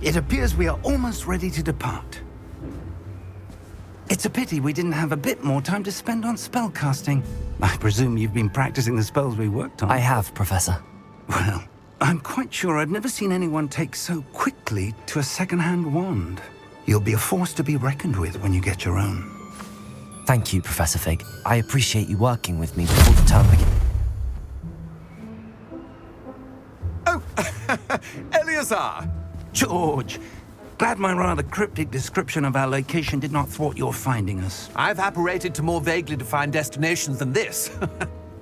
It appears we are almost ready to depart. It's a pity we didn't have a bit more time to spend on spellcasting. I presume you've been practicing the spells we worked on. I have, Professor. Well, I'm quite sure I've never seen anyone take so quickly to a second-hand wand. You'll be a force to be reckoned with when you get your own. Thank you, Professor Fig. I appreciate you working with me before the term begins. Oh, Eleazar! George, glad my rather cryptic description of our location did not thwart your finding us. I've apparated to more vaguely defined destinations than this.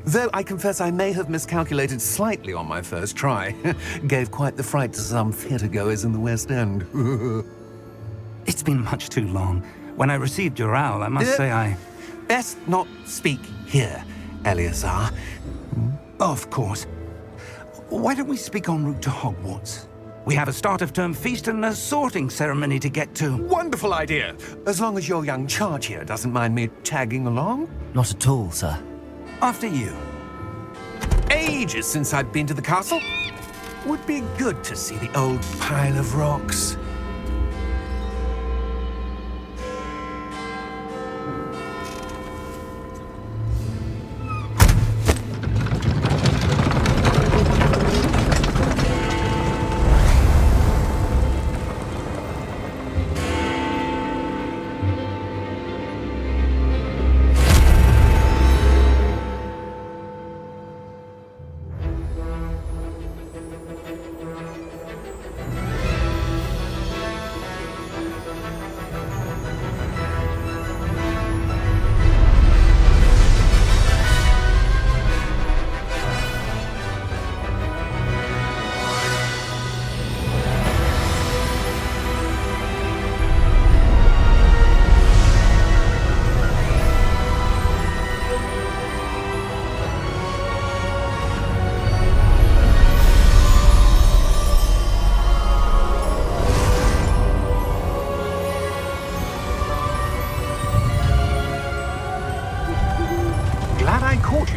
Though I confess I may have miscalculated slightly on my first try. Gave quite the fright to some theatregoers in the West End. It's been much too long. When I received your owl, I must say I... Best not speak here, Eleazar. Of course. Why don't we speak en route to Hogwarts? We have a start-of-term feast and a sorting ceremony to get to. Wonderful idea! As long as your young charge here doesn't mind me tagging along. Not at all, sir. After you. Ages since I've been to the castle. Would be good to see the old pile of rocks.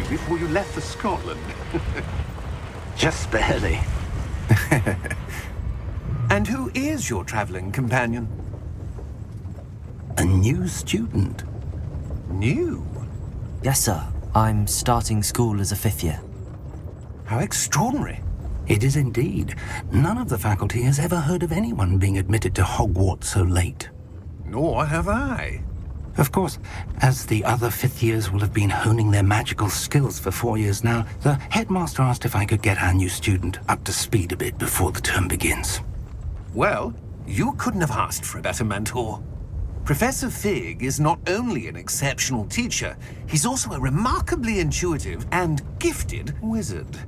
Before you left for Scotland. Just barely. And who is your traveling companion? A new student. New? Yes, sir. I'm starting school as a 5th year. How extraordinary. It is indeed. None of the faculty has ever heard of anyone being admitted to Hogwarts so late. Nor have I. Of course, as the other 5th years will have been honing their magical skills for 4 years now, the headmaster asked if I could get our new student up to speed a bit before the term begins. Well, you couldn't have asked for a better mentor. Professor Fig is not only an exceptional teacher, he's also a remarkably intuitive and gifted wizard.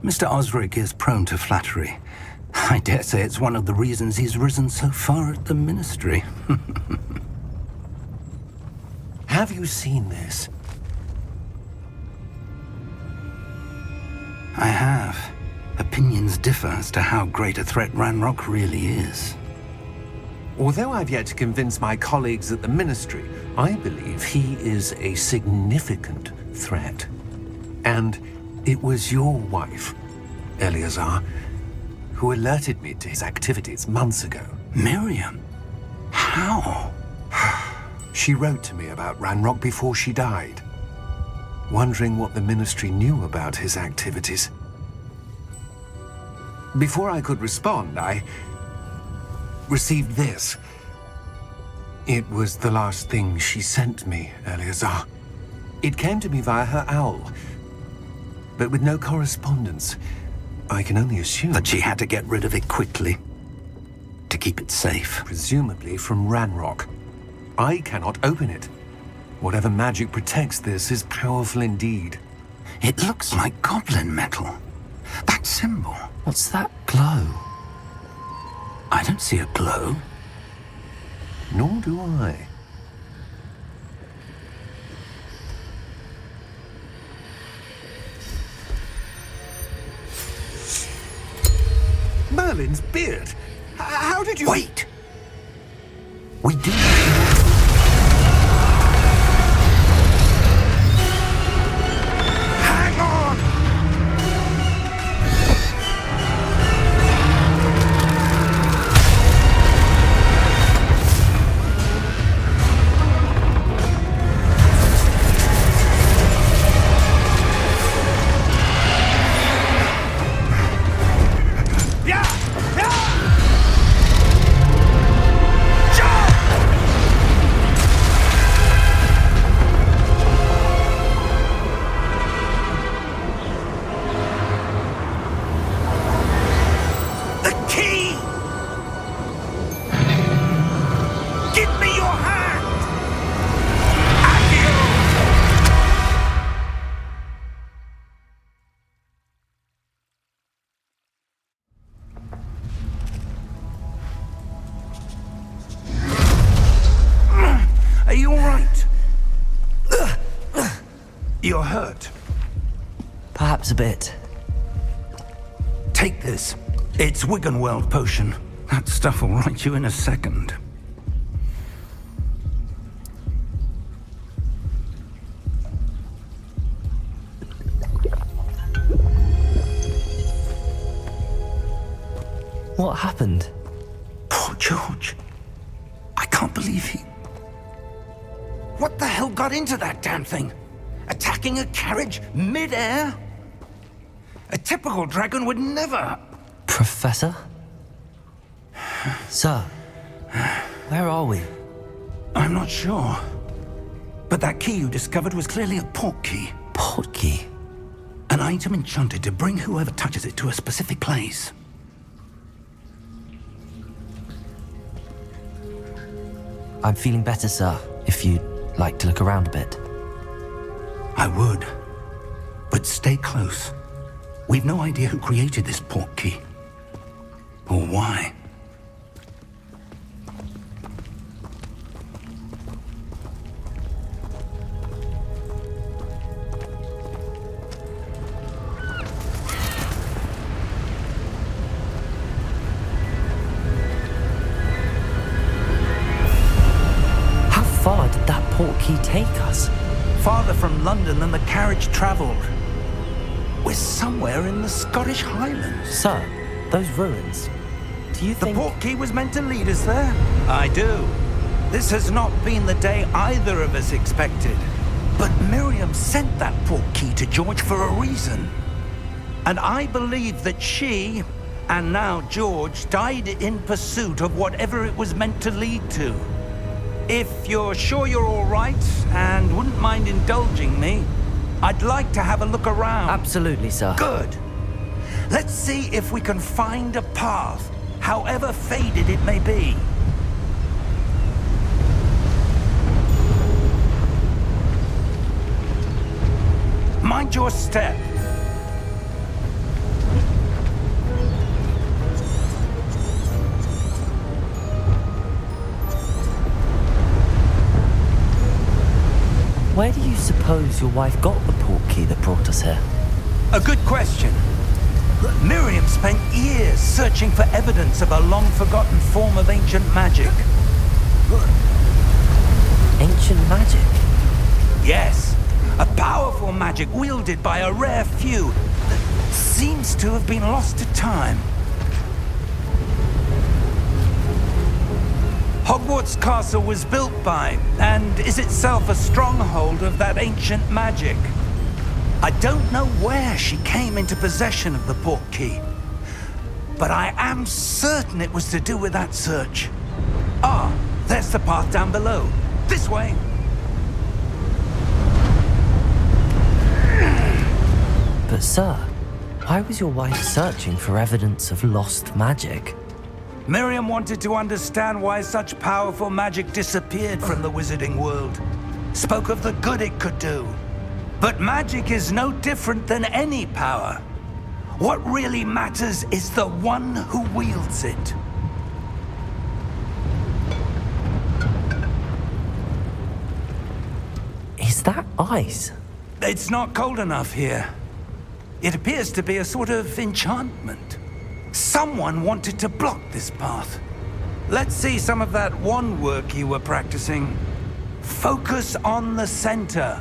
Mr. Osric is prone to flattery. I dare say it's one of the reasons he's risen so far at the ministry. Have you seen this? I have. Opinions differ as to how great a threat Ranrock really is. Although I've yet to convince my colleagues at the Ministry, I believe he is a significant threat. And it was your wife, Eleazar, who alerted me to his activities months ago. Miriam? How? She wrote to me about Ranrock before she died, wondering what the Ministry knew about his activities. Before I could respond, I received this. It was the last thing she sent me, Eleazar. It came to me via her owl, but with no correspondence. I can only assume that she had to get rid of it quickly, to keep it safe. Presumably from Ranrock. I cannot open it. Whatever magic protects this is powerful indeed. It looks like goblin metal. That symbol. What's that glow? I don't see a glow. Nor do I. Merlin's beard. How did you... Wait! We do... Hang on! You're hurt. Perhaps a bit. Take this. It's Wiggenweld potion. That stuff will right you in a second. What happened? Poor George. I can't believe he... What the hell got into that damn thing? Attacking a carriage mid-air? A typical dragon would never... Professor? Sir, where are we? I'm not sure. But that key you discovered was clearly a port key. Port key? An item enchanted to bring whoever touches it to a specific place. I'm feeling better, sir, if you'd like to look around a bit. I would. But stay close. We've no idea who created this port key. Or why. How far did that port key take us? Farther from London than the carriage travelled. We're somewhere in the Scottish Highlands. Sir, those ruins, do you The think... port key was meant to lead us there? I do. This has not been the day either of us expected. But Miriam sent that port key to George for a reason. And I believe that she, and now George, died in pursuit of whatever it was meant to lead to. If you're sure you're all right, and wouldn't mind indulging me, I'd like to have a look around. Absolutely, sir. Good. Let's see if we can find a path, however faded it may be. Mind your step. Where do you suppose your wife got the port key that brought us here? A good question. Miriam spent years searching for evidence of a long-forgotten form of ancient magic. Ancient magic? Yes, a powerful magic wielded by a rare few that seems to have been lost to time. Hogwarts Castle was built by, and is itself a stronghold of that ancient magic. I don't know where she came into possession of the port key, but I am certain it was to do with that search. Ah, there's the path down below. This way. But sir, why was your wife searching for evidence of lost magic? Miriam wanted to understand why such powerful magic disappeared from the wizarding world. Spoke of the good it could do. But magic is no different than any power. What really matters is the one who wields it. Is that ice? It's not cold enough here. It appears to be a sort of enchantment. Someone wanted to block this path. Let's see some of that wand work you were practicing. Focus on the center.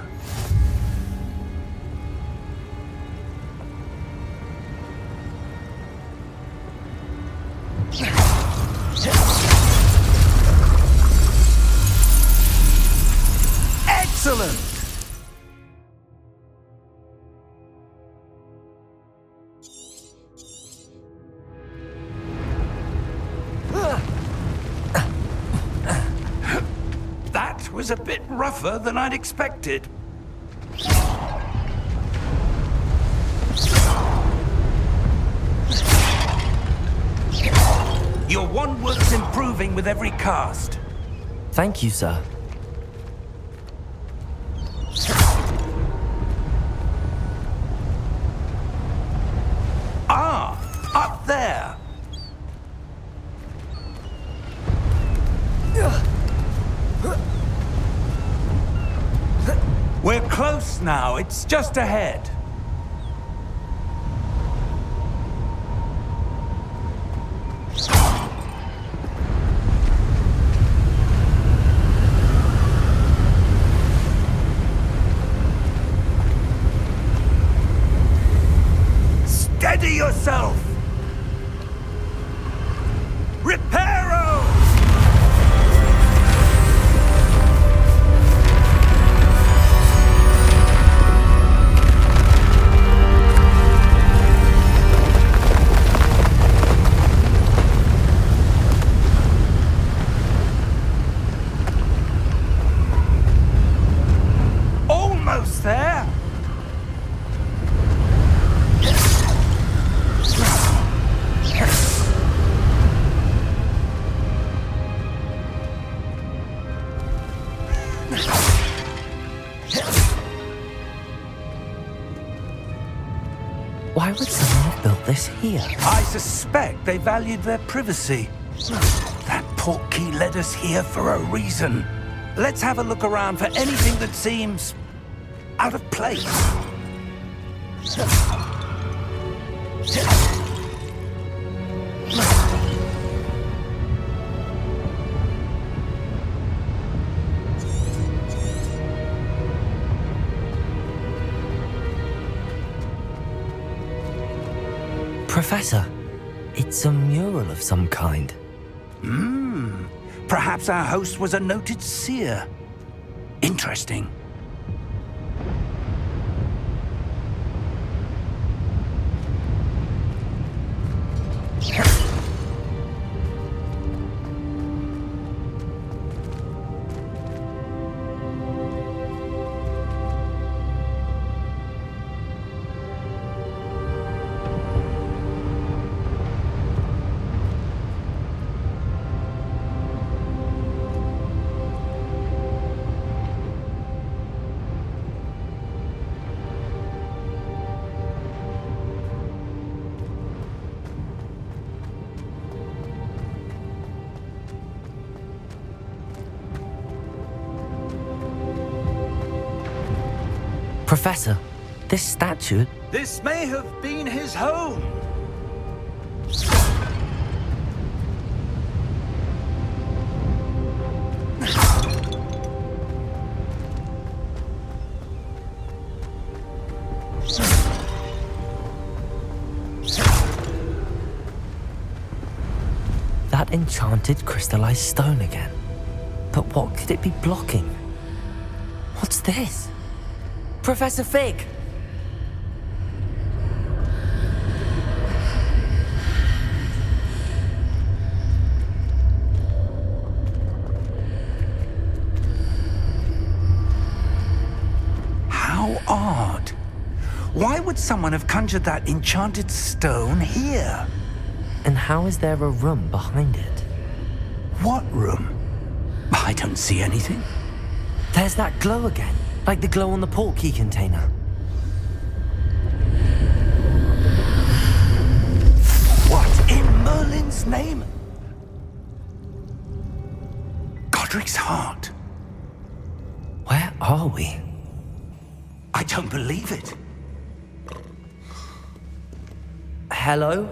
Excellent! That was a bit rougher than I'd expected. Your wand work's improving with every cast. Thank you, sir. Ah, up there. We're close now. It's just ahead. Steady yourself! Reparo! Almost there! Why would someone have built this here? I suspect they valued their privacy. That portkey led us here for a reason. Let's have a look around for anything that seems out of place. Professor, it's a mural of some kind. Perhaps our host was a noted seer. Interesting. Professor, this statue... This may have been his home. That enchanted crystallized stone again. But what could it be blocking? What's this? Professor Fig! How odd. Why would someone have conjured that enchanted stone here? And how is there a room behind it? What room? I don't see anything. There's that glow again, like the glow on the portkey container. What in Merlin's name? Godric's heart. Where are we? I don't believe it. Hello?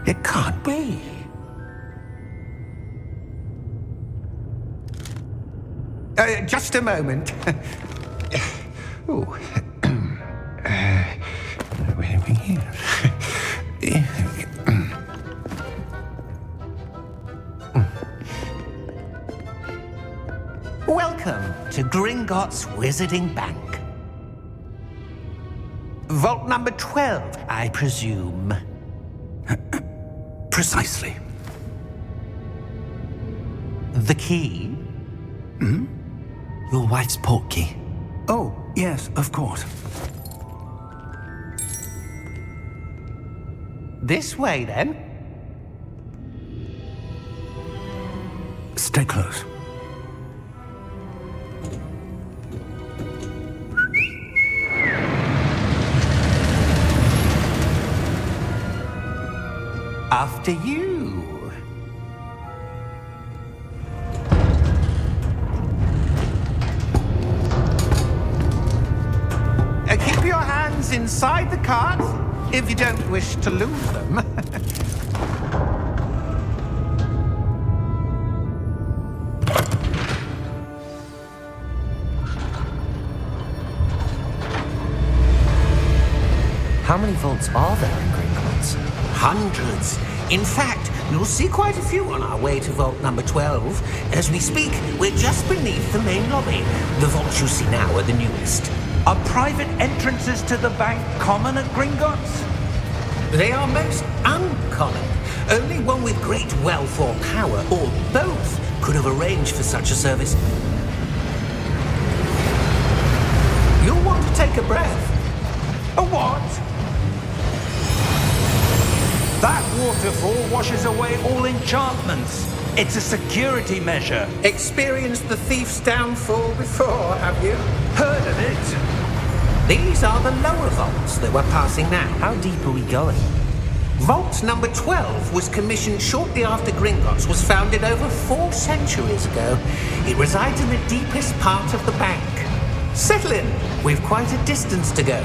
It can't be. Just a moment. Oh. Where are we here? Welcome to Gringotts Wizarding Bank. Vault number 12, I presume. Precisely. The key? Your wife's portkey. Oh, yes, of course. This way, then. Stay close. After you. Keep your hands inside the cart if you don't wish to lose them. How many vaults are there in Gringotts? Hundreds. In fact, you'll see quite a few on our way to vault number 12. As we speak, we're just beneath the main lobby. The vaults you see now are the newest. Are private entrances to the bank common at Gringotts? They are most uncommon. Only one with great wealth or power, or both, could have arranged for such a service. You'll want to take a breath. A what? That waterfall washes away all enchantments. It's a security measure. Experienced the thief's downfall before, have you? Heard of it? These are the lower vaults that we're passing now. How deep are we going? Vault number 12 was commissioned shortly after Gringotts was founded over 4 centuries ago. It resides in the deepest part of the bank. Settle in. We've quite a distance to go.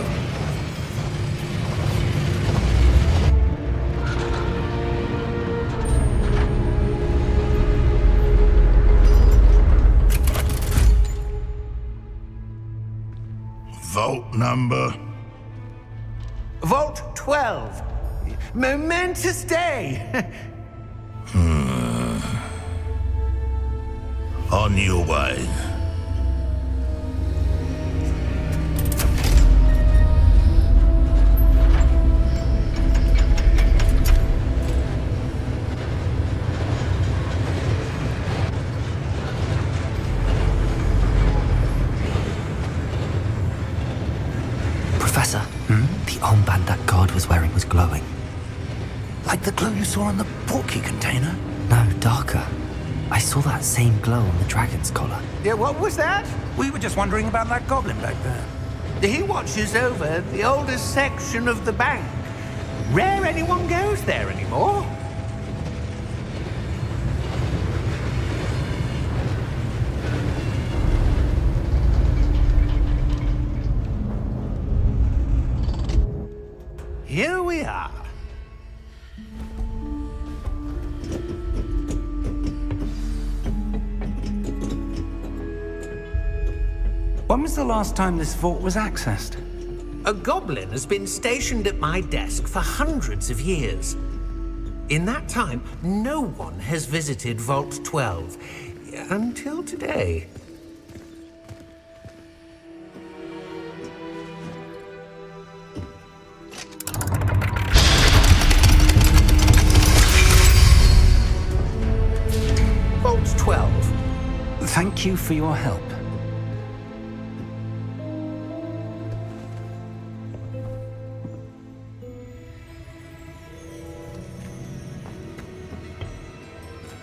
Vault number? Vault 12. Momentous day. On your way. Professor, the armband that guard was wearing was glowing. Like the glow you saw on the portkey container? No, darker. I saw that same glow on the dragon's collar. Yeah, what was that? We were just wondering about that goblin back there. He watches over the oldest section of the bank. Rare anyone goes there anymore. Here we are. When was the last time this vault was accessed? A goblin has been stationed at my desk for hundreds of years. In that time, no one has visited Vault 12 until today. Vault 12. Thank you for your help.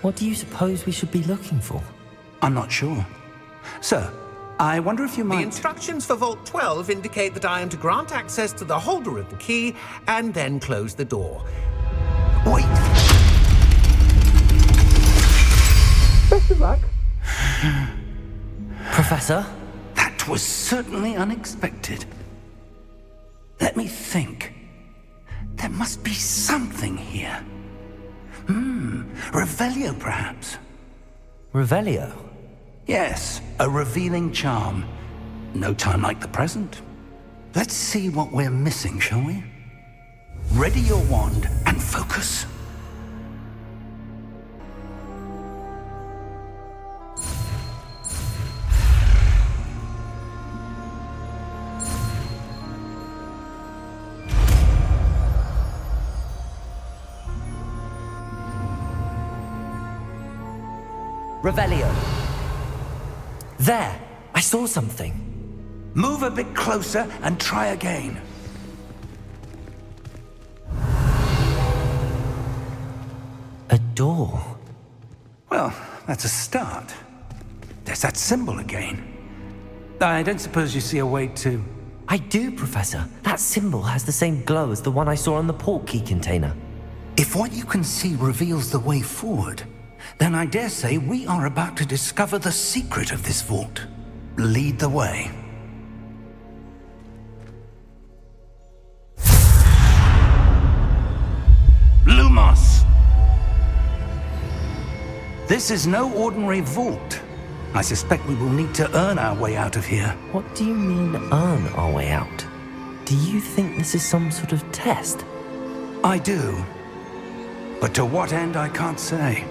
What do you suppose we should be looking for? I'm not sure. Sir, I wonder if you The might... instructions for Vault 12 indicate that I am to grant access to the holder of the key and then close the door. Wait! Best of luck. Professor? That was certainly unexpected. Let me think. There must be something here. Revelio, perhaps? Revelio? Yes, a revealing charm. No time like the present. Let's see what we're missing, shall we? Ready your wand and focus. Revelio. There! I saw something. Move a bit closer and try again. A door. Well, that's a start. There's that symbol again. I don't suppose you see a way to... I do, Professor. That symbol has the same glow as the one I saw on the portkey container. If what you can see reveals the way forward, then I dare say we are about to discover the secret of this vault. Lead the way. Lumos! This is no ordinary vault. I suspect we will need to earn our way out of here. What do you mean, earn our way out? Do you think this is some sort of test? I do. But to what end, I can't say.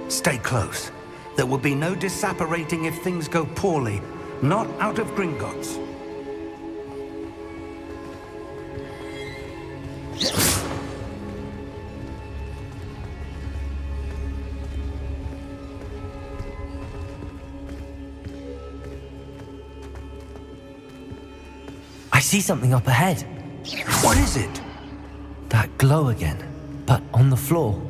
Stay close. There will be no disapparating if things go poorly. Not out of Gringotts. I see something up ahead. What is it? That glow again, but on the floor.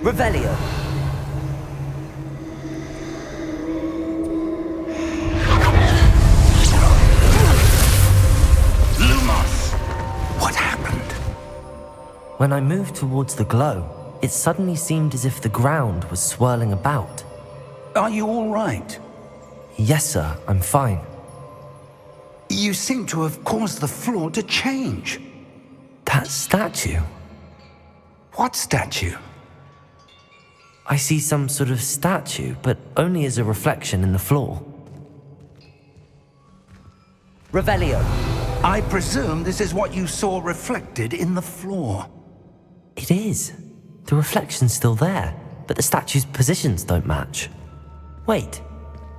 Revelio. Lumos! What happened? When I moved towards the glow, it suddenly seemed as if the ground was swirling about. Are you all right? Yes, sir, I'm fine. You seem to have caused the floor to change. That statue? What statue? I see some sort of statue, but only as a reflection in the floor. Revelio. I presume this is what you saw reflected in the floor. It is. The reflection's still there, but the statue's positions don't match. Wait.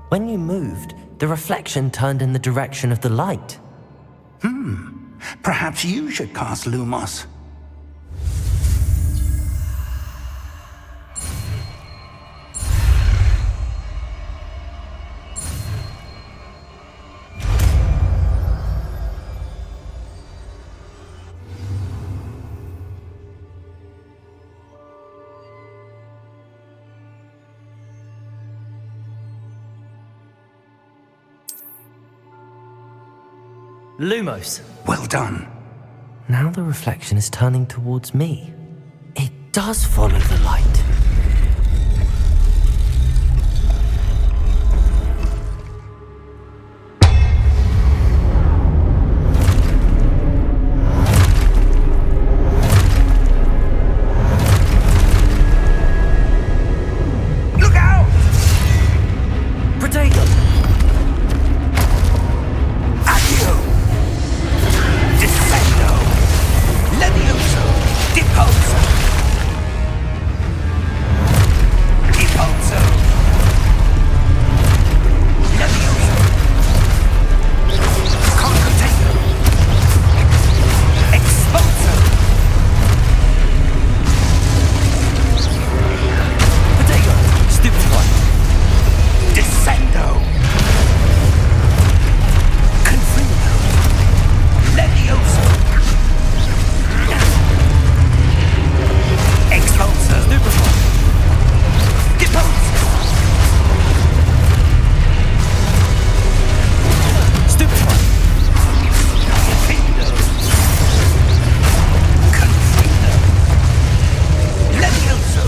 When you moved, the reflection turned in the direction of the light. Perhaps you should cast Lumos. Lumos. Well done. Now the reflection is turning towards me. It does follow the light. Look out! Protego! Accio! Descendo! Levioso! Deposo! Deposo! Levioso! Concretego! Exposo! Protego! Stupid one! Descendo! Confino! Levioso! Expulso! Stupid one! Deposo! Stupid one! Findo! Confino! Levioso!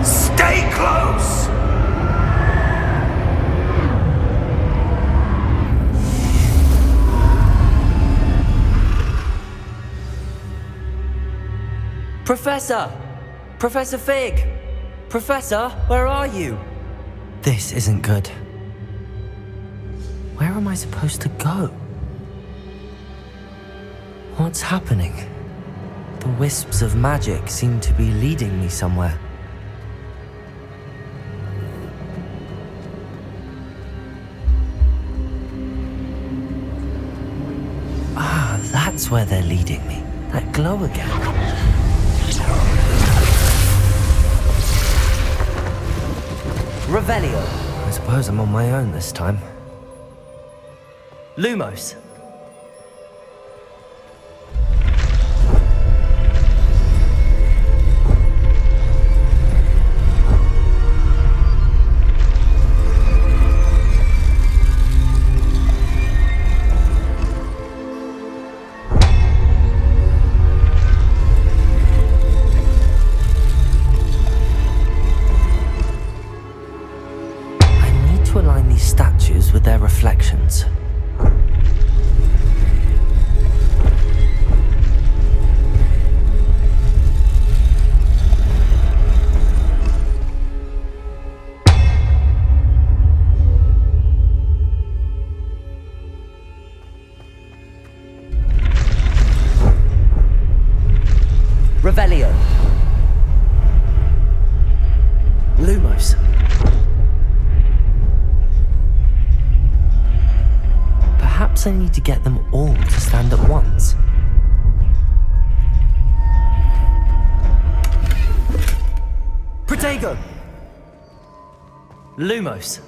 Stay close! Professor! Professor Fig! Professor, where are you? This isn't good. Where am I supposed to go? What's happening? The wisps of magic seem to be leading me somewhere. Ah, that's where they're leading me. That glow again. Revelio. I suppose I'm on my own this time. Lumos. To align these statues with their reflections. Revelio. Lumos. Perhaps I need to get them all to stand at once. Protego! Lumos.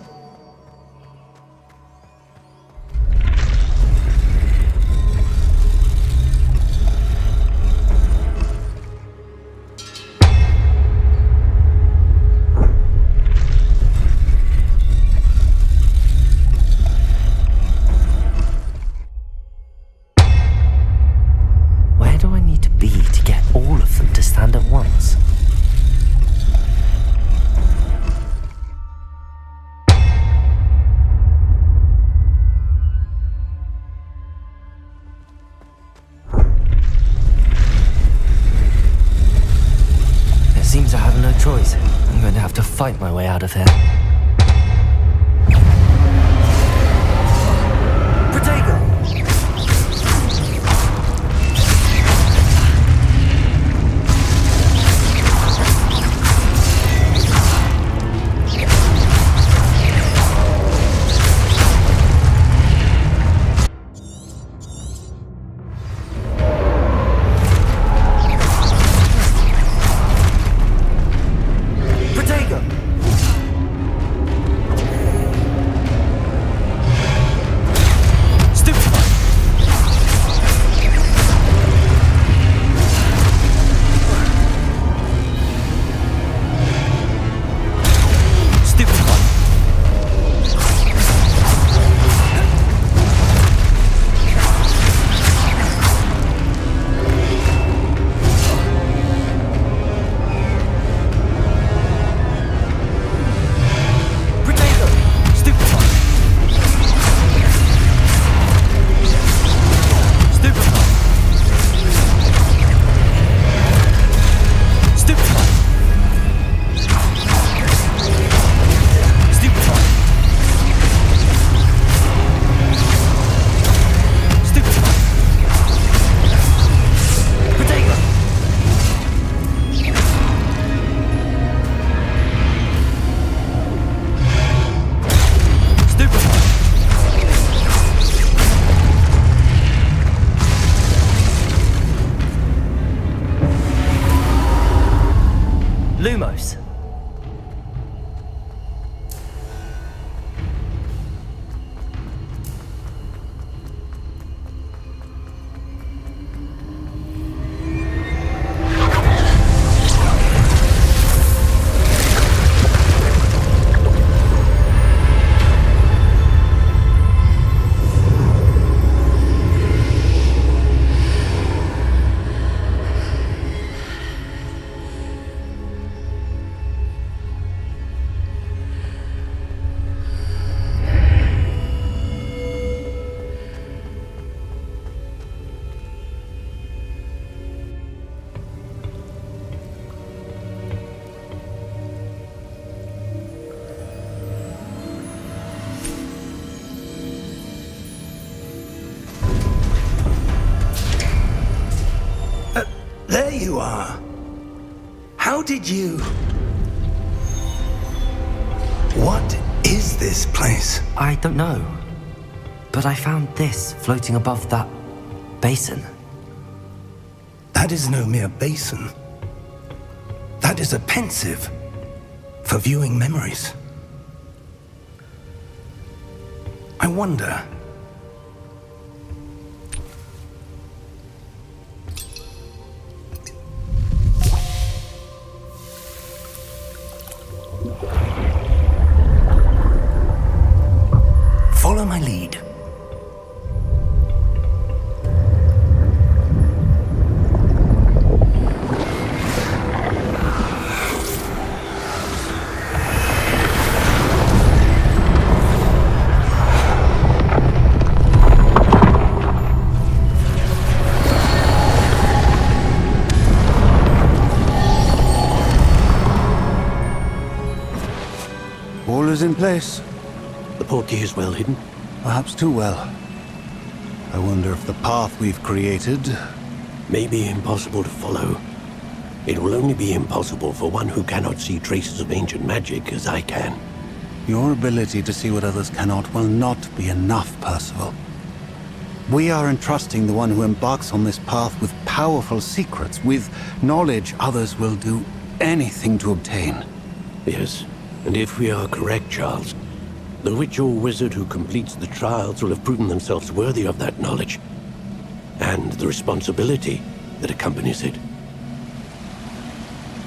Seems I have no choice. I'm going to have to fight my way out of here. Protego! Lumos. There you are. How did you... What is this place? I don't know. But I found this floating above that basin. That is no mere basin. That is a pensive for viewing memories. I wonder, lead. All is in place. The portkey is well hidden. Perhaps too well. I wonder if the path we've created... May be impossible to follow. It will only be impossible for one who cannot see traces of ancient magic as I can. Your ability to see what others cannot will not be enough, Percival. We are entrusting the one who embarks on this path with powerful secrets, with knowledge others will do anything to obtain. Yes, and if we are correct, Charles, the witch or wizard who completes the trials will have proven themselves worthy of that knowledge, and the responsibility that accompanies it.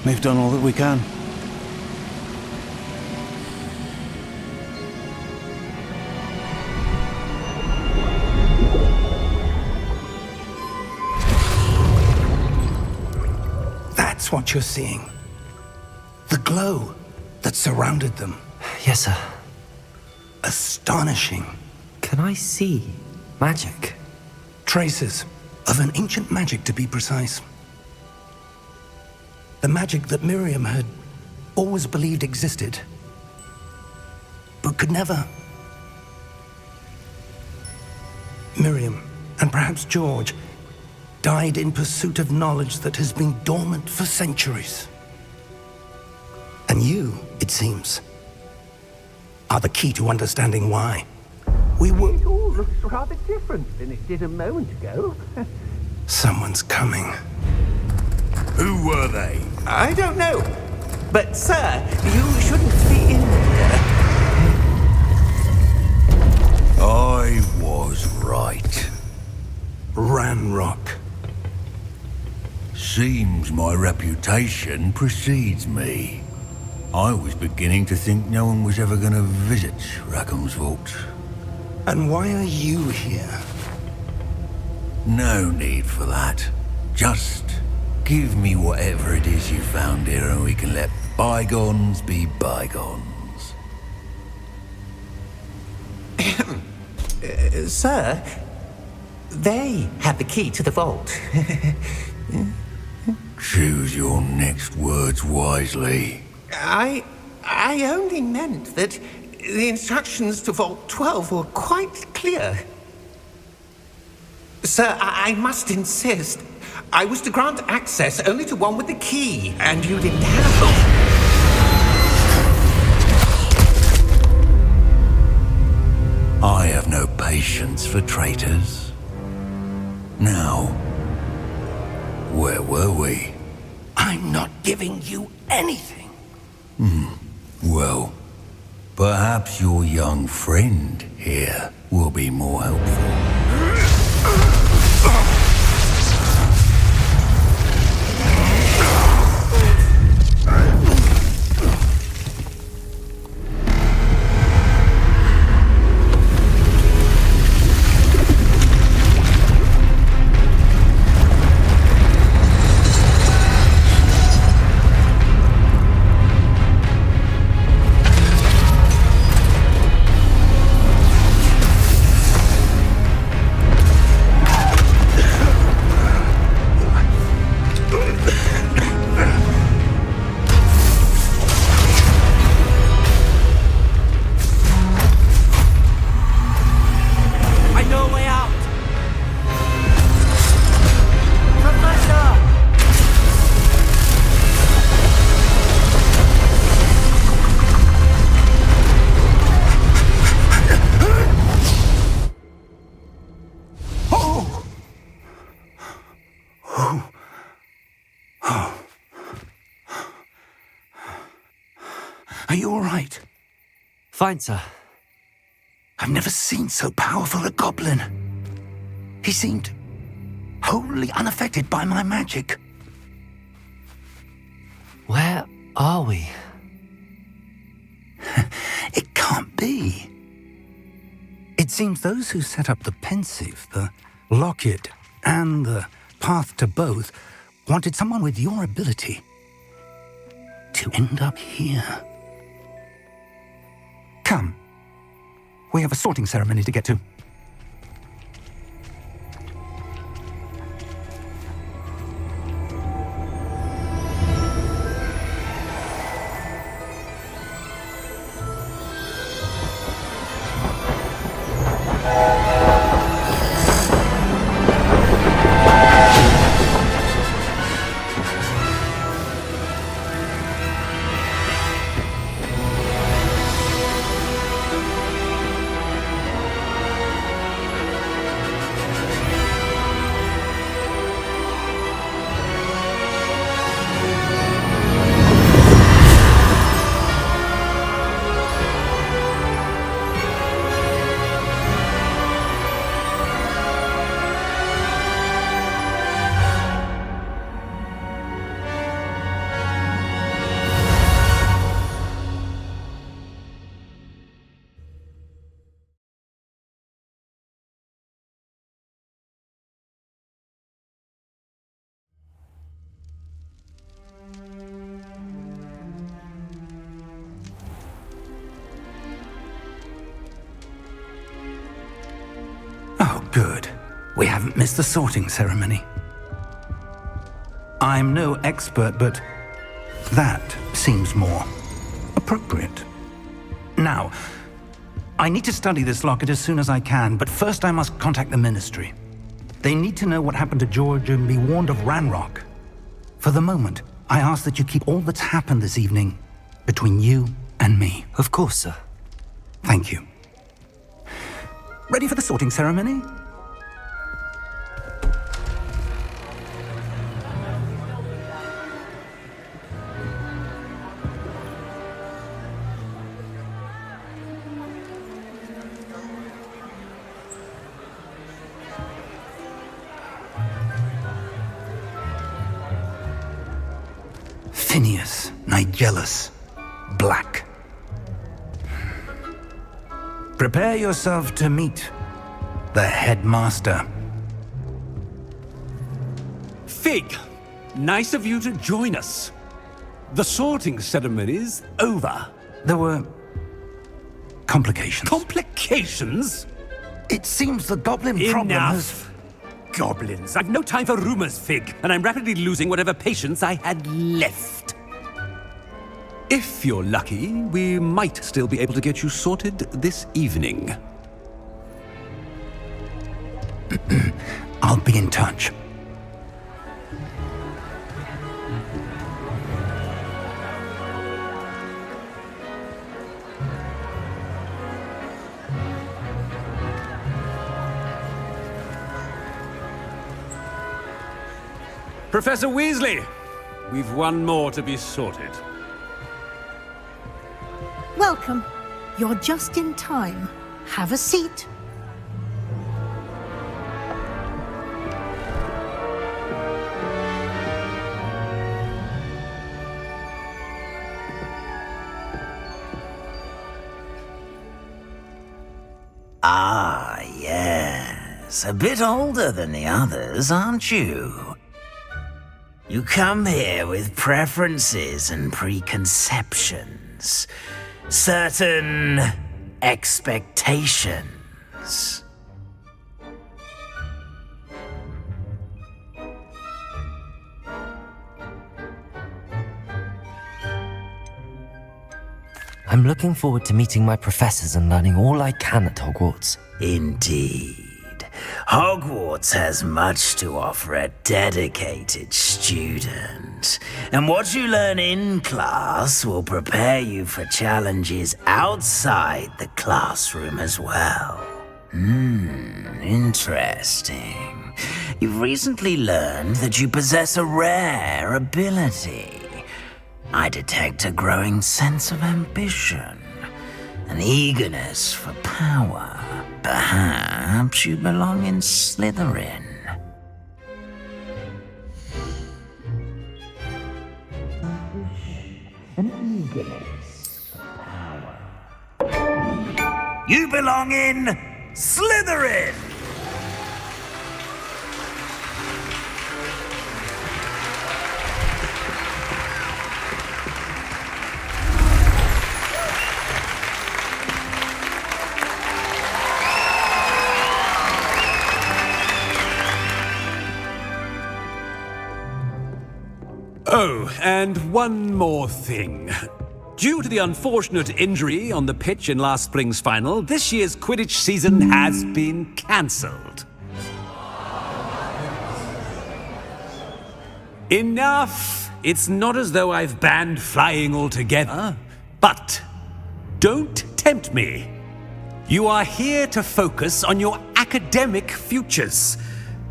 We've done all that we can. That's what you're seeing. The glow that surrounded them. Yes, sir. Astonishing. Can I see magic? Traces of an ancient magic, to be precise. The magic that Miriam had always believed existed, but could never. Miriam, and perhaps George, died in pursuit of knowledge that has been dormant for centuries. And you, it seems, are the key to understanding why. It all looks rather different than it did a moment ago. Someone's coming. Who were they? I don't know. But, sir, you shouldn't be in here. I was right. Ranrock. Seems my reputation precedes me. I was beginning to think no one was ever going to visit Rackham's vault. And why are you here? No need for that. Just give me whatever it is you found here and we can let bygones be bygones. Sir, they had the key to the vault. Choose your next words wisely. I only meant that the instructions to Vault 12 were quite clear. Sir, I must insist. I was to grant access only to one with the key, and you didn't have them. I have no patience for traitors. Now, where were we? I'm not giving you anything. Well, perhaps your young friend here will be more helpful. Are you all right? Fine, sir. I've never seen so powerful a goblin. He seemed wholly unaffected by my magic. Where are we? It can't be. It's seems those who set up the pensive, the Locket, and the path to both wanted someone with your ability to end up here. Come. We have a sorting ceremony to get to. Oh, good. We haven't missed the sorting ceremony. I'm no expert, but that seems more appropriate. Now, I need to study this locket as soon as I can, but first I must contact the Ministry. They need to know what happened to George and be warned of Ranrock. For the moment, I ask that you keep all that's happened this evening between you and me. Of course, sir. Thank you. Ready for the sorting ceremony? Phineas, Nigellus, Black. Prepare yourself to meet the headmaster. Fig, nice of you to join us. The sorting ceremony's over. There were complications. Complications? It seems the goblin problem has... Enough! Goblins. I've no time for rumors, Fig, and I'm rapidly losing whatever patience I had left. If you're lucky, we might still be able to get you sorted this evening. I'll be in touch. Professor Weasley, we've one more to be sorted. Welcome. You're just in time. Have a seat. Ah, yes. A bit older than the others, aren't you? You come here with preferences and preconceptions. Certain expectations. I'm looking forward to meeting my professors and learning all I can at Hogwarts. Indeed. Hogwarts has much to offer a dedicated student. And what you learn in class will prepare you for challenges outside the classroom as well. Interesting. You've recently learned that you possess a rare ability. I detect a growing sense of ambition, an eagerness for power. Perhaps you belong in Slytherin. An eagerness for power. You belong in Slytherin! Oh, and one more thing. Due to the unfortunate injury on the pitch in last spring's final, this year's Quidditch season has been cancelled. Enough! It's not as though I've banned flying altogether. But don't tempt me. You are here to focus on your academic futures.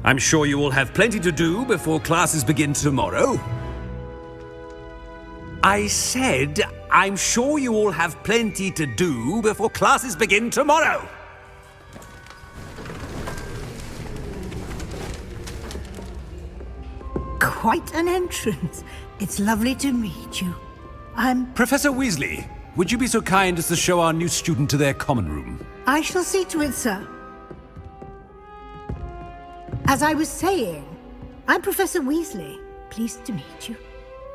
I'm sure you will have plenty to do before classes begin tomorrow. I said, I'm sure you all have plenty to do before classes begin tomorrow. Quite an entrance. It's lovely to meet you. Professor Weasley, would you be so kind as to show our new student to their common room? I shall see to it, sir. As I was saying, I'm Professor Weasley. Pleased to meet you.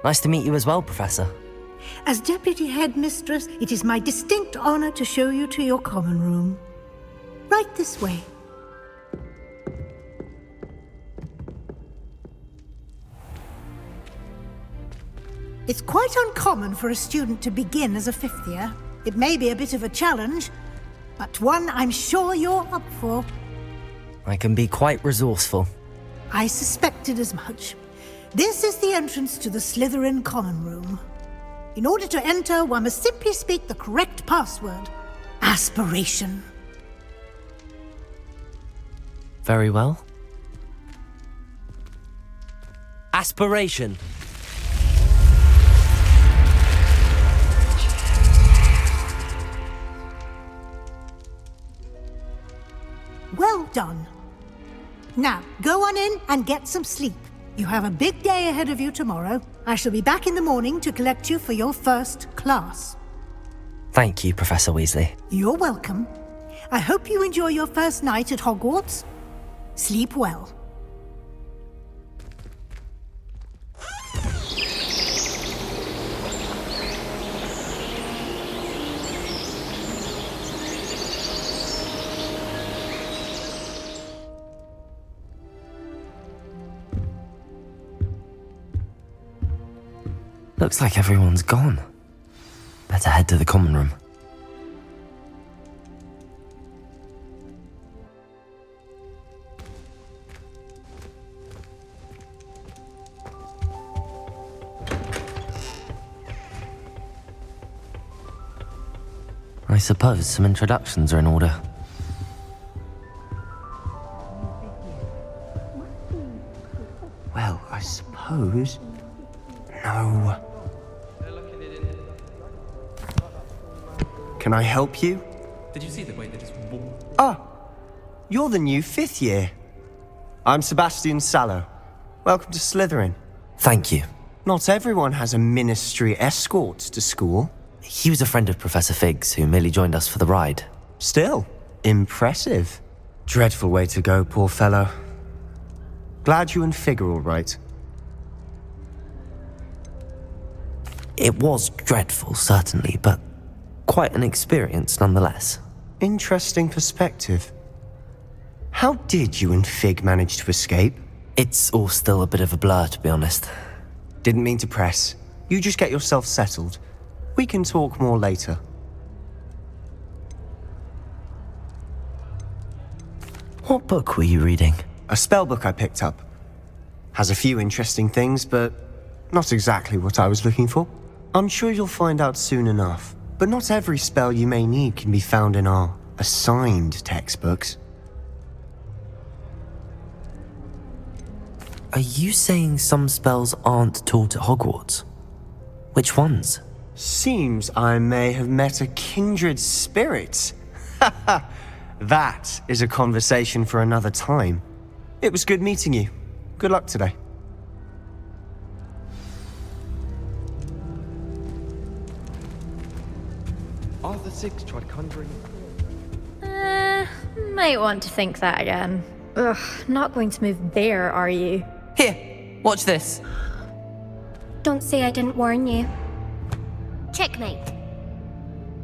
Nice to meet you as well, Professor. As Deputy Headmistress, it is my distinct honor to show you to your common room. Right this way. It's quite uncommon for a student to begin as a fifth year. It may be a bit of a challenge, but one I'm sure you're up for. I can be quite resourceful. I suspected as much. This is the entrance to the Slytherin Common Room. In order to enter, one must simply speak the correct password. Aspiration. Very well. Aspiration. Well done. Now, go on in and get some sleep. You have a big day ahead of you tomorrow. I shall be back in the morning to collect you for your first class. Thank you, Professor Weasley. You're welcome. I hope you enjoy your first night at Hogwarts. Sleep well. Looks like everyone's gone. Better head to the common room. I suppose some introductions are in order. Well, I suppose... No. Can I help you? Did you see the way they just walked? Ah, you're the new fifth year. I'm Sebastian Sallow. Welcome to Slytherin. Thank you. Not everyone has a ministry escort to school. He was a friend of Professor Fig's who merely joined us for the ride. Still, impressive. Dreadful way to go, poor fellow. Glad you and Fig are all right. It was dreadful, certainly, but quite an experience nonetheless. Interesting perspective. How did you and Fig manage to escape? It's all still a bit of a blur, to be honest. Didn't mean to press. You just get yourself settled. We can talk more later. What book were you reading? A spell book I picked up. Has a few interesting things, but not exactly what I was looking for. I'm sure you'll find out soon enough. But not every spell you may need can be found in our assigned textbooks. Are you saying some spells aren't taught at Hogwarts? Which ones? Seems I may have met a kindred spirit. That is a conversation for another time. It was good meeting you. Good luck today. Arthur VI tried conjuring... Might want to think that again. Ugh, not going to move there, are you? Here, watch this. Don't say I didn't warn you. Checkmate.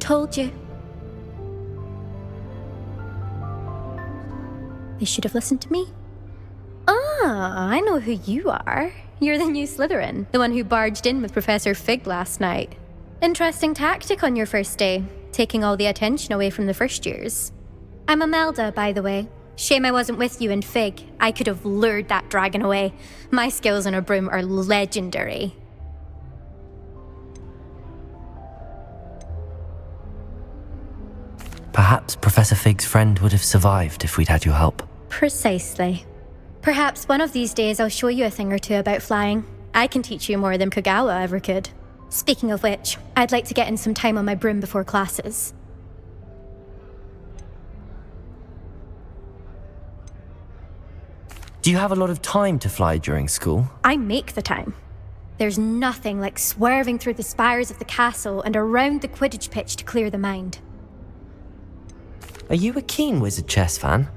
Told you. They should have listened to me. Ah, I know who you are. You're the new Slytherin, the one who barged in with Professor Fig last night. Interesting tactic on your first day, taking all the attention away from the first years. I'm Imelda, by the way. Shame I wasn't with you in Fig. I could have lured that dragon away. My skills on a broom are legendary. Perhaps Professor Fig's friend would have survived if we'd had your help. Precisely. Perhaps one of these days I'll show you a thing or two about flying. I can teach you more than Kogawa ever could. Speaking of which, I'd like to get in some time on my broom before classes. Do you have a lot of time to fly during school? I make the time. There's nothing like swerving through the spires of the castle and around the Quidditch pitch to clear the mind. Are you a keen wizard chess fan?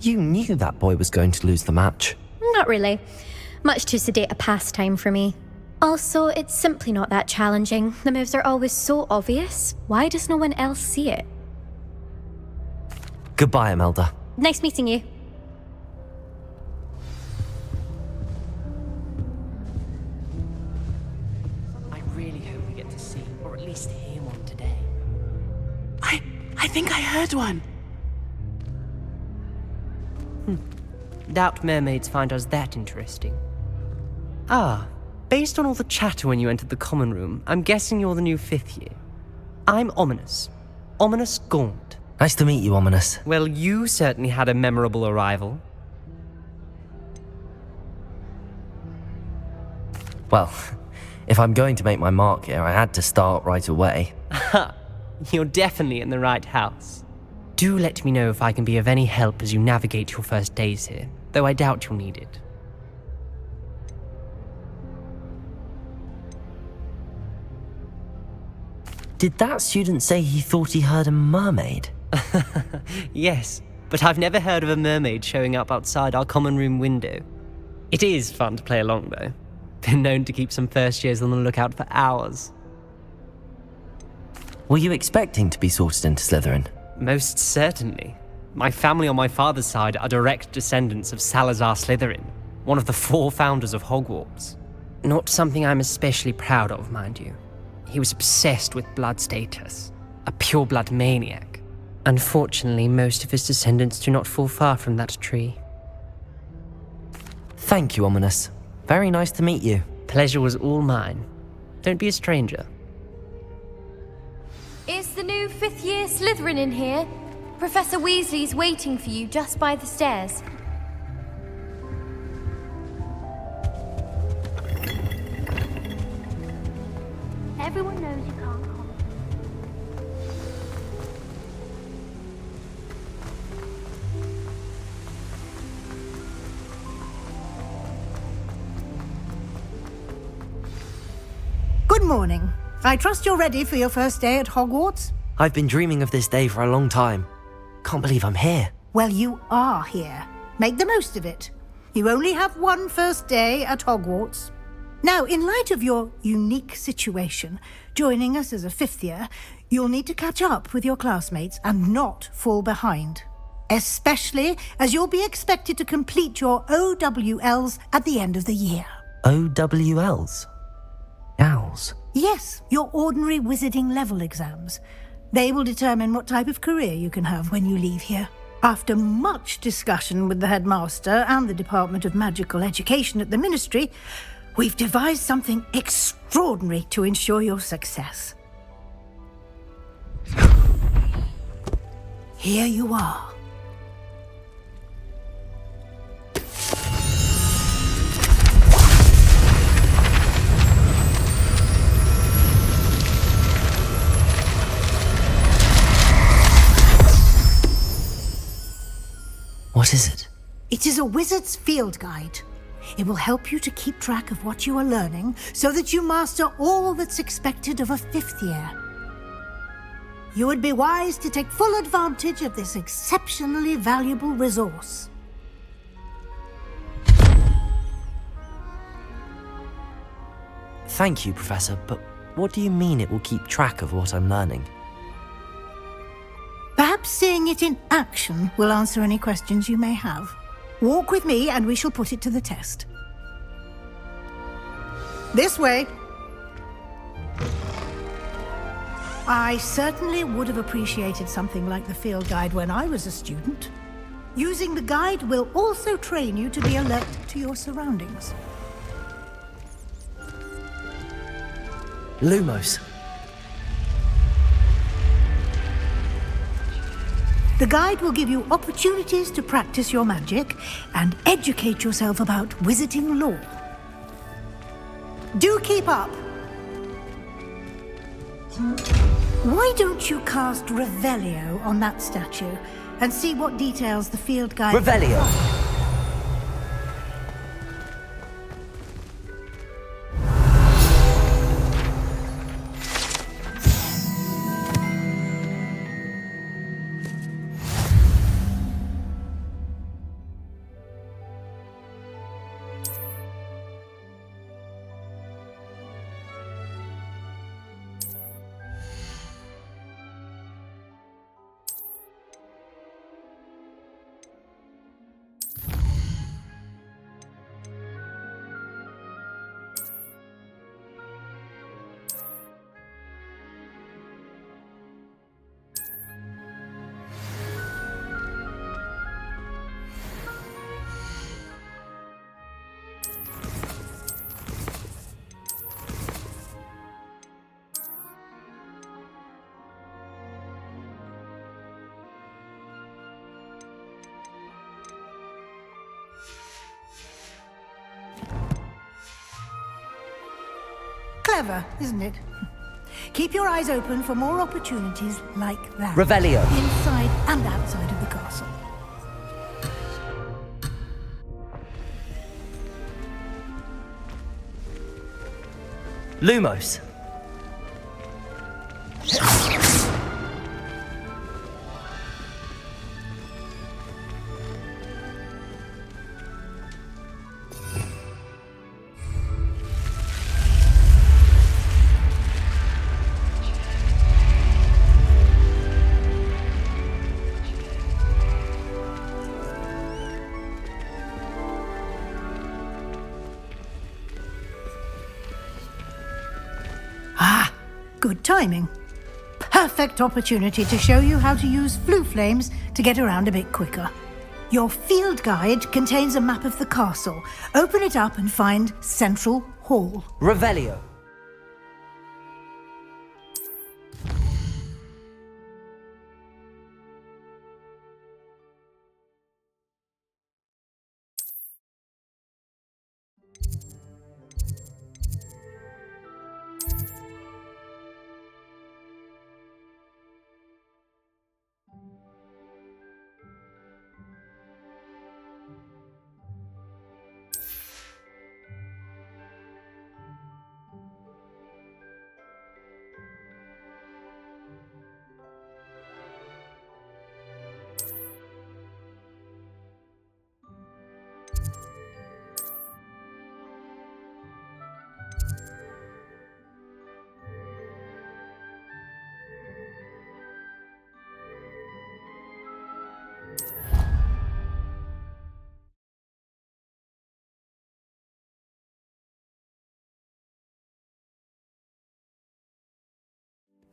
You knew that boy was going to lose the match. Not really. Much too sedate a pastime for me. Also, it's simply not that challenging. The moves are always so obvious. Why does no one else see it? Goodbye, Imelda. Nice meeting you. I really hope we get to see, or at least hear one today. I think I heard one. Doubt mermaids find us that interesting. Ah, based on all the chatter when you entered the common room, I'm guessing you're the new 5th year. I'm Ominous. Ominous Gaunt. Nice to meet you, Ominous. Well, you certainly had a memorable arrival. Well, if I'm going to make my mark here, I had to start right away. Ha! You're definitely in the right house. Do let me know if I can be of any help as you navigate your first days here, though I doubt you'll need it. Did that student say he thought he heard a mermaid? Yes, but I've never heard of a mermaid showing up outside our common room window. It is fun to play along, though. Been known to keep some first years on the lookout for hours. Were you expecting to be sorted into Slytherin? Most certainly. My family on my father's side are direct descendants of Salazar Slytherin, one of the 4 founders of Hogwarts. Not something I'm especially proud of, mind you. He was obsessed with blood status, a pure-blood maniac. Unfortunately, most of his descendants do not fall far from that tree. Thank you, Ominous. Very nice to meet you. Pleasure was all mine. Don't be a stranger. Is the new 5th year Slytherin in here? Professor Weasley's waiting for you just by the stairs. Everyone knows you can't comment. Good morning. I trust you're ready for your first day at Hogwarts? I've been dreaming of this day for a long time. Can't believe I'm here. Well, you are here. Make the most of it. You only have one first day at Hogwarts. Now, in light of your unique situation, joining us as a 5th year, you'll need to catch up with your classmates and not fall behind. Especially as you'll be expected to complete your OWLs at the end of the year. OWLs? Owls? Yes, your ordinary wizarding level exams. They will determine what type of career you can have when you leave here. After much discussion with the headmaster and the Department of Magical Education at the Ministry, we've devised something extraordinary to ensure your success. Here you are. What is it? It is a wizard's field guide. It will help you to keep track of what you are learning so that you master all that's expected of a 5th year. you would be wise to take full advantage of this exceptionally valuable resource. Thank you, Professor, but what do you mean it will keep track of what I'm learning? Perhaps seeing it in action will answer any questions you may have. Walk with me and we shall put it to the test. This way. I certainly would have appreciated something like the field guide when I was a student. Using the guide will also train you to be alert to your surroundings. Lumos. The guide will give you opportunities to practice your magic and educate yourself about wizarding lore. Do keep up! Why don't you cast Revelio on that statue and see what details the field guide... Revelio! Clever, isn't it? Keep your eyes open for more opportunities like that. Revelio. Inside and outside of the castle. Lumos. Good timing. Perfect opportunity to show you how to use flue flames to get around a bit quicker. Your field guide contains a map of the castle. Open it up and find Central Hall. Revelio.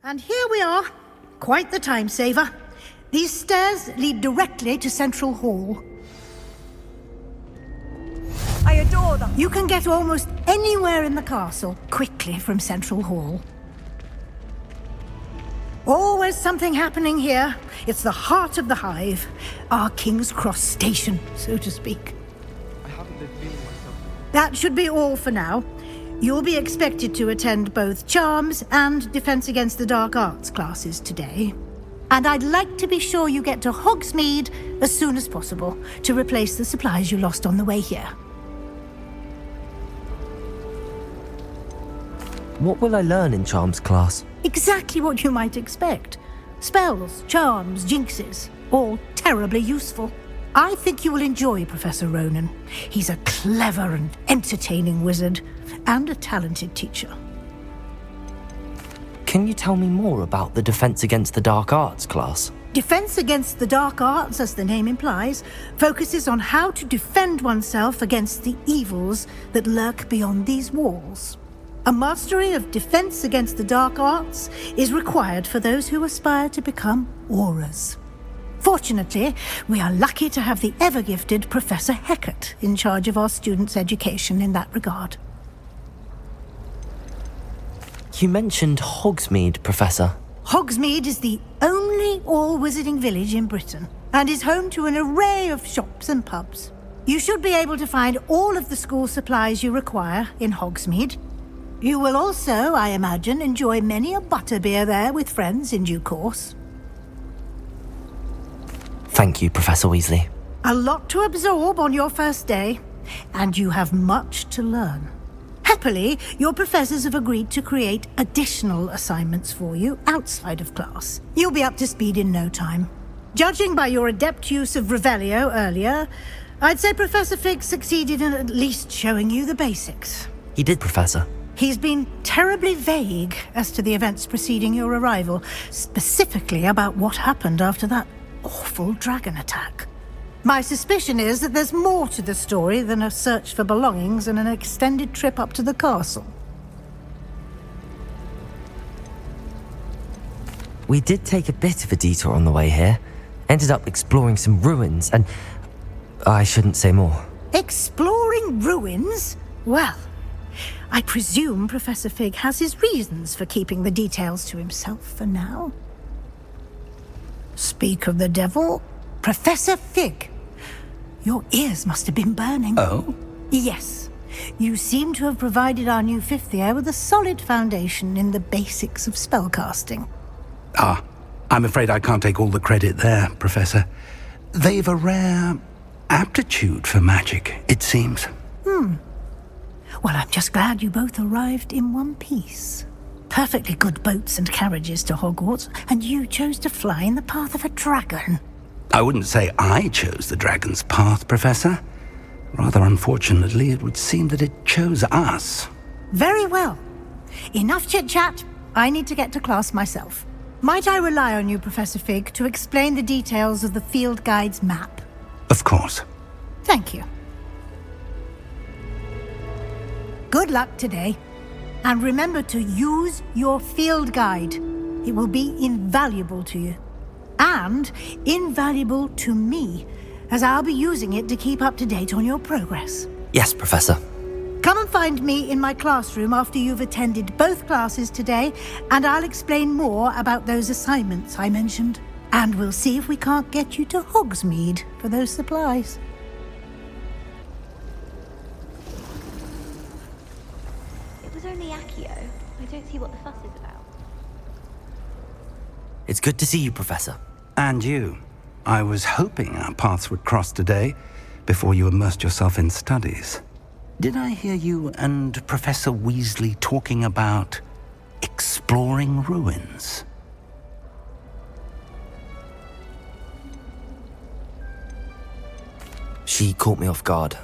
And here we are. Quite the time saver. These stairs lead directly to Central Hall. I adore them. You can get almost anywhere in the castle quickly from Central Hall. Always something happening here. It's the heart of the hive. Our King's Cross station, so to speak. I haven't been feeling myself. That should be all for now. You'll be expected to attend both Charms and Defense Against the Dark Arts classes today. And I'd like to be sure you get to Hogsmeade as soon as possible to replace the supplies you lost on the way here. What will I learn in Charms class? Exactly what you might expect. Spells, charms, jinxes, all terribly useful. I think you will enjoy Professor Ronen. He's a clever and entertaining wizard, and a talented teacher. Can you tell me more about the Defense Against the Dark Arts class? Defense Against the Dark Arts, as the name implies, focuses on how to defend oneself against the evils that lurk beyond these walls. A mastery of Defense Against the Dark Arts is required for those who aspire to become auras. Fortunately, we are lucky to have the ever-gifted Professor Hecat in charge of our students' education in that regard. You mentioned Hogsmeade, Professor. Hogsmeade is the only all-wizarding village in Britain, and is home to an array of shops and pubs. You should be able to find all of the school supplies you require in Hogsmeade. You will also, I imagine, enjoy many a butterbeer there with friends in due course. Thank you, Professor Weasley. A lot to absorb on your first day, and you have much to learn. Happily, your professors have agreed to create additional assignments for you outside of class. You'll be up to speed in no time. Judging by your adept use of Revelio earlier, I'd say Professor Fig succeeded in at least showing you the basics. He did, Professor. He's been terribly vague as to the events preceding your arrival, specifically about what happened after that awful dragon attack. My suspicion is that there's more to the story than a search for belongings and an extended trip up to the castle. We did take a bit of a detour on the way here. Ended up exploring some ruins and... I shouldn't say more. Exploring ruins? Well, I presume Professor Fig has his reasons for keeping the details to himself for now. Speak of the devil, Professor Fig. Your ears must have been burning. Oh? Yes. You seem to have provided our new fifth year with a solid foundation in the basics of spellcasting. Ah, I'm afraid I can't take all the credit there, Professor. They've a rare aptitude for magic, it seems. Well, I'm just glad you both arrived in one piece. Perfectly good boats and carriages to Hogwarts, and you chose to fly in the path of a dragon. I wouldn't say I chose the dragon's path, Professor. Rather unfortunately, it would seem that it chose us. Very well. Enough chit-chat. I need to get to class myself. Might I rely on you, Professor Fig, to explain the details of the Field Guides map? Of course. Thank you. Good luck today. And remember to use your field guide. It will be invaluable to you. And invaluable to me, as I'll be using it to keep up to date on your progress. Yes, Professor. Come and find me in my classroom after you've attended both classes today, and I'll explain more about those assignments I mentioned. And we'll see if we can't get you to Hogsmeade for those supplies. It was only Accio. I don't see what the fuss is about. It's good to see you, Professor. And you. I was hoping our paths would cross today, before you immersed yourself in studies. Did I hear you and Professor Weasley talking about exploring ruins? She caught me off guard.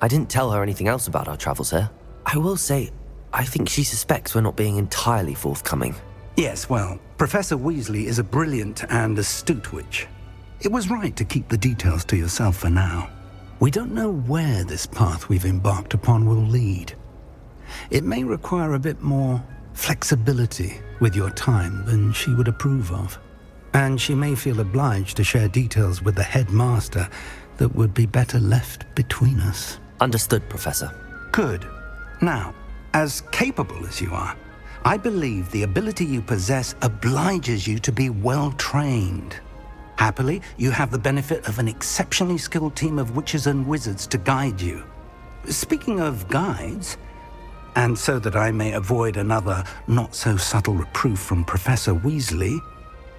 I didn't tell her anything else about our travels here. I will say, I think she suspects we're not being entirely forthcoming. Yes, well, Professor Weasley is a brilliant and astute witch. It was right to keep the details to yourself for now. We don't know where this path we've embarked upon will lead. It may require a bit more flexibility with your time than she would approve of. And she may feel obliged to share details with the headmaster that would be better left between us. Understood, Professor. Good. Now, as capable as you are, I believe the ability you possess obliges you to be well trained. Happily, you have the benefit of an exceptionally skilled team of witches and wizards to guide you. Speaking of guides, and so that I may avoid another not-so-subtle reproof from Professor Weasley,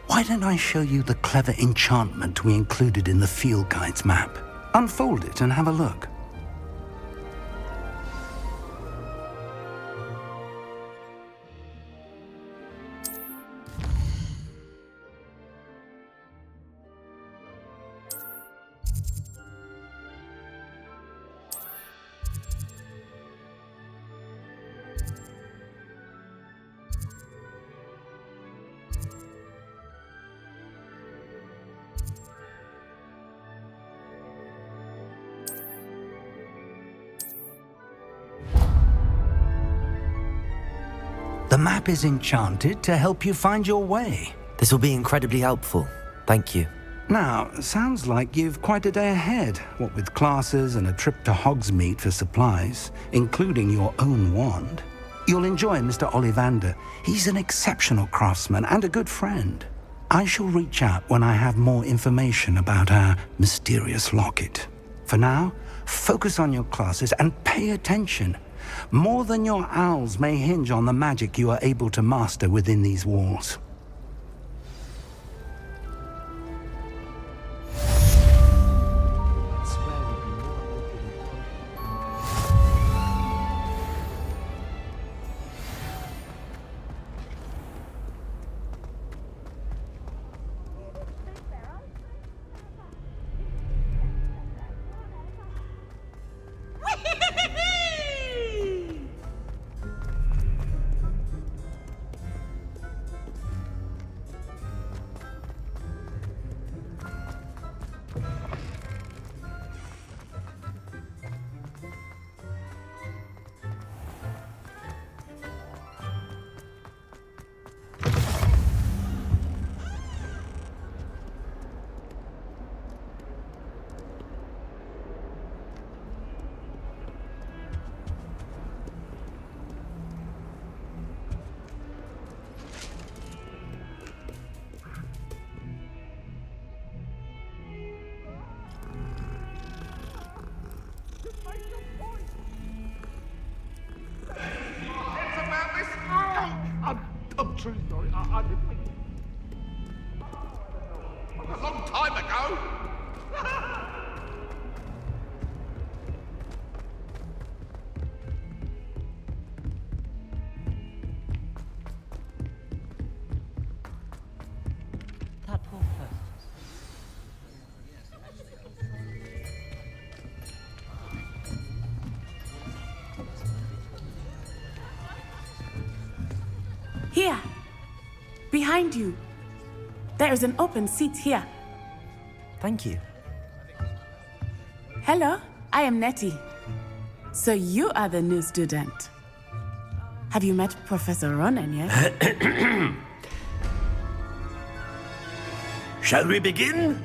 why don't I show you the clever enchantment we included in the Field Guides map? Unfold it and have a look. map is enchanted to help you find your way. This will be incredibly helpful. Thank you. Now, sounds like you've quite a day ahead, what with classes and a trip to Hogsmeade for supplies, including your own wand. You'll enjoy Mr. Ollivander. He's an exceptional craftsman and a good friend. I shall reach out when I have more information about our mysterious locket. For now, focus on your classes and pay attention. More than your owls may hinge on the magic you are able to master within these walls. I'm truly sorry. I didn't mean a long time ago. That poor person. Here, behind you. There is an open seat here. Thank you. Hello, I am Nettie. So you are the new student. Have you met Professor Ronen yet? Shall we begin?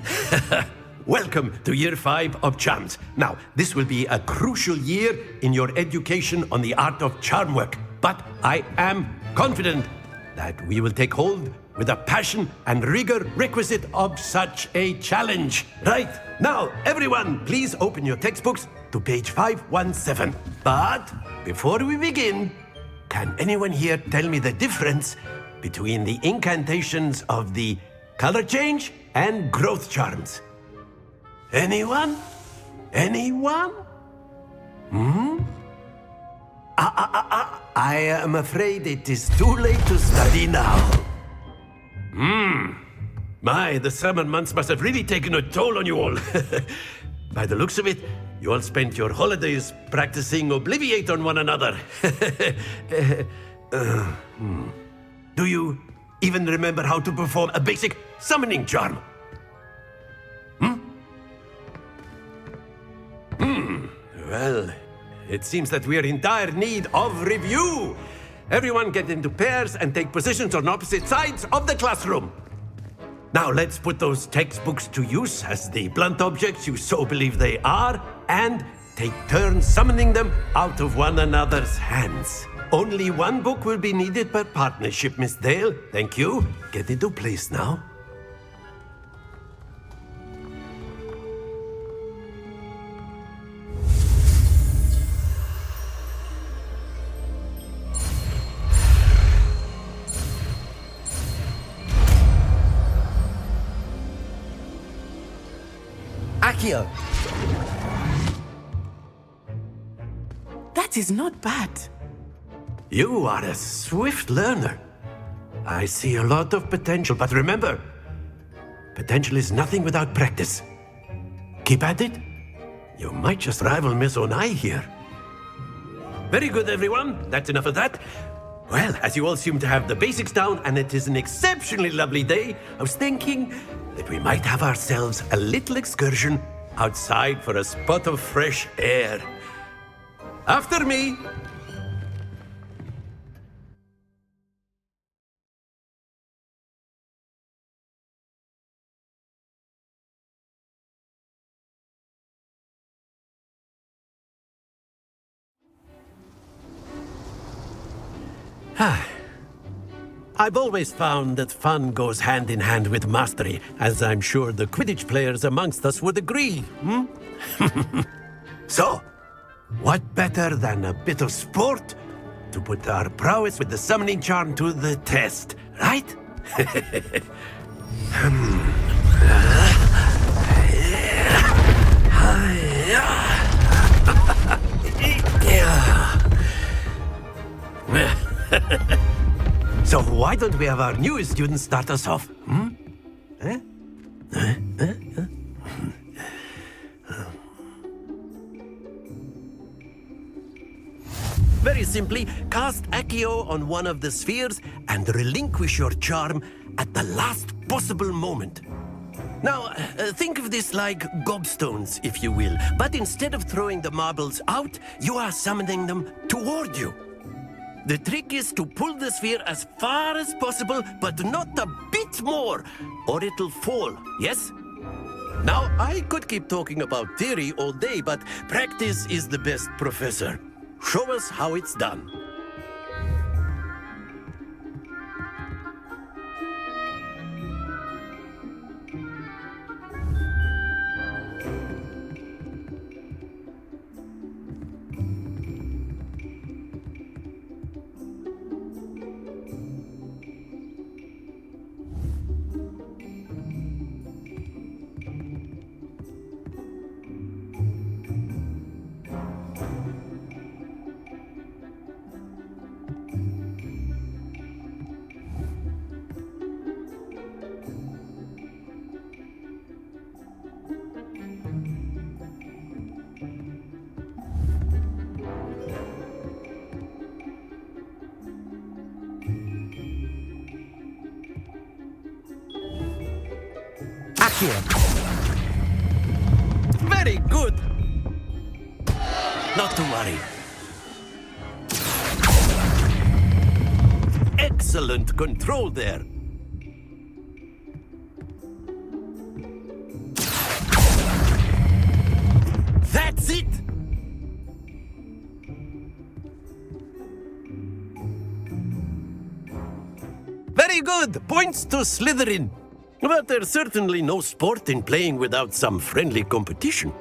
Welcome to Year 5 of Charms. Now, this will be a crucial year in your education on the art of charm work, but I am confident that we will take hold with the passion and rigor requisite of such a challenge. Right, now, everyone, please open your textbooks to page 517. But before we begin, can anyone here tell me the difference between the incantations of the color change and growth charms? Anyone? Anyone? I am afraid it is too late to study now. My, the summer months must have really taken a toll on you all. By the looks of it, you all spent your holidays practicing Obliviate on one another. Do you even remember how to perform a basic summoning charm? Well, it seems that we are in dire need of review. Everyone get into pairs and take positions on opposite sides of the classroom. Now let's put those textbooks to use as the blunt objects you so believe they are, and take turns summoning them out of one another's hands. Only one book will be needed per partnership, Miss Dale. Thank you. Get into place now. Accio! That is not bad. You are a swift learner. I see a lot of potential, but remember, potential is nothing without practice. Keep at it. You might just rival Miss Onai here. Very good, everyone. That's enough of that. Well, as you all seem to have the basics down, and it is an exceptionally lovely day, I was thinking that we might have ourselves a little excursion outside for a spot of fresh air. After me! I've always found that fun goes hand in hand with mastery, as I'm sure the Quidditch players amongst us would agree, So, what better than a bit of sport to put our prowess with the summoning charm to the test, right? So why don't we have our newest student start us off? Very simply, cast Accio on one of the spheres and relinquish your charm at the last possible moment. Now, think of this like gobstones, if you will, but instead of throwing the marbles out, you are summoning them toward you. The trick is to pull the sphere as far as possible, but not a bit more, or it'll fall, yes? Now, I could keep talking about theory all day, but practice is the best professor. Show us how it's done. Here. Very good. Not to worry. Excellent control there. That's it. Very good. Points to Slytherin. But there's certainly no sport in playing without some friendly competition.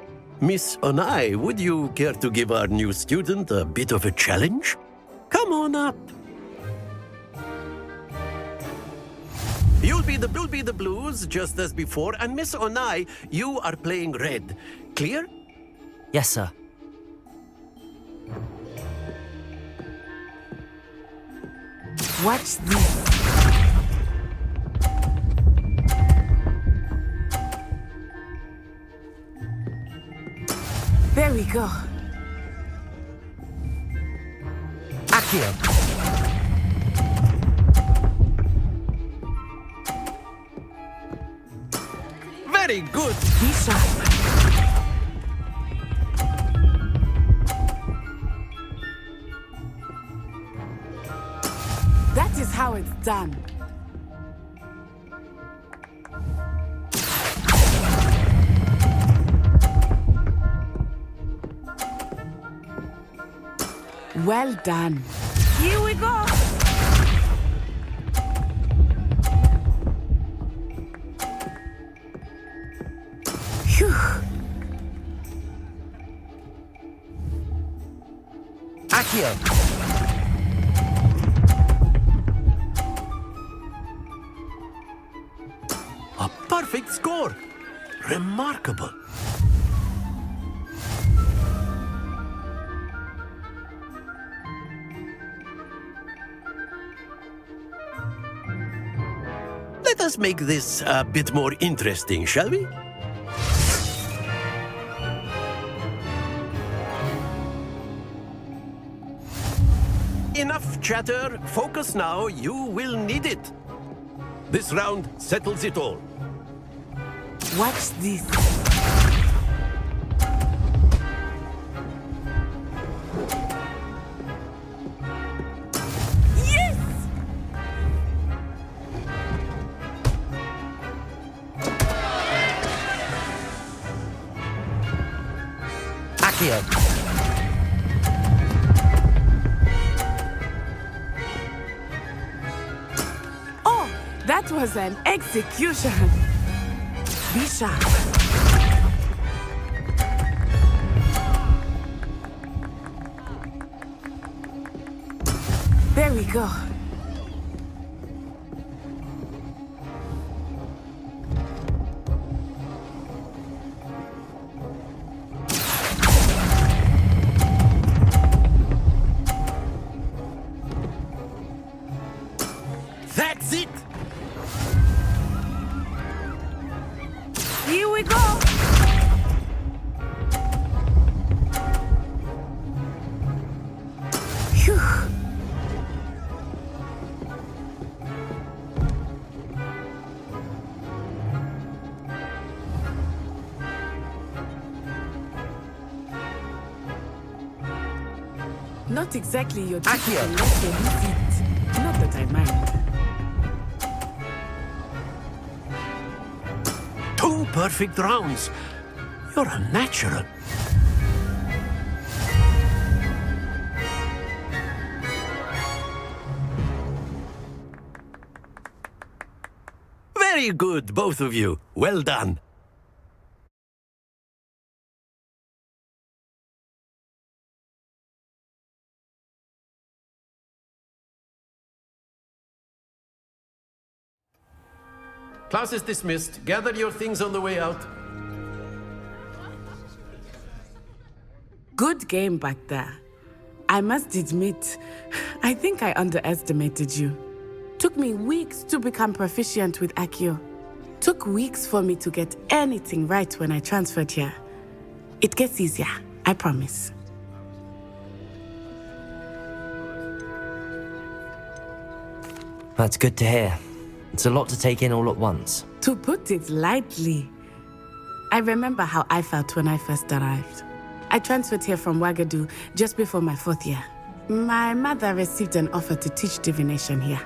Miss Onai, would you care to give our new student a bit of a challenge? Come on up. You'll be the blues, just as before, and Miss Onai, you are playing red. Clear? Yes, sir. Watch this. There we go. Accio. Very good. Be sharp. That is how it's done. Well done. Here we go. Phew. Accio. A perfect score. Remarkable. Let us make this a bit more interesting, shall we? Enough chatter. Focus now. You will need it. This round settles it all. Watch this. Yes! Accio. That was an execution. Be sharp. There we go. That's it! Here we go! Phew. Not exactly your typical lesson, is it? Not that I mind. 2 perfect rounds. You're a natural. Very good, both of you. Well done. Class is dismissed. Gather your things on the way out. Good game back there. I must admit, I think I underestimated you. Took me weeks to become proficient with Accio. Took weeks for me to get anything right when I transferred here. It gets easier, I promise. That's good to hear. It's a lot to take in all at once. To put it lightly, I remember how I felt when I first arrived. I transferred here from Uagadou just before my 4th year. My mother received an offer to teach divination here.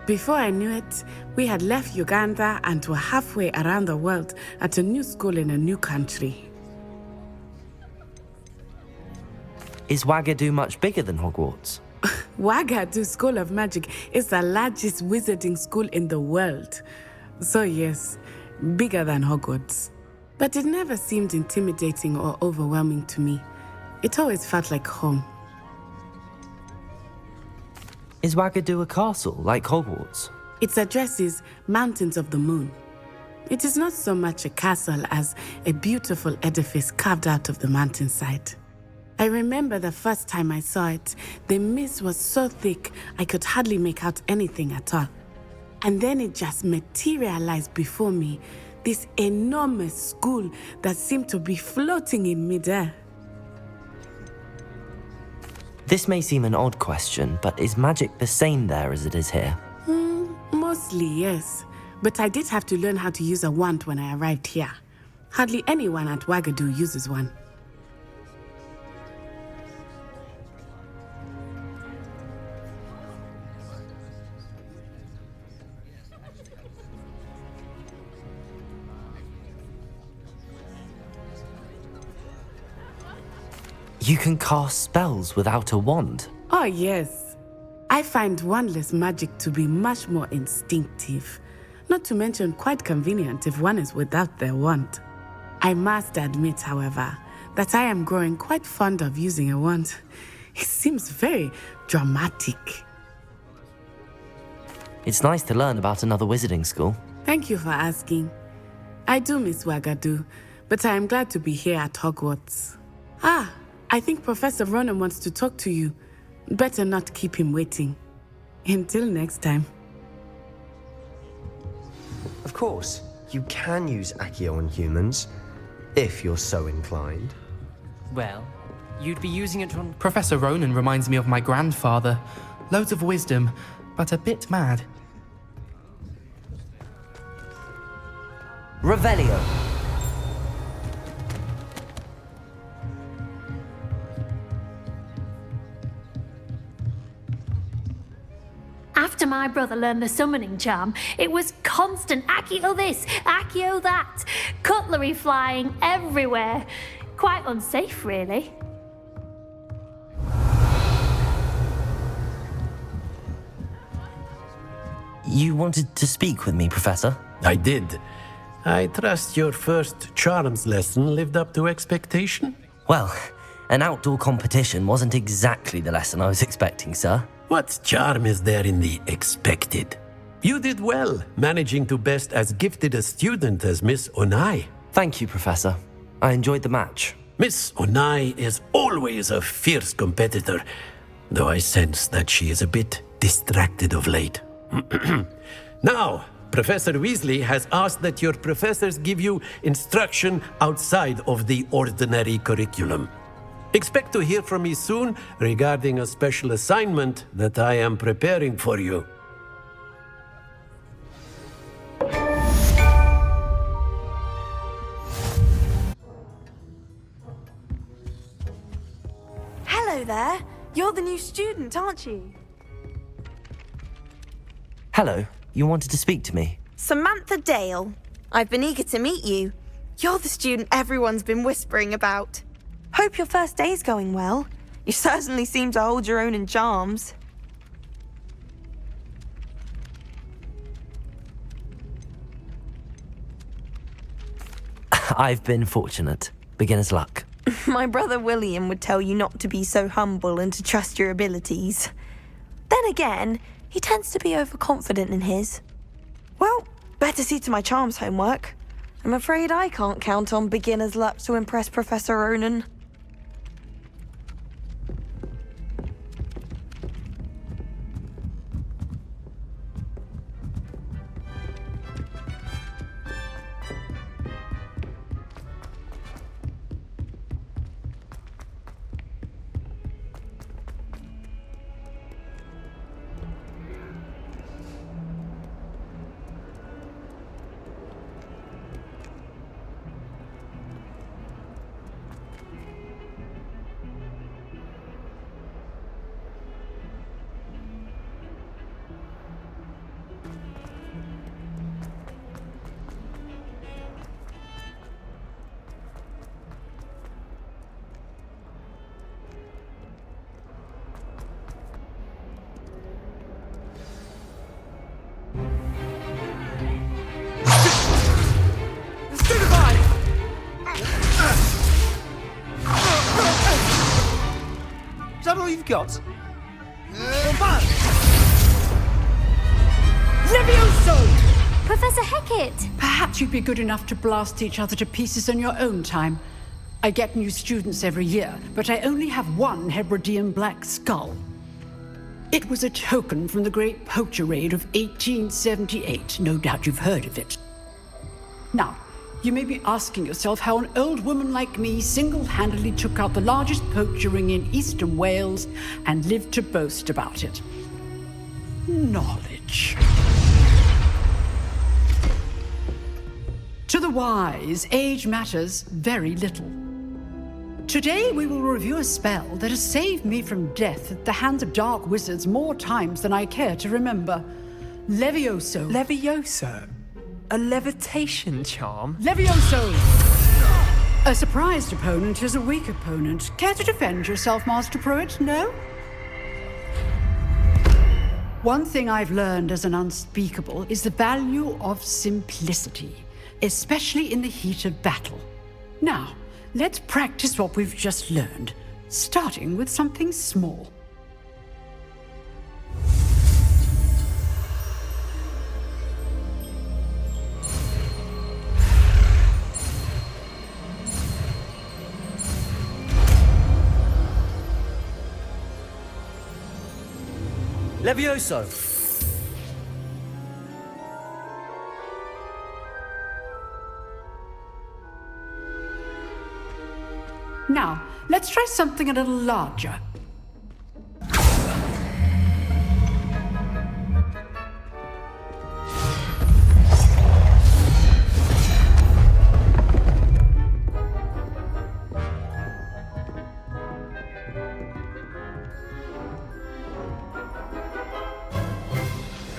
Before I knew it, we had left Uganda and were halfway around the world at a new school in a new country. Is Uagadou much bigger than Hogwarts? Uagadou School of Magic is the largest wizarding school in the world. So yes, bigger than Hogwarts. But it never seemed intimidating or overwhelming to me. It always felt like home. Is Uagadou a castle, like Hogwarts? Its address is Mountains of the Moon. It is not so much a castle as a beautiful edifice carved out of the mountainside. I remember the first time I saw it, the mist was so thick I could hardly make out anything at all. And then it just materialized before me, this enormous school that seemed to be floating in midair. This may seem an odd question, but is magic the same there as it is here? Mostly, yes. But I did have to learn how to use a wand when I arrived here. Hardly anyone at Uagadou uses one. You can cast spells without a wand? Oh, yes. I find wandless magic to be much more instinctive. Not to mention quite convenient if one is without their wand. I must admit, however, that I am growing quite fond of using a wand. It seems very dramatic. It's nice to learn about another wizarding school. Thank you for asking. I do miss Uagadou, but I am glad to be here at Hogwarts. I think Professor Ronen wants to talk to you. Better not keep him waiting. Until next time. Of course, you can use Accio on humans, if you're so inclined. Well, you'd be using it on... Professor Ronen reminds me of my grandfather. Loads of wisdom, but a bit mad. Revelio. After my brother learned the summoning charm, it was constant Accio this, Accio that, cutlery flying everywhere. Quite unsafe, really. You wanted to speak with me, Professor? I did. I trust your first charms lesson lived up to expectation? Well, an outdoor competition wasn't exactly the lesson I was expecting, sir. What charm is there in the expected? You did well, managing to best as gifted a student as Miss Onai. Thank you, Professor. I enjoyed the match. Miss Onai is always a fierce competitor, though I sense that she is a bit distracted of late. Now, Professor Weasley has asked that your professors give you instruction outside of the ordinary curriculum. Expect to hear from me soon regarding a special assignment that I am preparing for you. Hello there. You're the new student, aren't you? Hello, you wanted to speak to me? Samantha Dale. I've been eager to meet you. You're the student everyone's been whispering about. Hope your first day's going well. You certainly seem to hold your own in charms. I've been fortunate. Beginner's luck. My brother William would tell you not to be so humble and to trust your abilities. Then again, he tends to be overconfident in his. Well, better see to my charms homework. I'm afraid I can't count on beginner's luck to impress Professor Ronen. Is that all you've got? Levioso! Professor Hecat! Perhaps you'd be good enough to blast each other to pieces in your own time. I get new students every year, but I only have one Hebridean black skull. It was a token from the Great Poacher Raid of 1878. No doubt you've heard of it. Now, you may be asking yourself how an old woman like me single-handedly took out the largest poacher ring in eastern Wales and lived to boast about it. Knowledge. To the wise, age matters very little. Today we will review a spell that has saved me from death at the hands of dark wizards more times than I care to remember. Levioso. Levioso? A levitation charm? Levioso! A surprised opponent is a weak opponent. Care to defend yourself, Master Pruitt? No? One thing I've learned as an unspeakable is the value of simplicity, especially in the heat of battle. Now, let's practice what we've just learned, starting with something small. Levioso! Now, let's try something a little larger.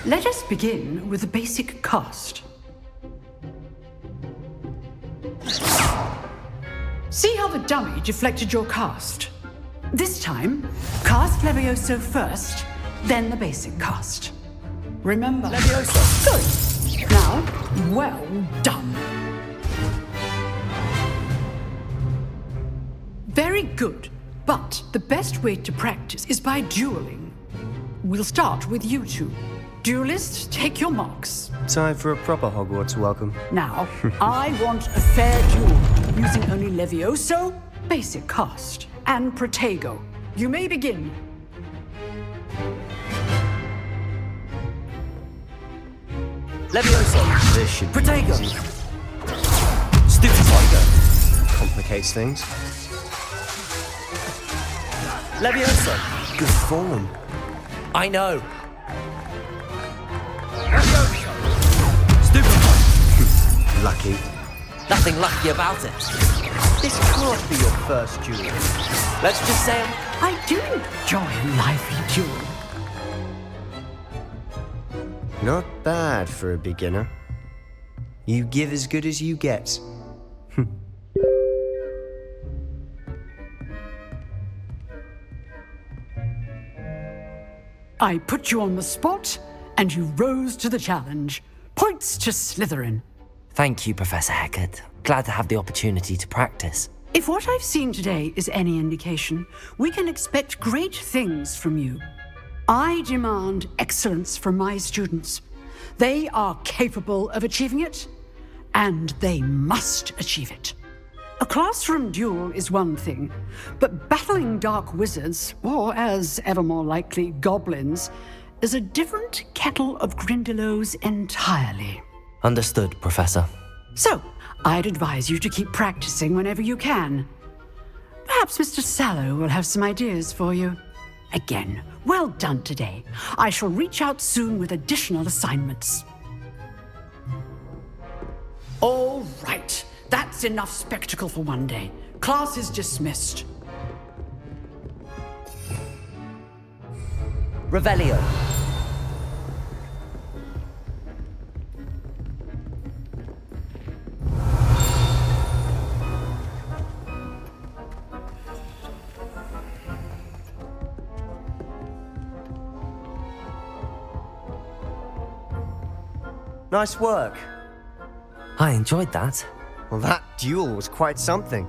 Let us begin with the basic cast. See how the dummy deflected your cast? This time, cast Levioso first, then the basic cast. Remember. Levioso. Good. Now, well done. Very good. But the best way to practice is by dueling. We'll start with you two. Duelists, take your marks. Time for a proper Hogwarts welcome. Now, I want a fair duel, using only Levioso, basic cast, and Protego. You may begin. Levioso. This should be Protego. easy. Stupefier. Complicates things. Levioso. Good form. I know. Stupefier. Lucky. Nothing lucky about it. This can't be your first duel. Let's just say I do enjoy a lively duel. Not bad for a beginner. You give as good as you get. I put you on the spot, and you rose to the challenge. Points to Slytherin. Thank you, Professor Hecat. Glad to have the opportunity to practice. If what I've seen today is any indication, we can expect great things from you. I demand excellence from my students. They are capable of achieving it, and they must achieve it. A classroom duel is one thing, but battling dark wizards, or as ever more likely, goblins, is a different kettle of Grindylows entirely. Understood, Professor. So, I'd advise you to keep practicing whenever you can. Perhaps Mr. Sallow will have some ideas for you. Again, well done today. I shall reach out soon with additional assignments. All right. That's enough spectacle for one day. Class is dismissed. Revelio. Nice work. I enjoyed that. Well, that duel was quite something.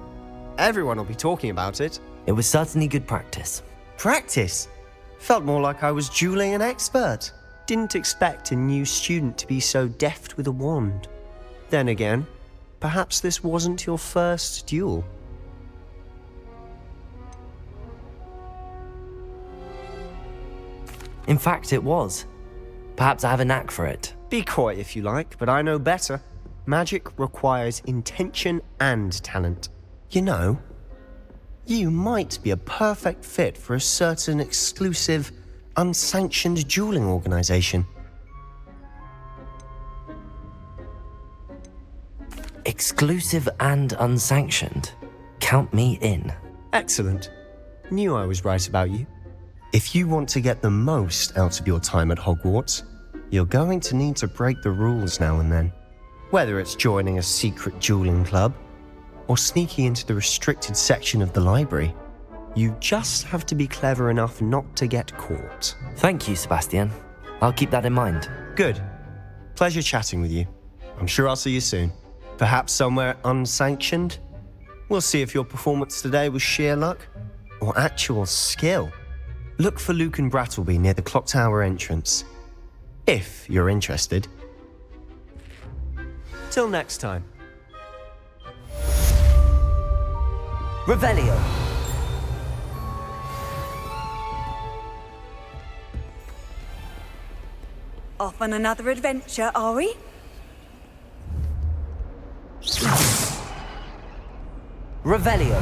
Everyone will be talking about it. It was certainly good practice. Practice? Felt more like I was dueling an expert. Didn't expect a new student to be so deft with a wand. Then again, perhaps this wasn't your first duel. In fact, it was. Perhaps I have a knack for it. Be coy if you like, but I know better. Magic requires intention and talent. You know, you might be a perfect fit for a certain exclusive, unsanctioned dueling organization. Exclusive and unsanctioned. Count me in. Excellent. Knew I was right about you. If you want to get the most out of your time at Hogwarts, you're going to need to break the rules now and then. Whether it's joining a secret dueling club, or sneaking into the restricted section of the library, you just have to be clever enough not to get caught. Thank you, Sebastian. I'll keep that in mind. Good. Pleasure chatting with you. I'm sure I'll see you soon. Perhaps somewhere unsanctioned? We'll see if your performance today was sheer luck or actual skill. Look for Luke and Brattleby near the clock tower entrance, if you're interested. Till next time. Revelio. Off on another adventure, are we? Revelio.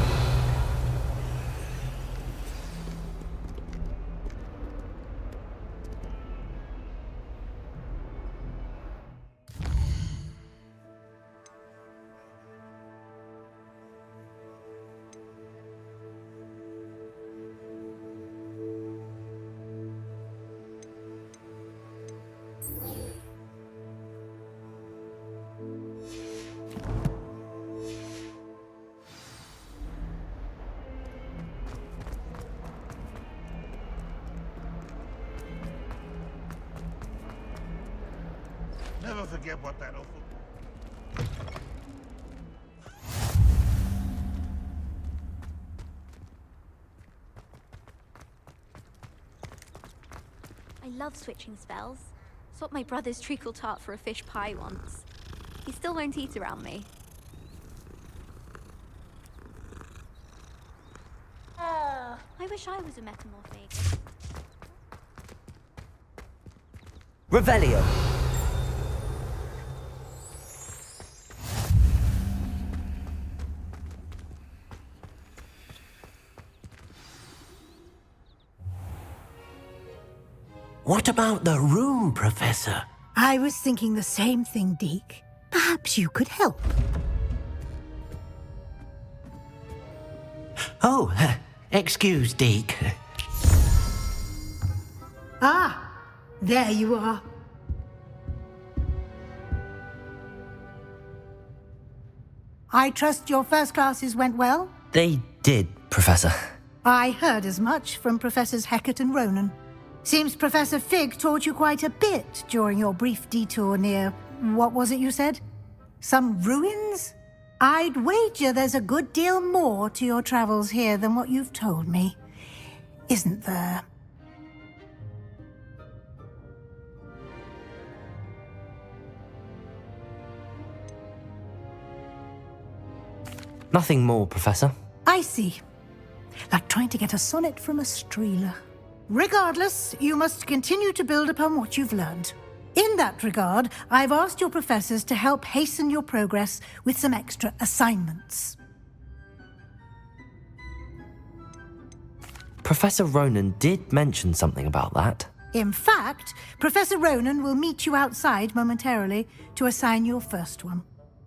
Never forget what that awful... I love switching spells. Swapped my brother's treacle tart for a fish pie once. He still won't eat around me. I wish I was a metamorphic. Revelio. What about the room, Professor? I was thinking the same thing, Deke. Perhaps you could help. Oh, excuse, Deke. Ah, there you are. I trust your first classes went well? They did, Professor. I heard as much from Professors Hecat and Ronen. Seems Professor Fig taught you quite a bit during your brief detour near... what was it you said? Some ruins? I'd wager there's a good deal more to your travels here than what you've told me. Isn't there? Nothing more, Professor. I see. Like trying to get a sonnet from a streeler. Regardless, you must continue to build upon what you've learned. In that regard, I've asked your professors to help hasten your progress with some extra assignments. Professor Ronen did mention something about that. In fact, Professor Ronen will meet you outside momentarily to assign your first one.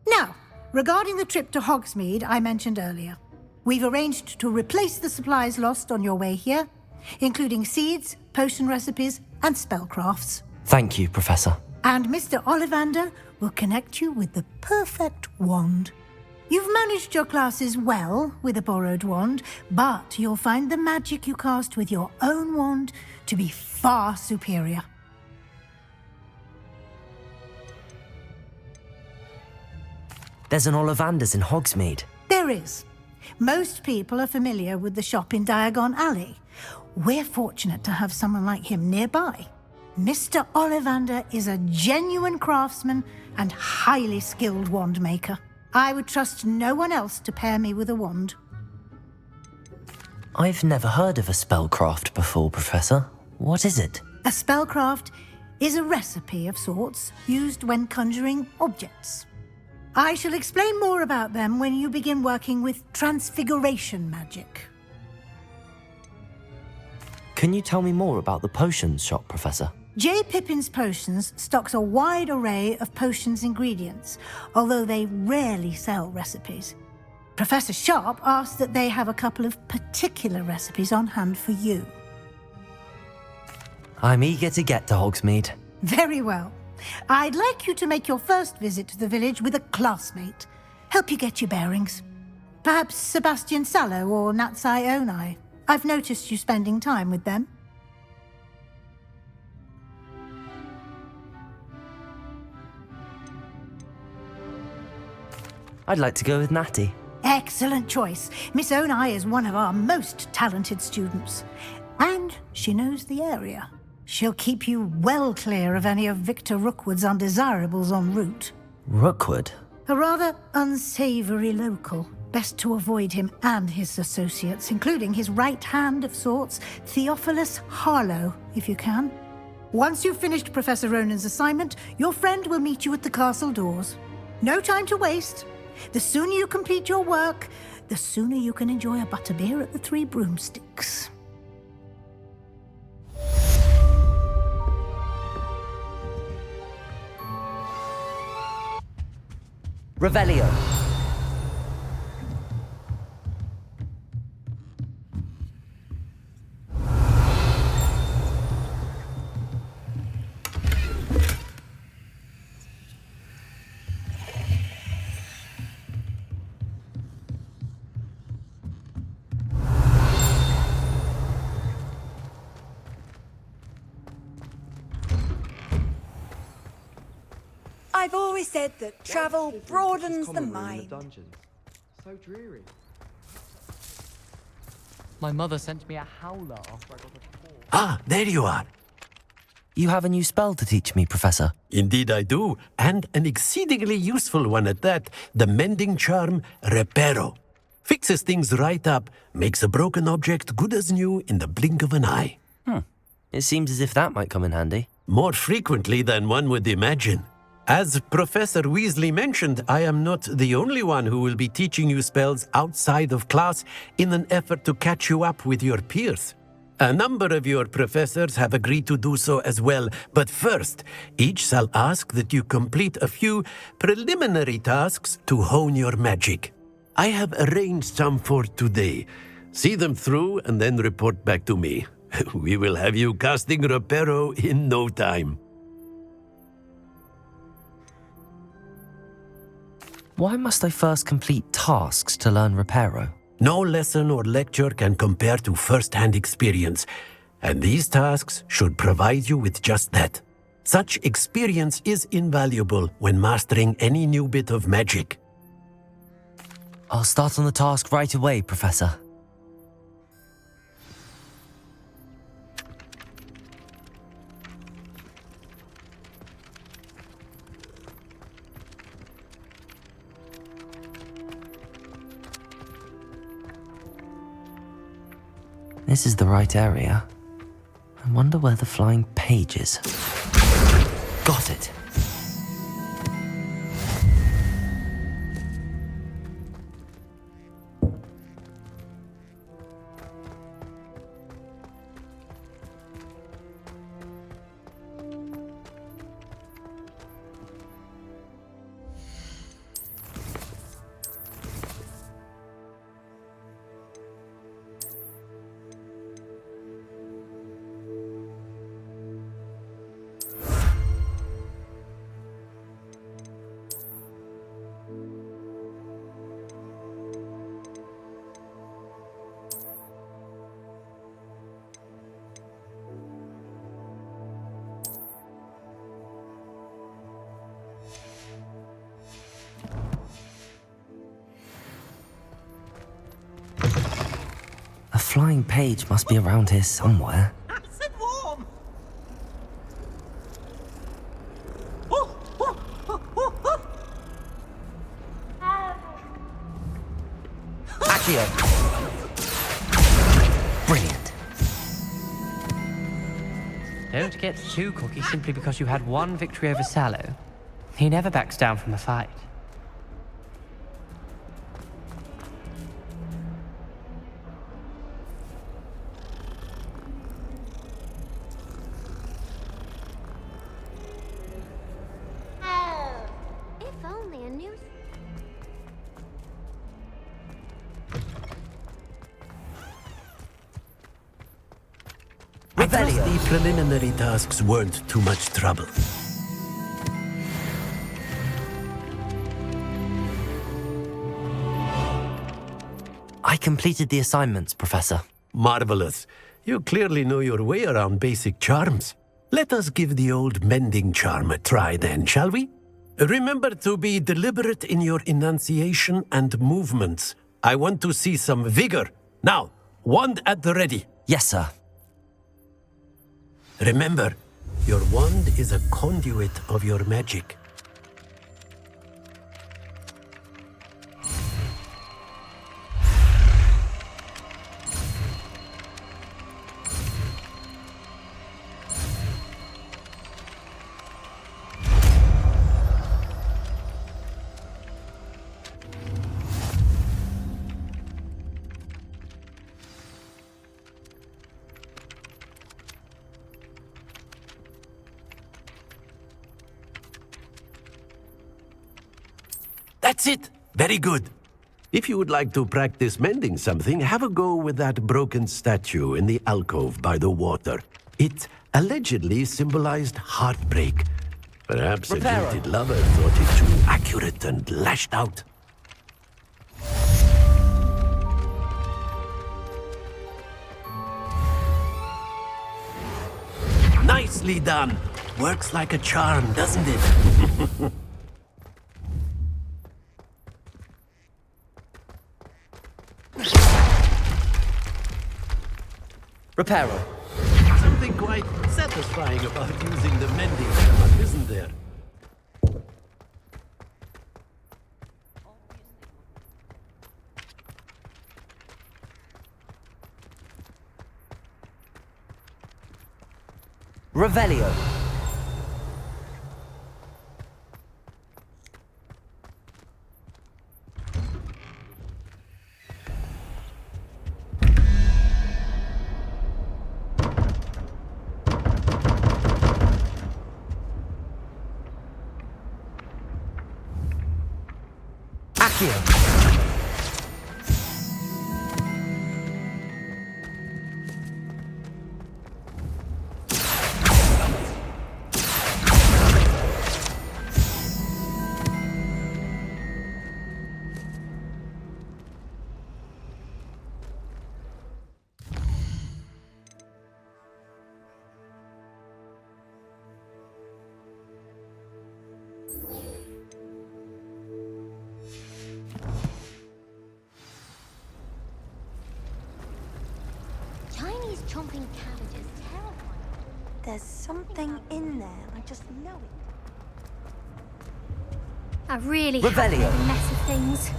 Now, regarding the trip to Hogsmeade I mentioned earlier, we've arranged to replace the supplies lost on your way here, including seeds, potion recipes, and spellcrafts. Thank you, Professor. And Mr. Ollivander will connect you with the perfect wand. You've managed your classes well with a borrowed wand, but you'll find the magic you cast with your own wand to be far superior. There's an Ollivander's in Hogsmeade. There is. Most people are familiar with the shop in Diagon Alley. We're fortunate to have someone like him nearby. Mr. Ollivander is a genuine craftsman and highly skilled wand maker. I would trust no one else to pair me with a wand. I've never heard of a spellcraft before, Professor. What is it? A spellcraft is a recipe of sorts used when conjuring objects. I shall explain more about them when you begin working with transfiguration magic. Can you tell me more about the potions shop, Professor? J. Pippin's Potions stocks a wide array of potions ingredients, although they rarely sell recipes. Professor Sharp asked that they have a couple of particular recipes on hand for you. I'm eager to get to Hogsmeade. Very well. I'd like you to make your first visit to the village with a classmate. Help you get your bearings. Perhaps Sebastian Sallow or Natsai Onai. I've noticed you spending time with them. I'd like to go with Natty. Excellent choice. Miss Onai is one of our most talented students. And she knows the area. She'll keep you well clear of any of Victor Rookwood's undesirables en route. Rookwood? A rather unsavory local. Best to avoid him and his associates, including his right hand of sorts, Theophilus Harlow, if you can. Once you've finished Professor Ronen's assignment, your friend will meet you at the castle doors. No time to waste. The sooner you complete your work, the sooner you can enjoy a butterbeer at the Three Broomsticks. Revelio. I've always said that travel broadens the mind. So dreary. My mother sent me a howler after I got a Ah, there you are. You have a new spell to teach me, Professor. Indeed I do, and an exceedingly useful one at that. The mending charm, Reparo. Fixes things right up, makes a broken object good as new in the blink of an eye. It seems as if that might come in handy. More frequently than one would imagine. As Professor Weasley mentioned, I am not the only one who will be teaching you spells outside of class in an effort to catch you up with your peers. A number of your professors have agreed to do so as well, but first, each shall ask that you complete a few preliminary tasks to hone your magic. I have arranged some for today. See them through and then report back to me. We will have you casting Reparo in no time. Why must I first complete tasks to learn Reparo? No lesson or lecture can compare to first-hand experience, and these tasks should provide you with just that. Such experience is invaluable when mastering any new bit of magic. I'll start on the task right away, Professor. This is the right area. I wonder where the flying page is. Got it. A flying page must be around here somewhere. Acid warm! Accio! Brilliant. Don't get too cocky simply because you had one victory over Sallow. He never backs down from a fight. If only a new... I trust the preliminary tasks weren't too much trouble. I completed the assignments, Professor. Marvelous. You clearly know your way around basic charms. Let us give the old mending charm a try then, shall we? Remember to be deliberate in your enunciation and movements. I want to see some vigor. Now, wand at the ready. Yes, sir. Remember, your wand is a conduit of your magic. That's it! Very good. If you would like to practice mending something, have a go with that broken statue in the alcove by the water. It allegedly symbolized heartbreak. Perhaps a jilted lover thought it too accurate and lashed out. Nicely done. Works like a charm, doesn't it? Reparo. Something quite satisfying about using the mending hammer, isn't there? Revelio. Accio. Chinese chomping cabbages, terrifying. There's something in there, I just know it. I really have made a mess of things.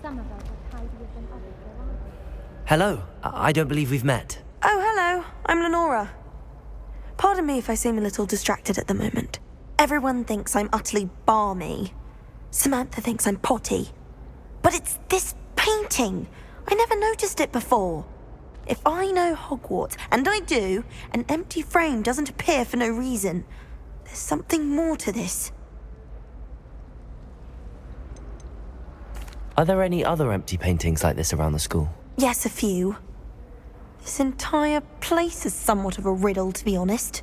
Some of us are tidier than others, though, aren't we? Hello. I don't believe we've met. Oh, hello. I'm Lenora. Pardon me if I seem a little distracted at the moment. Everyone thinks I'm utterly balmy. Samantha thinks I'm potty. But it's this painting. I never noticed it before. If I know Hogwarts, and I do, an empty frame doesn't appear for no reason. There's something more to this. Are there any other empty paintings like this around the school? Yes, a few. This entire place is somewhat of a riddle, to be honest.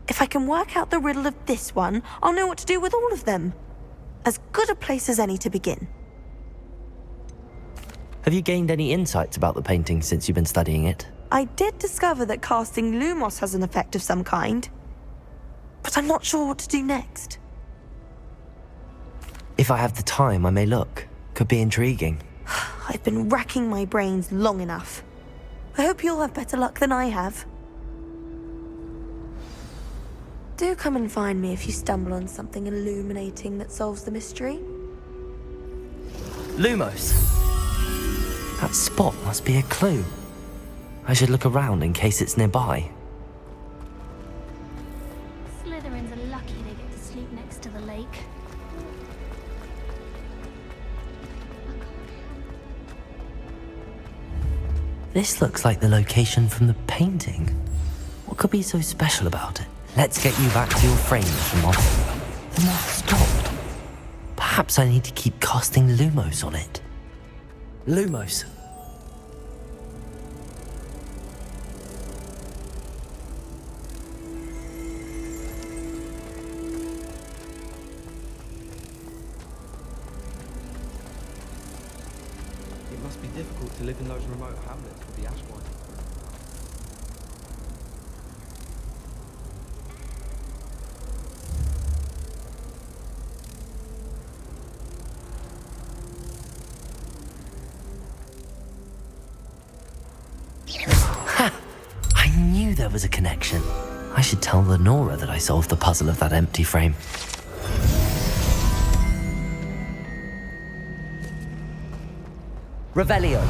If I can work out the riddle of this one, I'll know what to do with all of them. As good a place as any to begin. Have you gained any insights about the painting since you've been studying it? I did discover that casting Lumos has an effect of some kind. But I'm not sure what to do next. If I have the time, I may look. Could be intriguing. I've been racking my brains long enough. I hope you'll have better luck than I have. Do come and find me if you stumble on something illuminating that solves the mystery. Lumos. That spot must be a clue. I should look around in case it's nearby. Slytherins are lucky they get to sleep next to the lake. This looks like the location from the painting. What could be so special about it? Let's get you back to your frame, Mr. Moth. The moth stopped. Perhaps I need to keep casting Lumos on it. Lumos. It must be difficult to live in those remote hamlets with the ash mine. I knew there was a connection. I should tell Lenora that I solved the puzzle of that empty frame. Revelio.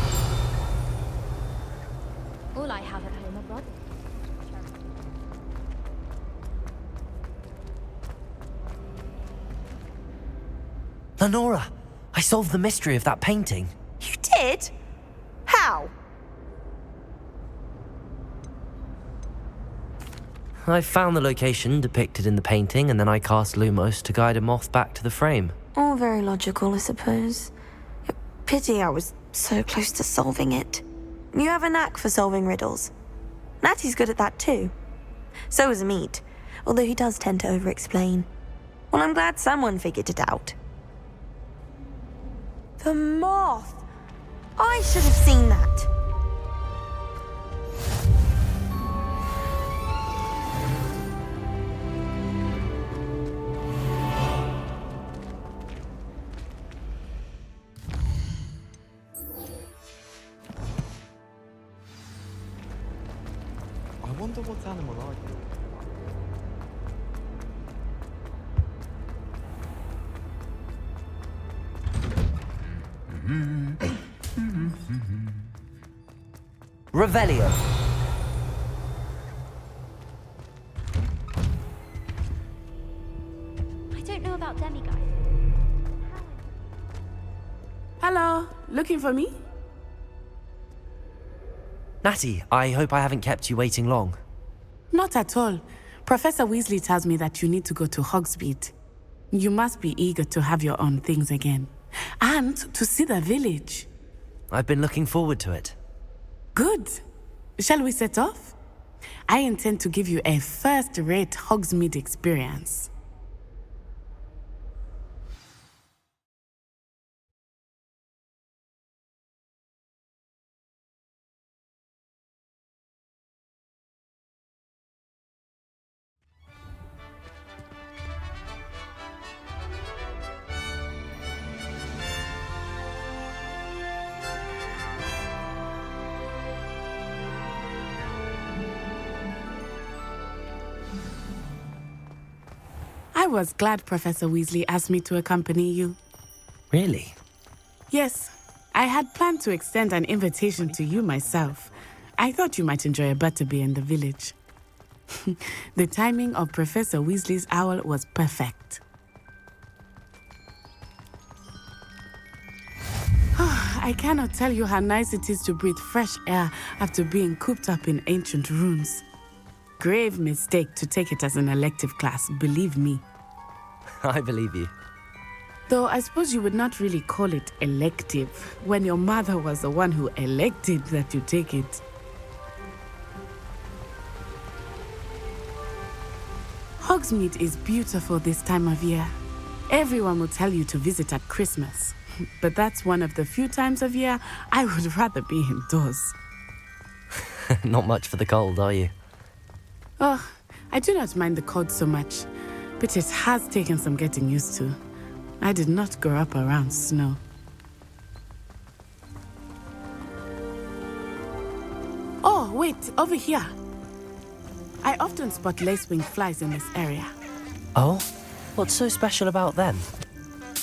All I have at home are brothers. Lenora, I solved the mystery of that painting. You did? How? I found the location depicted in the painting, and then I cast Lumos to guide a moth back to the frame. All very logical, I suppose. Pity I was so close to solving it. You have a knack for solving riddles. Natty's good at that too. So is Mead, although he does tend to over-explain. Well, I'm glad someone figured it out. The moth! I should have seen that. wonder what animal are you? Revelio. I don't know about demigods. Hello, looking for me? Natty, I hope I haven't kept you waiting long. Not at all. Professor Weasley tells me that you need to go to Hogsmeade. You must be eager to have your own things again. And to see the village. I've been looking forward to it. Good. Shall we set off? I intend to give you a first-rate Hogsmeade experience. I was glad Professor Weasley asked me to accompany you. Really? Yes, I had planned to extend an invitation to you myself. I thought you might enjoy a butterbeer in the village. The timing of Professor Weasley's owl was perfect. I cannot tell you how nice it is to breathe fresh air after being cooped up in ancient ruins. Grave mistake to take it as an elective class, believe me. I believe you. Though I suppose you would not really call it elective when your mother was the one who elected that you take it. Hogsmeade is beautiful this time of year. Everyone will tell you to visit at Christmas, but that's one of the few times of year I would rather be indoors. Not much for the cold, are you? Oh, I do not mind the cold so much, but it has taken some getting used to. I did not grow up around snow. Oh, wait, over here. I often spot lacewing flies in this area. Oh? What's so special about them?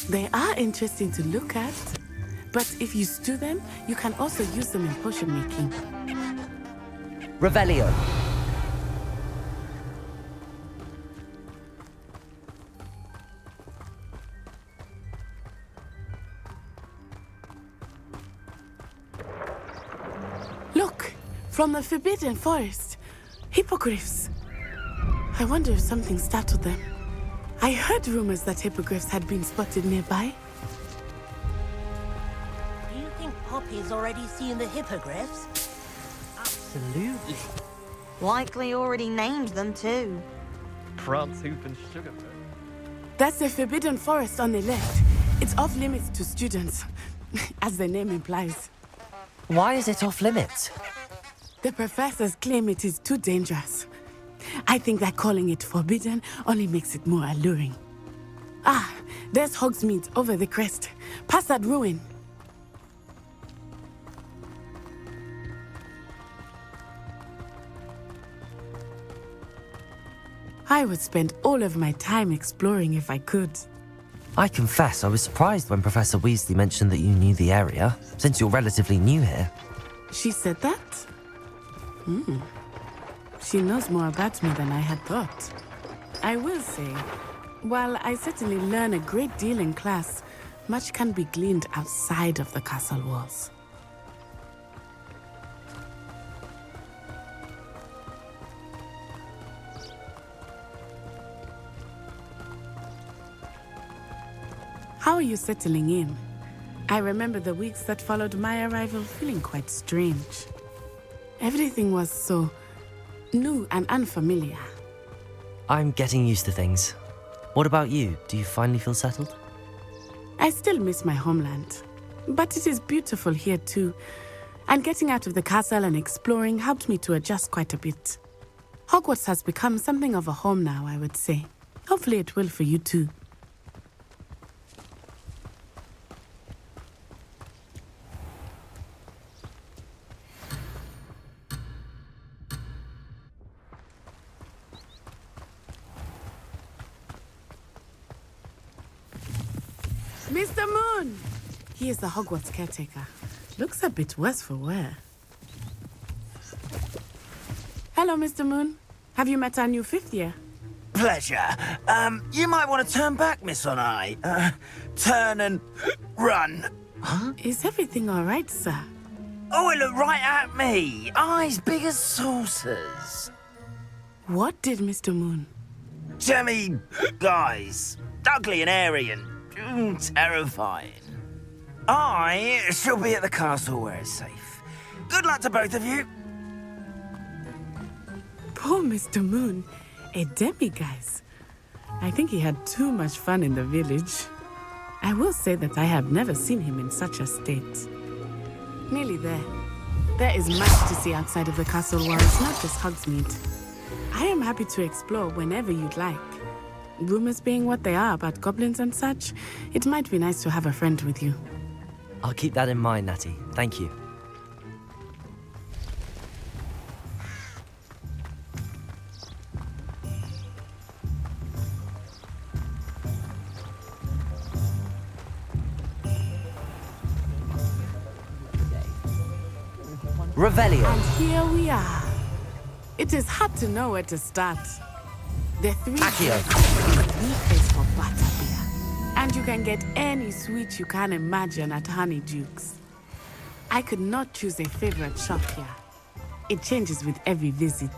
They are interesting to look at, but if you stew them, you can also use them in potion making. Revelio. Look, from the Forbidden Forest. Hippogriffs. I wonder if something startled them. I heard rumors that hippogriffs had been spotted nearby. Do you think Poppy's already seen the hippogriffs? Absolutely. Likely already named them too. Prance, Hoop, and Sugarfoot. That's the Forbidden Forest on the left. It's off limits to students, as the name implies. Why is it off limits? The professors claim it is too dangerous. I think that calling it forbidden only makes it more alluring. Ah, there's Hogsmeade over the crest. Past that ruin. I would spend all of my time exploring if I could. I confess I was surprised when Professor Weasley mentioned that you knew the area, since you're relatively new here. She said that? She knows more about me than I had thought. I will say, while I certainly learn a great deal in class, much can be gleaned outside of the castle walls. How are you settling in? I remember the weeks that followed my arrival feeling quite strange. Everything was so new and unfamiliar. I'm getting used to things. What about you? Do you finally feel settled? I still miss my homeland, but it is beautiful here too. And getting out of the castle and exploring helped me to adjust quite a bit. Hogwarts has become something of a home now, I would say. Hopefully it will for you too. Mr. Moon! He is the Hogwarts caretaker. Looks a bit worse for wear. Hello, Mr. Moon. Have you met our new 5th year? Pleasure. You might want to turn back, Miss Onai. Turn and run. Huh? Is everything all right, sir? Oh, it looked right at me. Eyes big as saucers. What did Mr. Moon? Jemmy guys. Ugly and airy and terrifying. I shall be at the castle where it's safe. Good luck to both of you. Poor Mr. Moon. A demiguise. I think he had too much fun in the village. I will say that I have never seen him in such a state. Nearly there. There is much to see outside of the castle walls, not just Hogsmeade. I am happy to explore whenever you'd like. Rumors being what they are about goblins and such, it might be nice to have a friend with you. I'll keep that in mind, Natty. Thank you. Revelio. And here we are. It is hard to know where to start. The 3 Accio. place for butterbeer. And you can get any sweet you can imagine at Honeydukes. I could not choose a favorite shop here. It changes with every visit.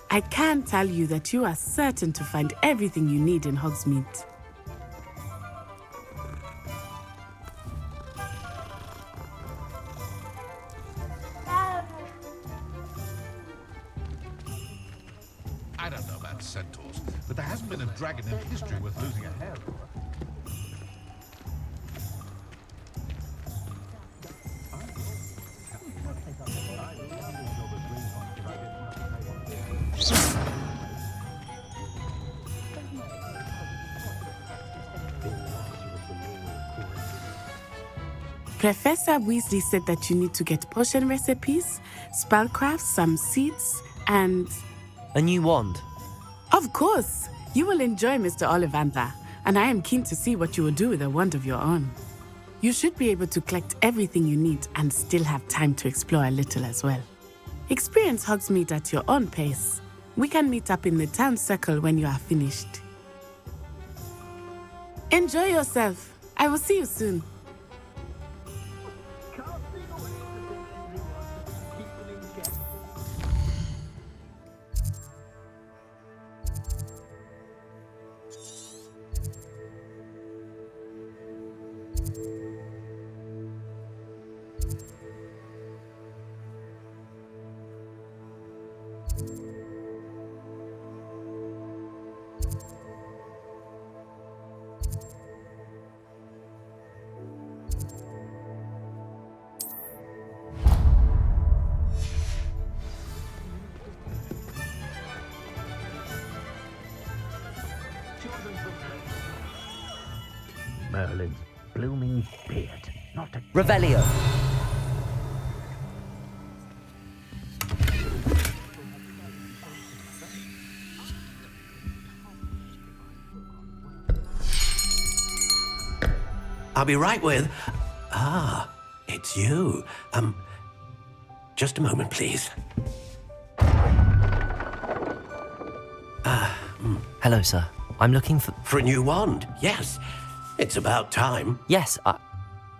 I can tell you that you are certain to find everything you need in Hogsmeade. I don't know about centaurs, but there hasn't been a dragon in history worth losing a hair over. Professor Weasley said that you need to get potion recipes, spellcraft, some seeds, and... a new wand. Of course! You will enjoy Mr. Ollivander, and I am keen to see what you will do with a wand of your own. You should be able to collect everything you need and still have time to explore a little as well. Experience Hogsmeade at your own pace. We can meet up in the town circle when you are finished. Enjoy yourself. I will see you soon. Merlin's blooming beard. Not a... Revelio. I'll be right with... Ah, it's you. Just a moment, please. Hello, sir. I'm looking for... For a new wand, yes. It's about time. Yes,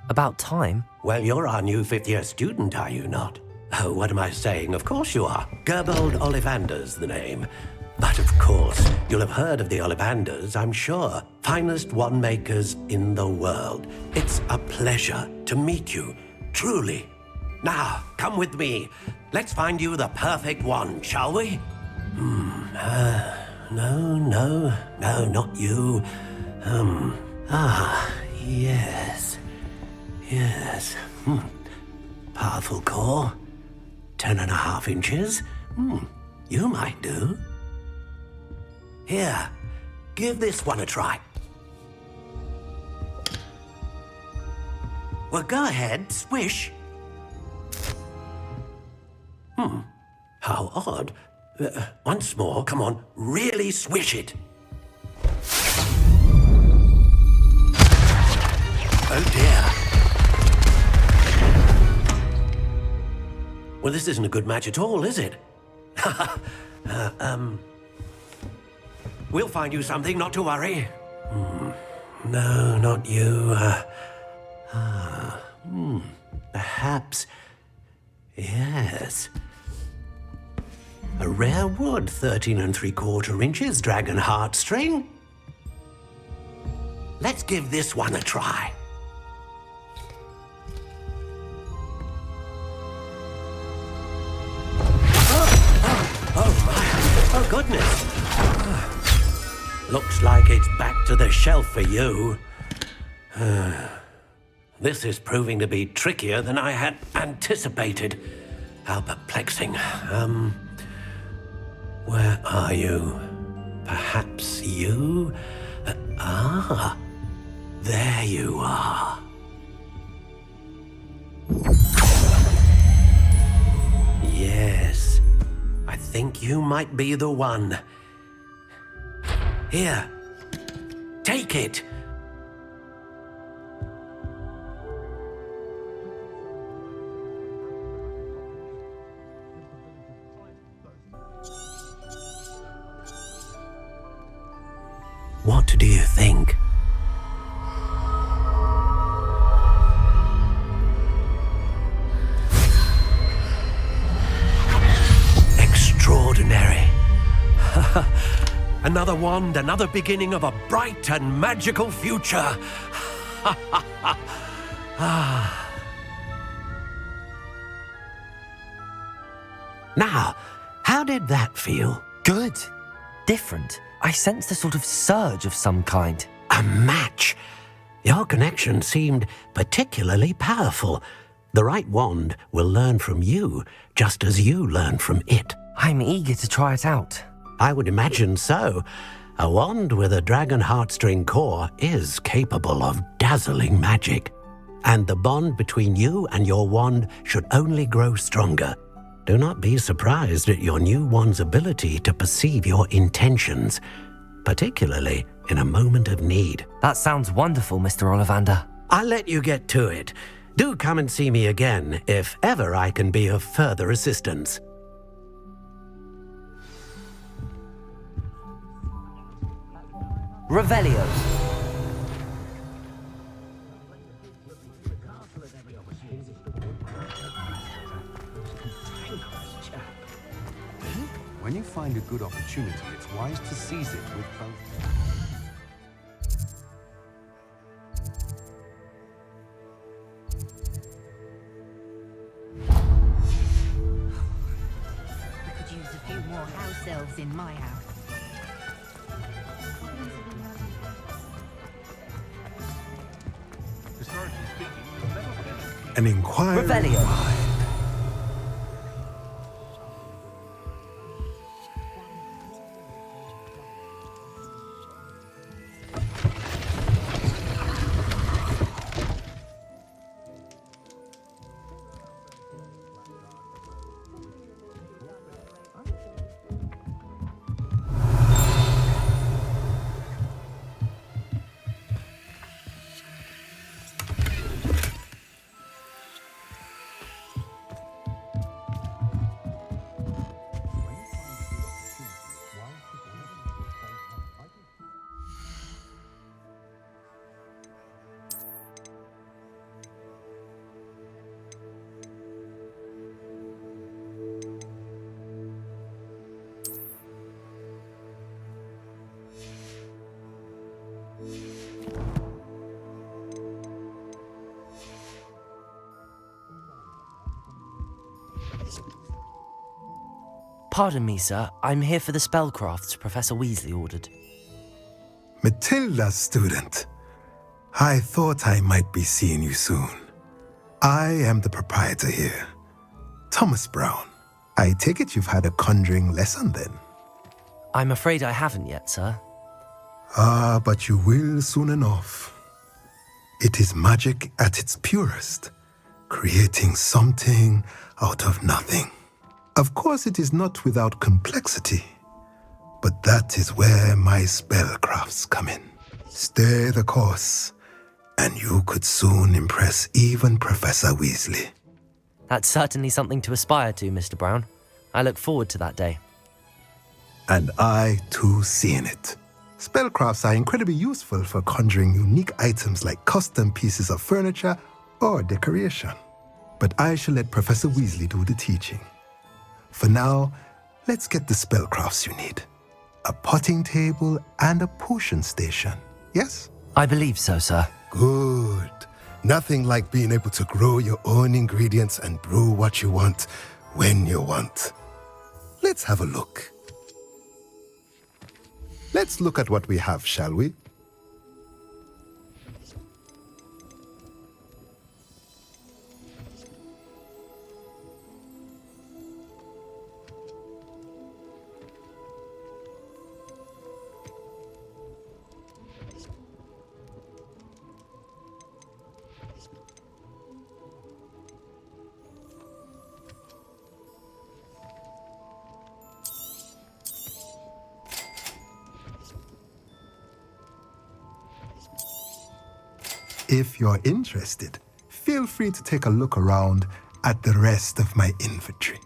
about time? Well, you're our new 5th year student, are you not? Oh, what am I saying? Of course you are. Gerbold Ollivander's the name. But of course, you'll have heard of the Ollivanders, I'm sure. Finest wand makers in the world. It's a pleasure to meet you, truly. Now, come with me. Let's find you the perfect wand, shall we? No, not you. Yes. Powerful core. 10.5 inches. You might do. Here, give this one a try. Well, go ahead, swish. How odd. Once more, come on, really swish it. Oh dear. Well, this isn't a good match at all, is it? We'll find you something, not to worry. No, not you. Perhaps. Yes. A rare wood, 13 3/4 inches, dragon heartstring. Let's give this one a try. Oh my. Oh goodness. Looks like it's back to the shelf for you. This is proving to be trickier than I had anticipated. How perplexing. Where are you? Perhaps you? There you are. Yes, I think you might be the one. Here, take it. What do you think? Extraordinary. Another wand, another beginning of a bright and magical future. Now, how did that feel? Good. Different. I sensed a sort of surge of some kind. A match. Your connection seemed particularly powerful. The right wand will learn from you, just as you learn from it. I'm eager to try it out. I would imagine so. A wand with a dragon heartstring core is capable of dazzling magic. And the bond between you and your wand should only grow stronger. Do not be surprised at your new wand's ability to perceive your intentions, particularly in a moment of need. That sounds wonderful, Mr. Ollivander. I'll let you get to it. Do come and see me again if ever I can be of further assistance. Revelio. When you find a good opportunity, it's wise to seize it with both. I could use a few more house elves in my house. Historically speaking, there's never been An inquiry. Revelio. Pardon me, sir. I'm here for the spellcrafts Professor Weasley ordered. Matilda's student. I thought I might be seeing you soon. I am the proprietor here, Thomas Brown. I take it you've had a conjuring lesson then? I'm afraid I haven't yet, sir. Ah, but you will soon enough. It is magic at its purest, creating something out of nothing. Of course, it is not without complexity, but that is where my spellcrafts come in. Stay the course, And you could soon impress even Professor Weasley. That's certainly something to aspire to, Mr. Brown. I look forward to that day. And I, too, seeing it. Spellcrafts are incredibly useful for conjuring unique items like custom pieces of furniture or decoration. But I shall let Professor Weasley do the teaching. For now, let's get the spellcrafts you need. A potting table and a potion station, yes? I believe so, sir. Good. Nothing like being able to grow your own ingredients and brew what you want when you want. Let's have a look. Let's look at what we have, shall we? If you're interested, feel free to take a look around at the rest of my inventory.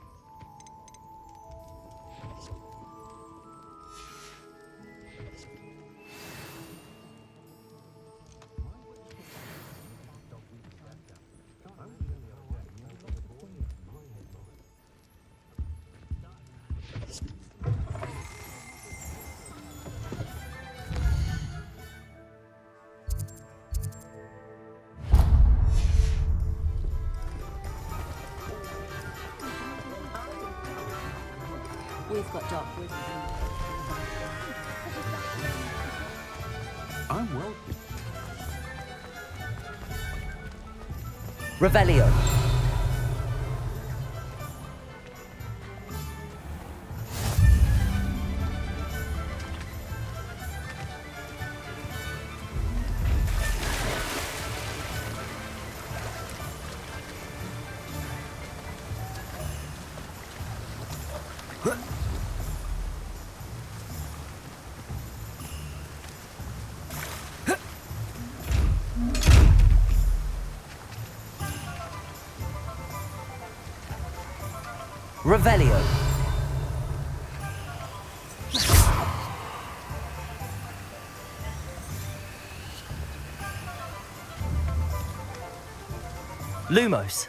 We've got dark wizards. I'm welcome. Revelio. Revelio. Lumos.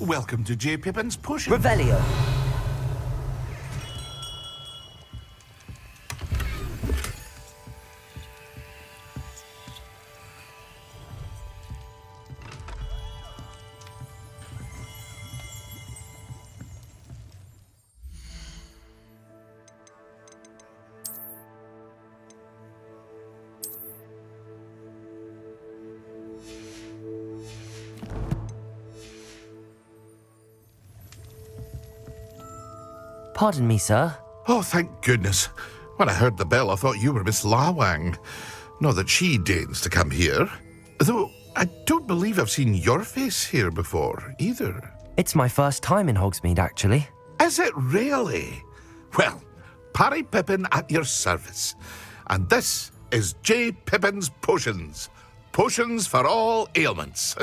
Welcome to J. Pippin's Pushing. Revelio. Pardon me, sir. Oh, thank goodness. When I heard the bell, I thought you were Miss Lawang. Not that she deigns to come here. Though I don't believe I've seen your face here before, either. It's my first time in Hogsmeade, actually. Is it really? Well, Parry Pippin at your service. And this is J. Pippin's Potions. Potions for all ailments.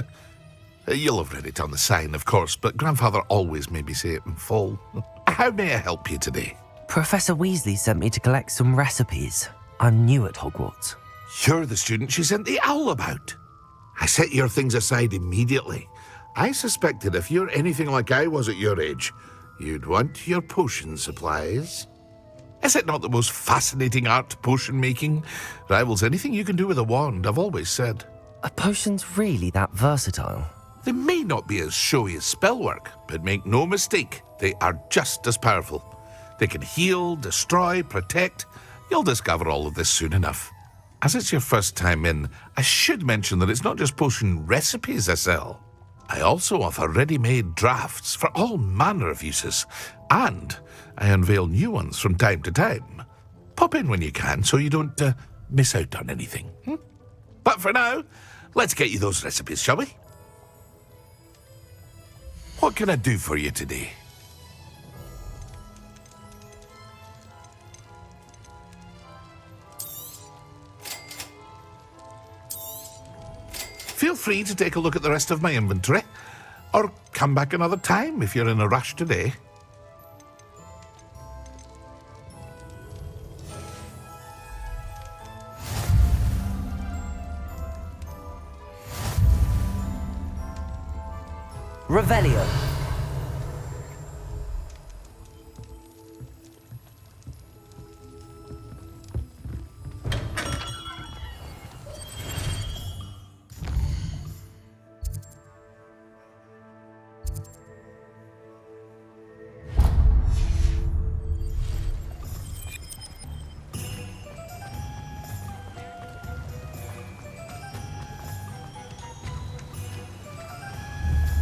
You'll have read it on the sign, of course, but Grandfather always made me say it in full. How may I help you today? Professor Weasley sent me to collect some recipes. I'm new at Hogwarts. You're the student she sent the owl about. I set your things aside immediately. I suspected if you're anything like I was at your age, you'd want your potion supplies. Is it not the most fascinating art, potion making? Rivals anything you can do with a wand, I've always said. Are potions really that versatile? They may not be as showy as spellwork, but make no mistake, they are just as powerful. They can heal, destroy, protect. You'll discover all of this soon enough. As it's your first time in, I should mention that it's not just potion recipes I sell. I also offer ready-made drafts for all manner of uses, and I unveil new ones from time to time. Pop in when you can so you don't miss out on anything. But for now, Let's get you those recipes, shall we? What can I do for you today? Feel free to take a look at the rest of my inventory, or come back another time if you're in a rush today. Revelio.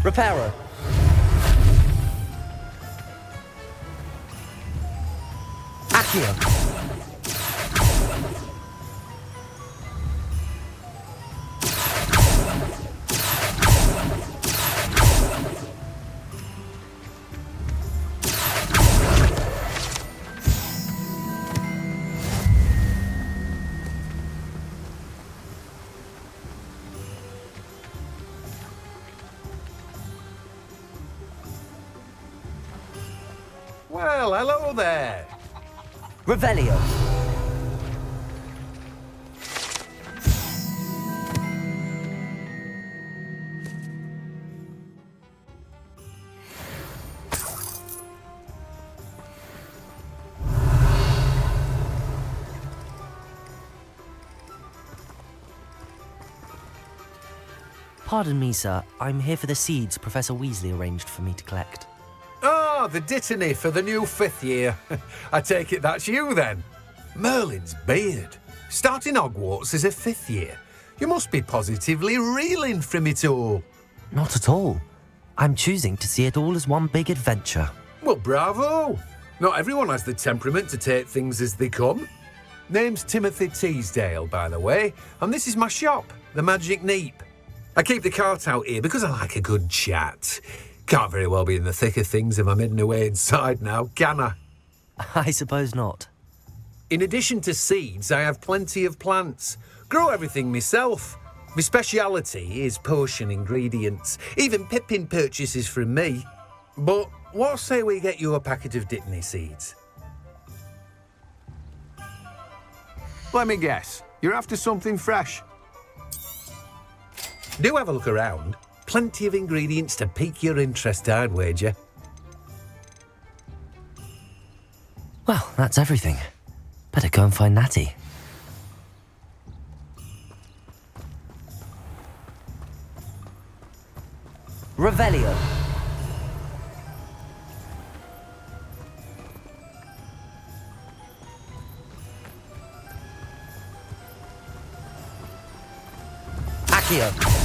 Reparo. Accio. Well, hello there. Revelio. Pardon me, sir. I'm here for the seeds Professor Weasley arranged for me to collect. Ah, the dittany for the new 5th year. I take it that's you then. Merlin's beard. Starting Hogwarts as a 5th year. You must be positively reeling from it all. Not at all. I'm choosing to see it all as one big adventure. Well, bravo. Not everyone has the temperament to take things as they come. Name's Timothy Teasdale, by the way, and this is my shop, the Magic Neep. I keep the cart out here because I like a good chat. Can't very well be in the thick of things if I'm hidden away inside now, can I? I suppose not. In addition to seeds, I have plenty of plants. Grow everything myself. My speciality is potion ingredients. Even Pippin purchases from me. But what say we get you a packet of dittany seeds? Let me guess. You're after something fresh. Do have a look around. Plenty of ingredients to pique your interest, I'd wager. Well, that's everything. Better go and find Natty. Revelio. Accio.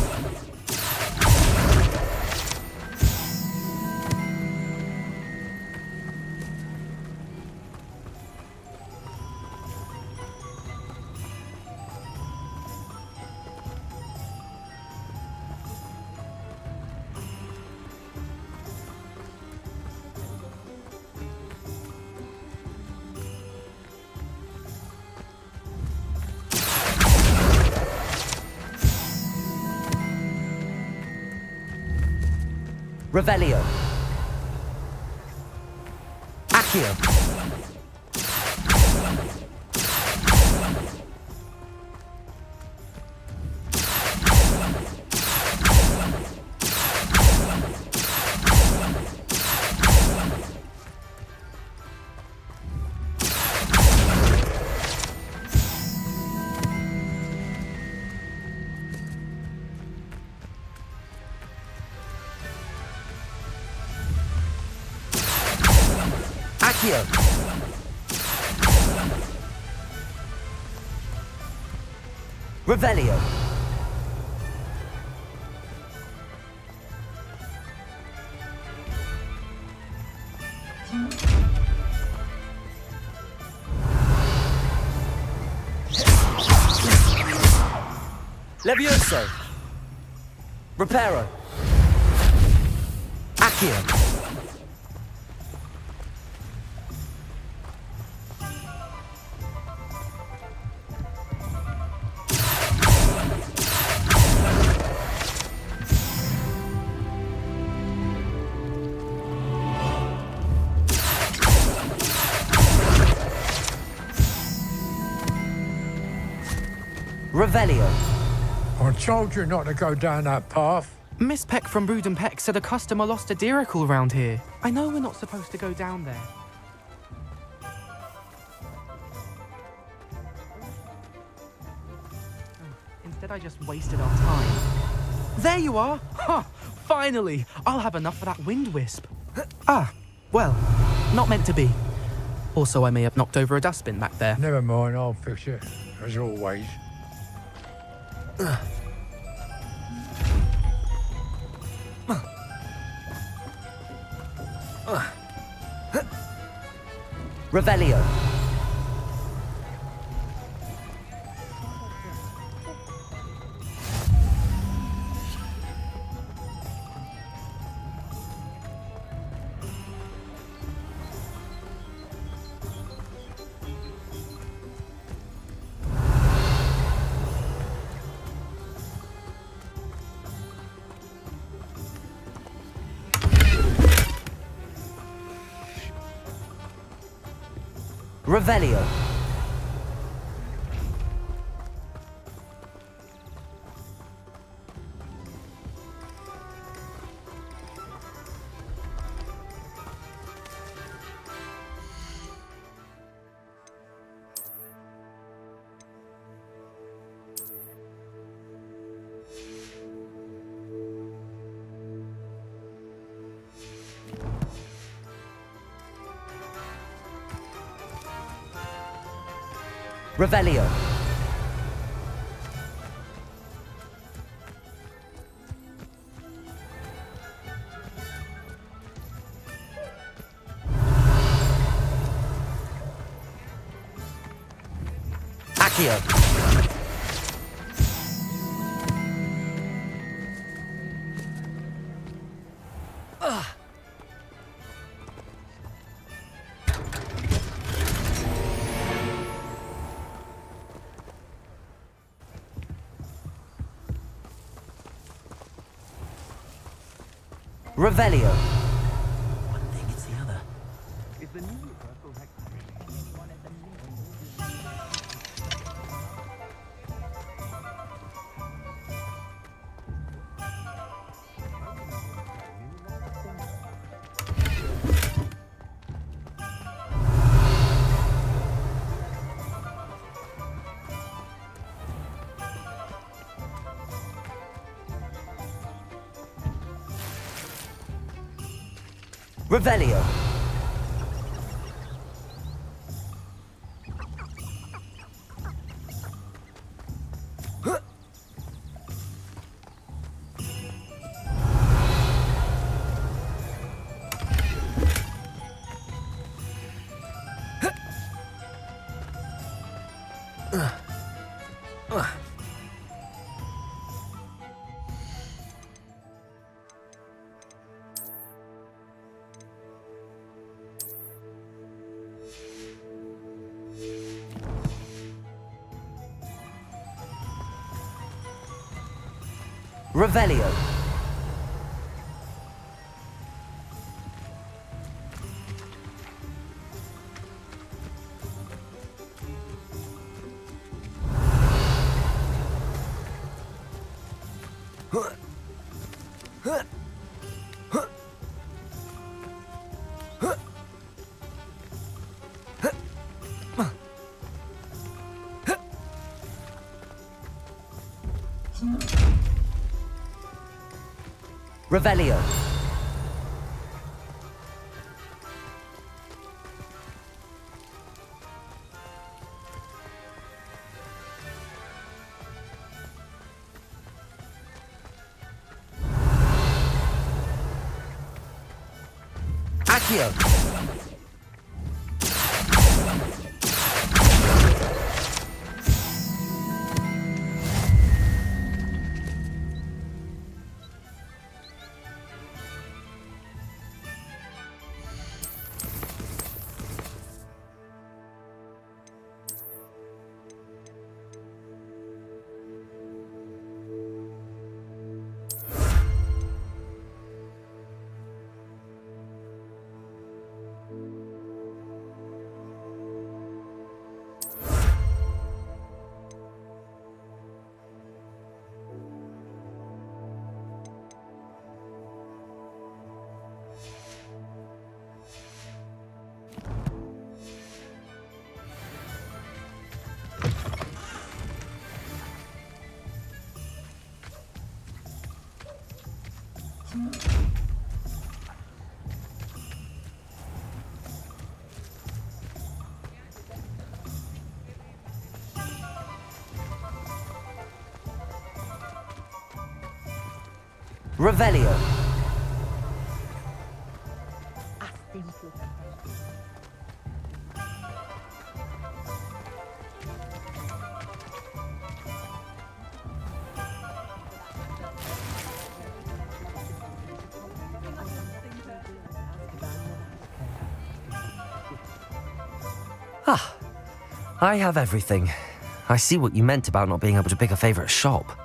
Revelio. Accio. Accio. Revelio. Levioso. Reparo. Accio. Revelio. I told you not to go down that path. Miss Peck from Brood and Peck said a customer lost a diricle around here. I know we're not supposed to go down there. Instead, I just wasted our time. There you are! Huh! Finally! I'll have enough for that wind wisp. Ah, well, not meant to be. Also, I may have knocked over a dustbin back there. Never mind, I'll fix it, as always. Revelio. Revelio. Revelio. Accio. Revelio. One thing, it's the other. Is the new universal Revelio. Revelio. Revelio. Accio. Revelio. Ah, I have everything. I see what you meant about not being able to pick a favorite shop.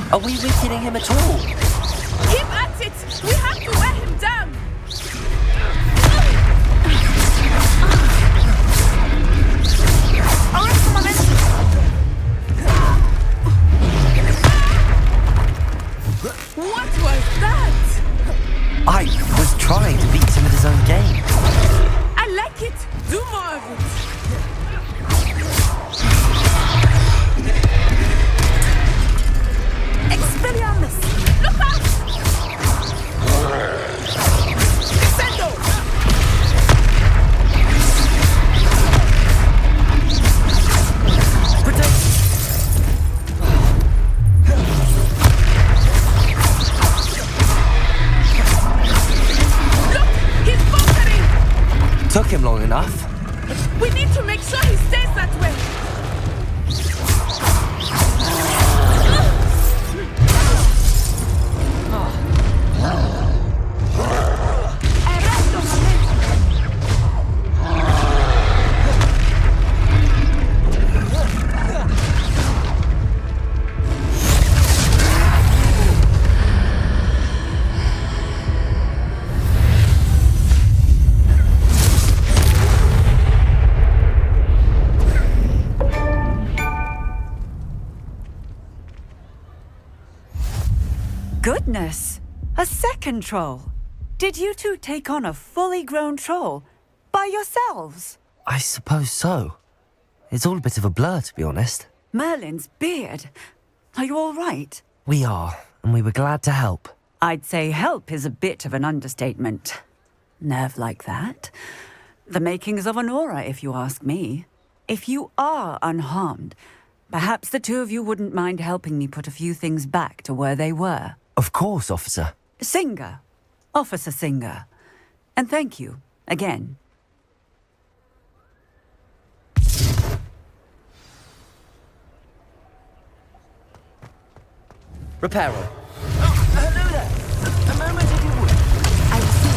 Are we weakening him at all? Keep at it! We have to wear him down! Arrest momentum! What was that? I was trying to beat him at his own game. I like it! Do more of it! Expelliarmus! Look out! Descendo! Protect! Look! He's faltering! Took him long enough. We need to make sure he stays that way! Goodness! A second troll! Did you two take on a fully grown troll? By yourselves? I suppose so. It's all a bit of a blur, to be honest. Merlin's beard. Are you all right? We are, and we were glad to help. I'd say help is a bit of an understatement. Nerve like that. The makings of an aura, if you ask me. If you are unharmed, perhaps the two of you wouldn't mind helping me put a few things back to where they were. Of course, officer. Singer. Officer Singer. And thank you, again. Reparo. Hello there. A moment if you would. I will see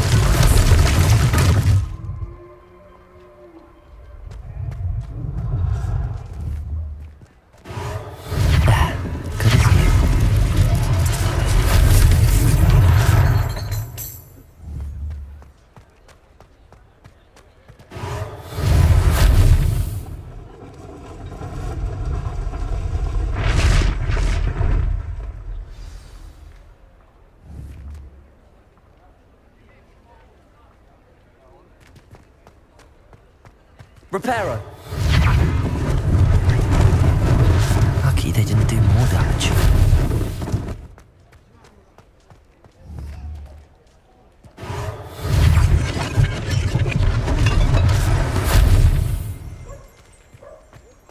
Reparo. Lucky they didn't do more damage.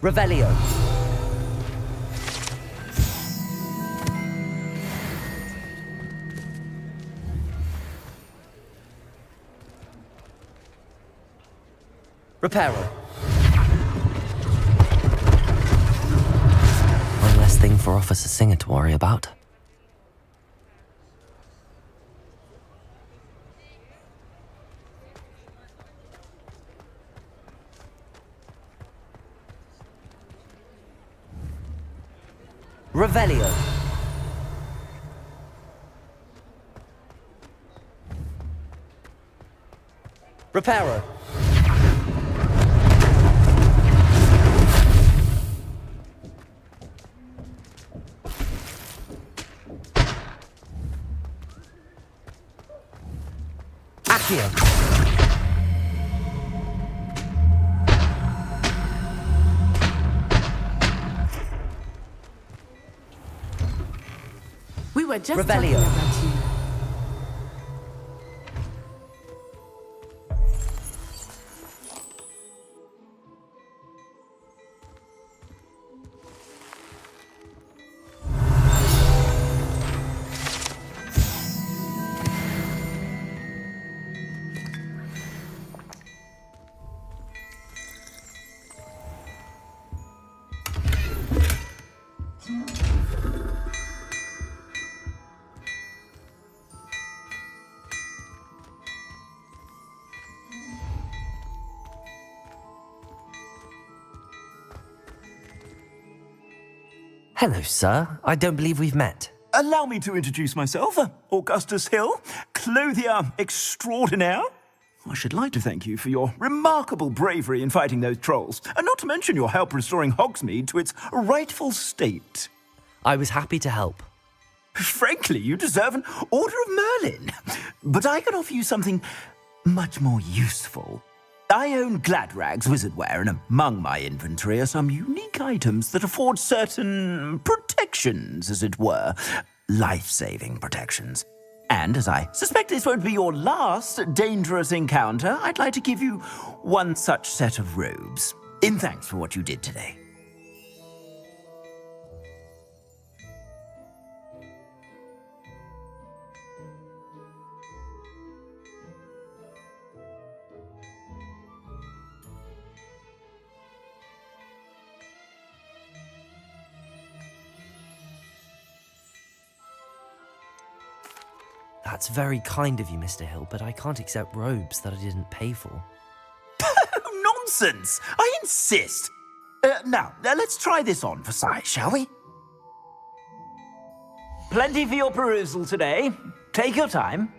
Revelio. Reparo. One less thing for Officer Singer to worry about. Revelio. Reparo. here. We were just Revelio. talking about you. Hello, sir. I don't believe we've met. Allow me to introduce myself, Augustus Hill, clothier extraordinaire. I should like to thank you for your remarkable bravery in fighting those trolls, and not to mention your help restoring Hogsmeade to its rightful state. I was happy to help. Frankly, you deserve an Order of Merlin. But I can offer you something much more useful. I own Gladrag's wizardware, and among my inventory are some unique items that afford certain protections, as it were. Life-saving protections. And as I suspect this won't be your last dangerous encounter, I'd like to give you one such set of robes, in thanks for what you did today. That's very kind of you, Mr. Hill, but I can't accept robes that I didn't pay for. Nonsense! I insist! Now, let's try this on for size, shall we? Plenty for your perusal today. Take your time.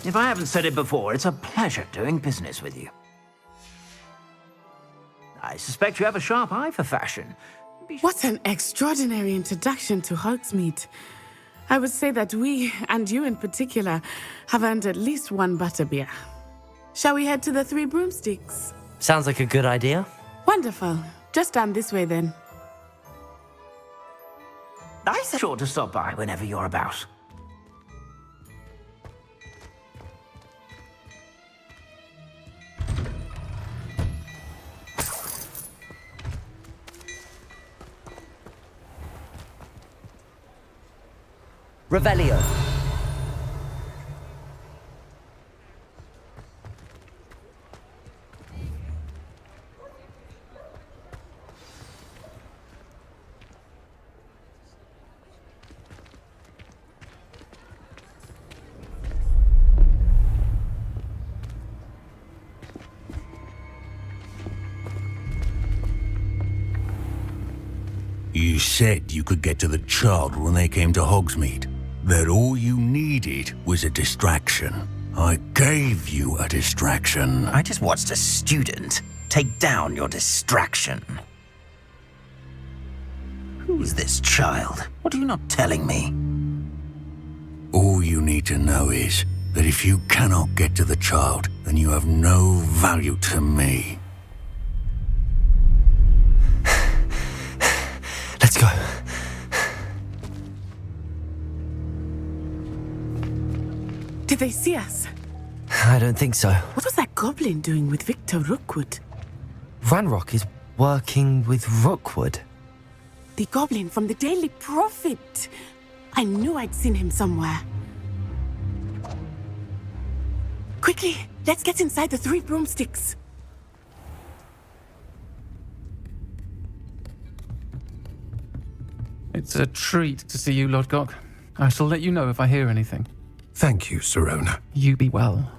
If I haven't said it before, it's a pleasure doing business with you. I suspect you have a sharp eye for fashion. What an extraordinary introduction to Hogsmeade. I would say that we, and you in particular, have earned at least one butterbeer. Shall we head to the Three Broomsticks? Sounds like a good idea. Wonderful. Just down this way then. I'm sure to stop by whenever you're about. Revelio. You said you could get to the child when they came to Hogsmeade. That all you needed was a distraction. I gave you a distraction. I just watched a student take down your distraction. Who is this child? What are you not telling me? All you need to know is that if you cannot get to the child, then you have no value to me. go. Did they see us? I don't think so. What was that goblin doing with Victor Rookwood? Ranrock is working with Rookwood. The goblin from the Daily Prophet. I knew I'd seen him somewhere. Quickly, let's get inside the 3 broomsticks. It's a treat to see you, Lodgok. I shall let you know if I hear anything. Thank you, Sirona. You be well.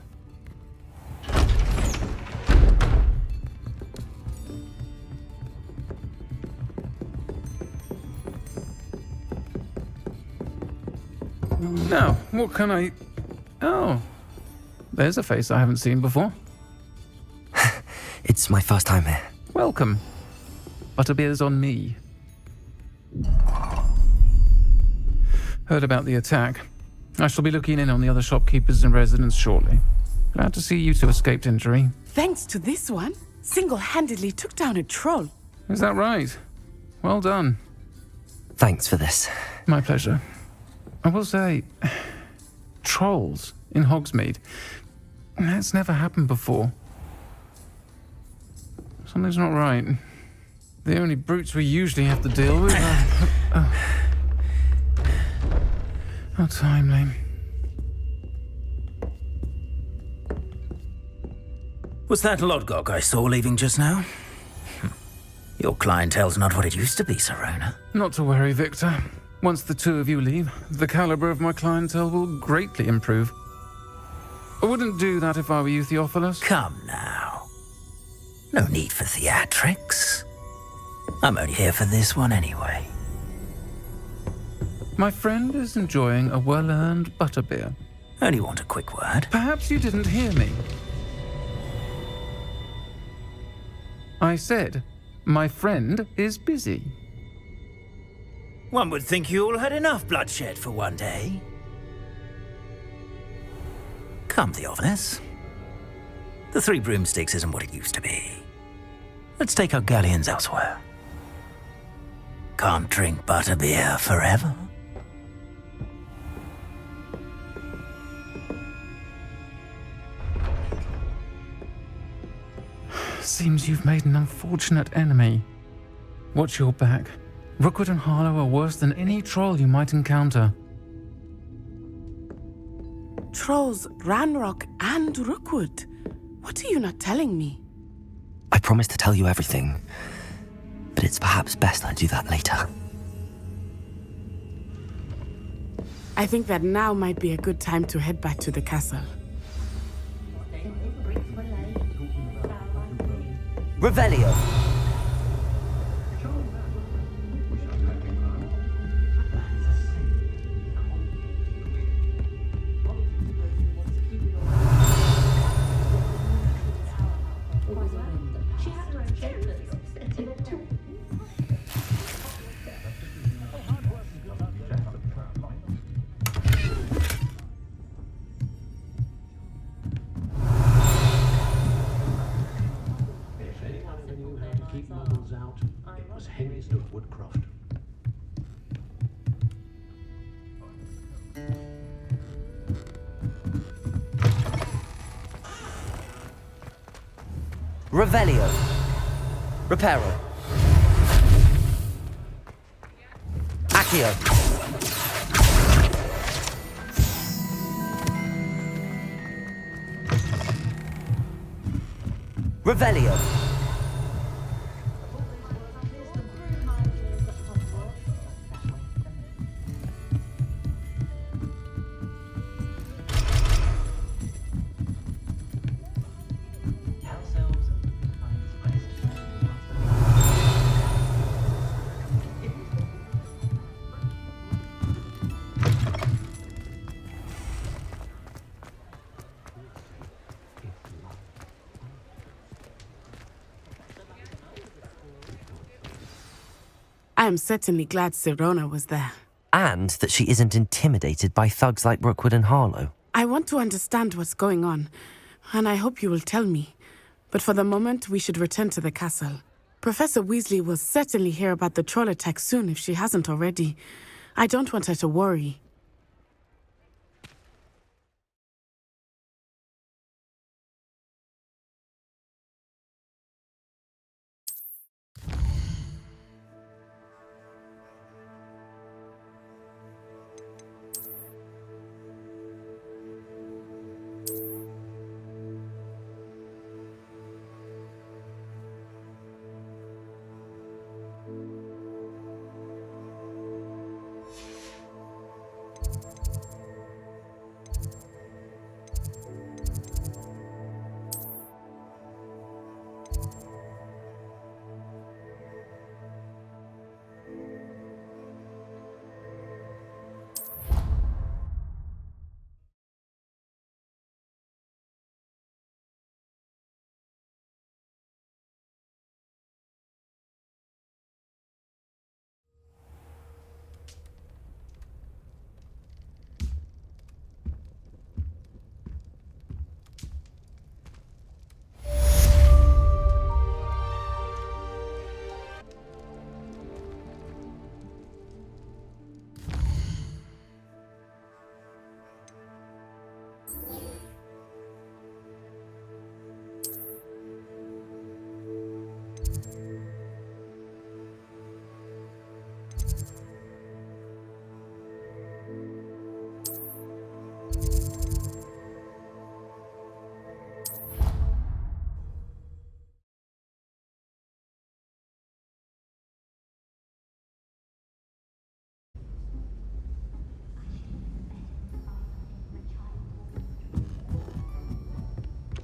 Now, what can I... Oh, there's a face I haven't seen before. It's my first time here. Welcome. Butterbeer's on me. Heard about the attack. I shall be looking in on the other shopkeepers and residents shortly. Glad to see you two escaped injury. Thanks to this one, single-handedly took down a troll. Is that right? Well done. Thanks for this. My pleasure. I will say, trolls in Hogsmeade. That's never happened before. Something's not right. The only brutes we usually have to deal with are... How timely. Was that Lodgok I saw leaving just now? Your clientele's not what it used to be, Sirona. Not to worry, Victor. Once the two of you leave, the caliber of my clientele will greatly improve. I wouldn't do that if I were you, Theophilus. Come now. No need for theatrics. I'm only here for this one anyway. My friend is enjoying a well-earned butterbeer. Only want a quick word. Perhaps you didn't hear me. I said, my friend is busy. One would think you all had enough bloodshed for one day. Come, Theophilus. The 3 broomsticks isn't what it used to be. Let's take our galleons elsewhere. Can't drink butterbeer forever. Seems you've made an unfortunate enemy. Watch your back. Rookwood and Harlow are worse than any troll you might encounter. Trolls, Ranrock, and Rookwood. What are you not telling me? I promised to tell you everything, but it's perhaps best I do that later. I think that now might be a good time to head back to the castle. Revelio. Revelio. Reparo. Accio. Revelio. I am certainly glad Sirona was there. And that she isn't intimidated by thugs like Rookwood and Harlow. I want to understand what's going on, and I hope you will tell me. But for the moment, we should return to the castle. Professor Weasley will certainly hear about the troll attack soon if she hasn't already. I don't want her to worry.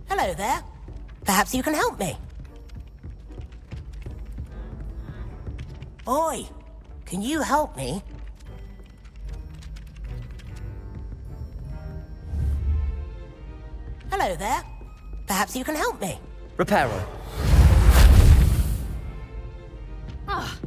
Hello there. Perhaps you can help me. Oi, can you help me? Hello there. Perhaps you can help me. Reparo. Ah.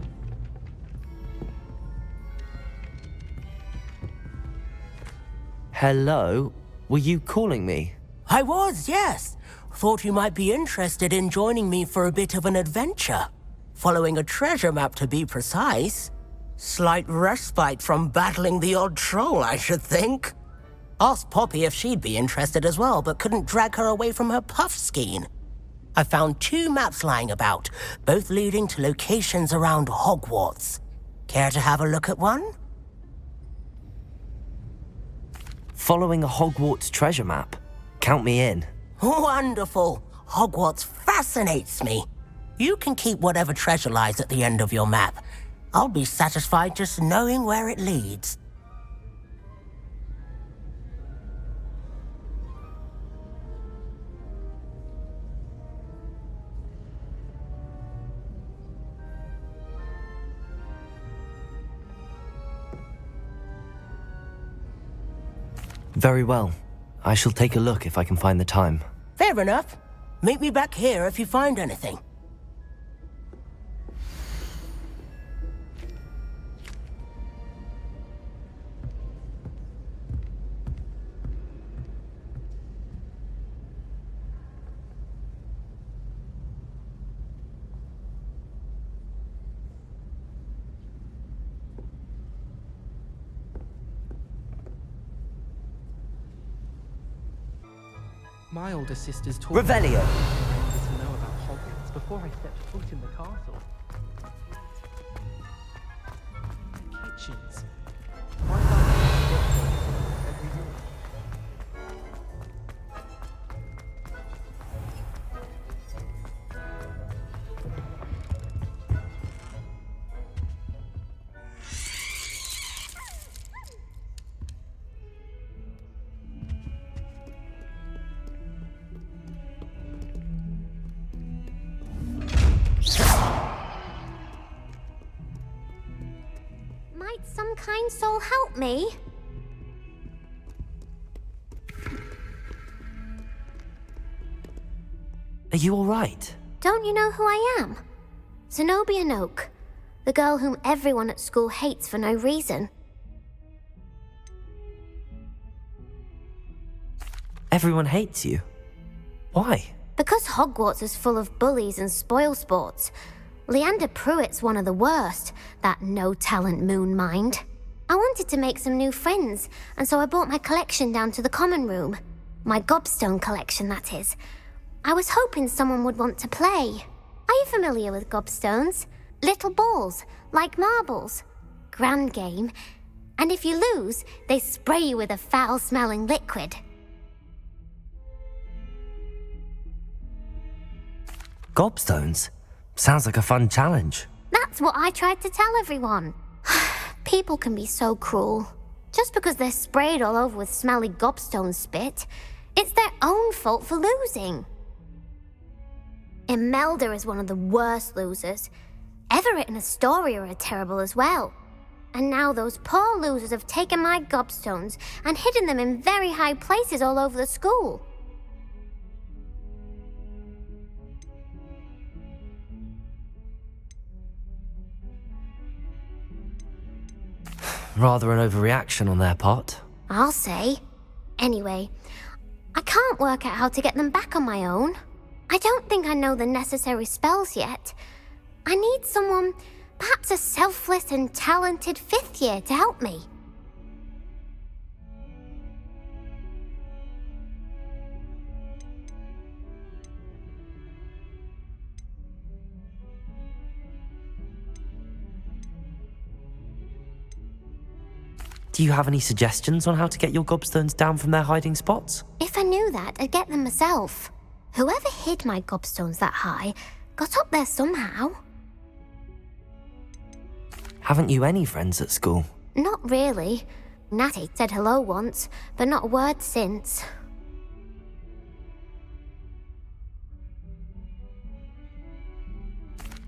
Hello? Were you calling me? I was, yes. Thought you might be interested in joining me for a bit of an adventure. Following a treasure map, to be precise. Slight respite from battling the odd troll, I should think. Asked Poppy if she'd be interested as well, but couldn't drag her away from her puff skein. I found 2 maps lying about, both leading to locations around Hogwarts. Care to have a look at one? Following a Hogwarts treasure map? Count me in. Wonderful. Hogwarts fascinates me. You can keep whatever treasure lies at the end of your map. I'll be satisfied just knowing where it leads. Very well. I shall take a look if I can find the time. Fair enough. Meet me back here if you find anything. My older sister's taught Revelio. me to know about Hogwarts before I stepped foot in the castle. The kitchens. Why can't I get every day? Might some kind soul help me? Are you all right? Don't you know who I am? Zenobia Noak, the girl whom everyone at school hates for no reason. Everyone hates you. Why? Because Hogwarts is full of bullies and spoilsports, Leander Pruitt's one of the worst, that no-talent moon mind. I wanted to make some new friends, and so I brought my collection down to the common room. My gobstone collection, that is. I was hoping someone would want to play. Are you familiar with gobstones? Little balls, like marbles. Grand game. And if you lose, they spray you with a foul-smelling liquid. Gobstones? Sounds like a fun challenge. That's what I tried to tell everyone. People can be so cruel. Just because they're sprayed all over with smelly gobstone spit, it's their own fault for losing. Imelda is one of the worst losers. Everett and Astoria are terrible as well. And now those poor losers have taken my gobstones and hidden them in very high places all over the school. Rather an overreaction on their part. I'll say. Anyway, I can't work out how to get them back on my own. I don't think I know the necessary spells yet. I need someone, perhaps a selfless and talented 5th year to help me. Do you have any suggestions on how to get your gobstones down from their hiding spots? If I knew that, I'd get them myself. Whoever hid my gobstones that high got up there somehow. Haven't you any friends at school? Not really. Natty said hello once, but not a word since.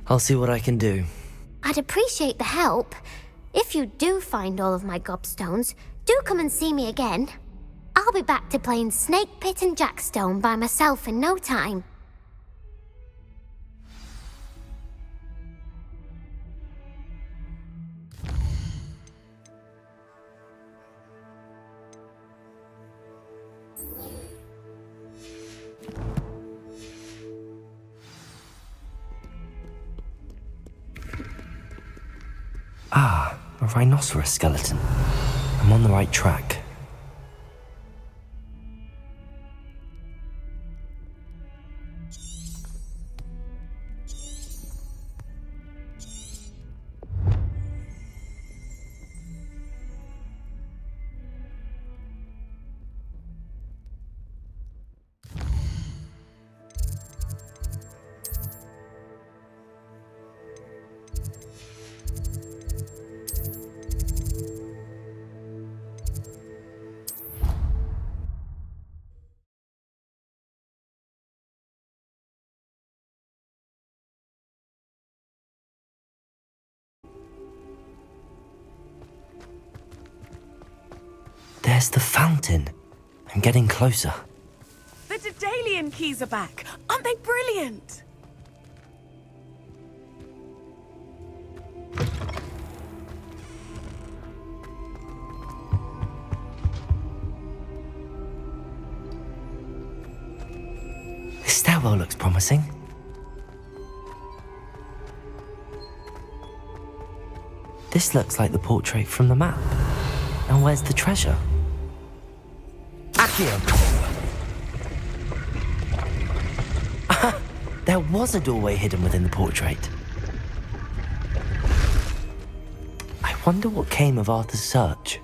I'll see what I can do. I'd appreciate the help. If you do find all of my gobstones, do come and see me again. I'll be back to playing Snake Pit and Jackstone by myself in no time. Ah, a rhinoceros skeleton. I'm on the right track. There's the fountain. I'm getting closer. The Daedalian keys are back. Aren't they brilliant? This stairwell looks promising. This looks like the portrait from the map. And where's the treasure? Accio! There was a doorway hidden within the portrait. I wonder what came of Arthur's search.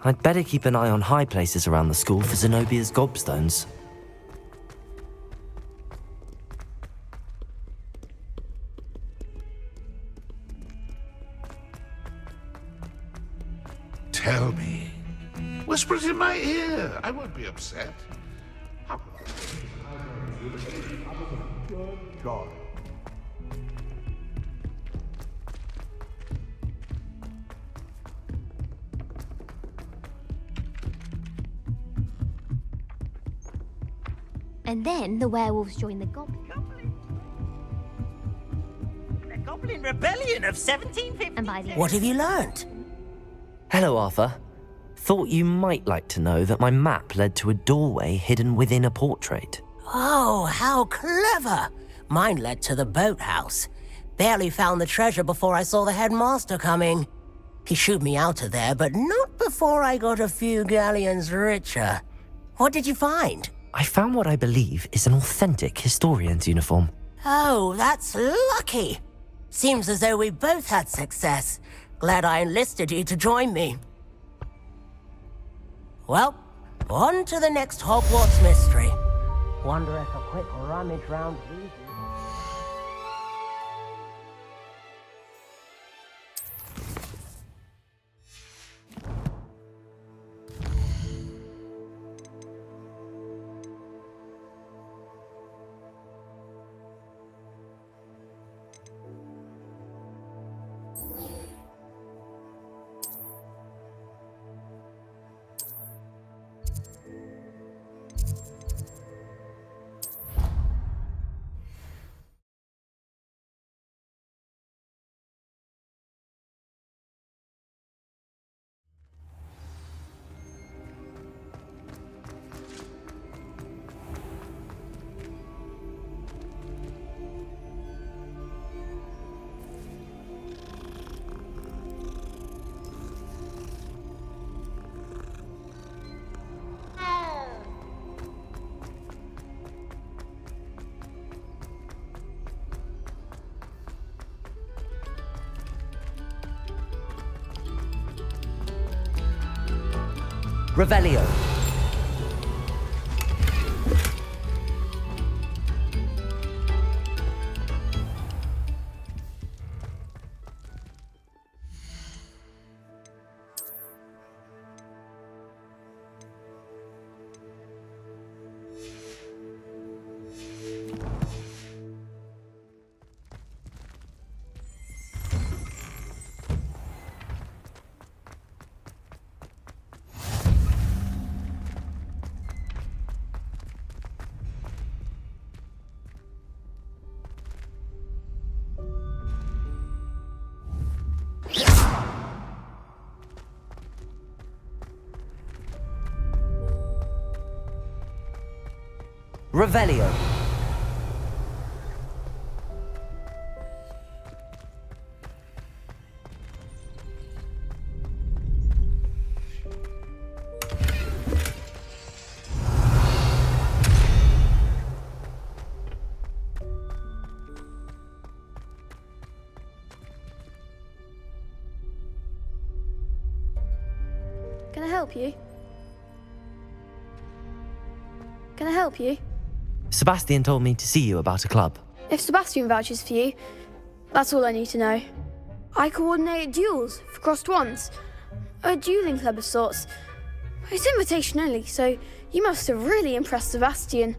I'd better keep an eye on high places around the school for Zenobia's gobstones. tell me. Whisper it in my ear. I won't be upset. God. And then the werewolves joined the goblins. The Goblin Rebellion of 1750. And by the What have you learnt? Hello, Arthur. Thought you might like to know that my map led to a doorway hidden within a portrait. Oh, how clever! Mine led to the boathouse. Barely found the treasure before I saw the headmaster coming. He shooed me out of there, but not before I got a few galleons richer. What did you find? I found what I believe is an authentic historian's uniform. Oh, that's lucky. Seems as though we both had success. Glad I enlisted you to join me. Well, on to the next Hogwarts mystery. Wonder if a quick rummage round these... Revelio. Revelio. Can I help you? Can I help you? Sebastian told me to see you about a club. If Sebastian vouches for you, that's all I need to know. I coordinate duels for crossed wands. A dueling club of sorts. It's invitation only, so you must have really impressed Sebastian.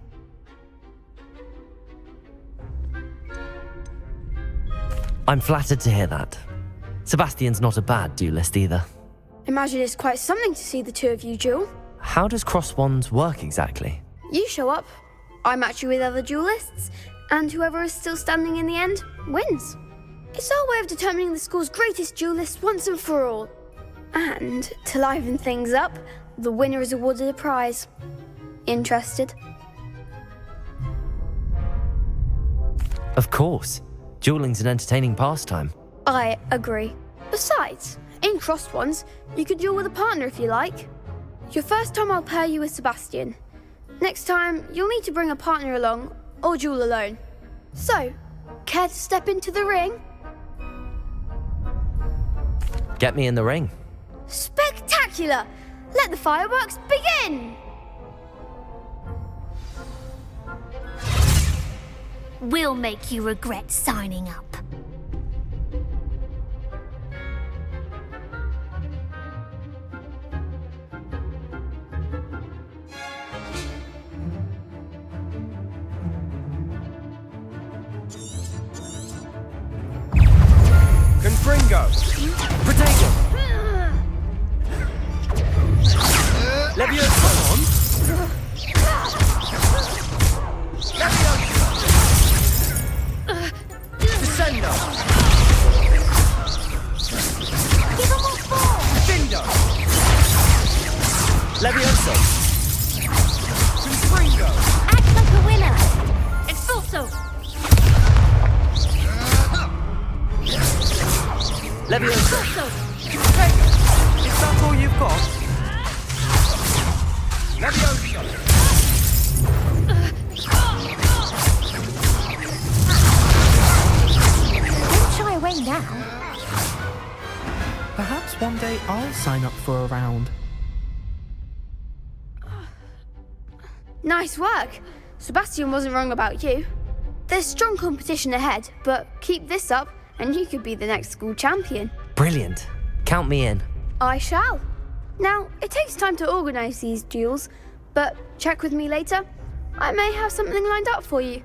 I'm flattered to hear that. Sebastian's not a bad duelist either. Imagine it's quite something to see the two of you duel. How does cross wands work exactly? You show up, I match you with other duelists, and whoever is still standing in the end wins. It's our way of determining the school's greatest duelist once and for all. And to liven things up, the winner is awarded a prize. Interested? Of course. Dueling's an entertaining pastime. I agree. Besides, in crossed ones, you could duel with a partner if you like. Your first time I'll pair you with Sebastian. Next time, you'll need to bring a partner along, or duel alone. So, care to step into the ring? Get me in the ring. Spectacular! Let the fireworks begin! We'll make you regret signing up. Act like a winner. Expulso! Leviosa! Hey, is that all you've got? Don't shy away now. Perhaps one day I'll sign up for a round. Nice work. Sebastian wasn't wrong about you. There's strong competition ahead, but keep this up and you could be the next school champion. Brilliant. Count me in. I shall. Now, it takes time to organise these duels, but check with me later. I may have something lined up for you.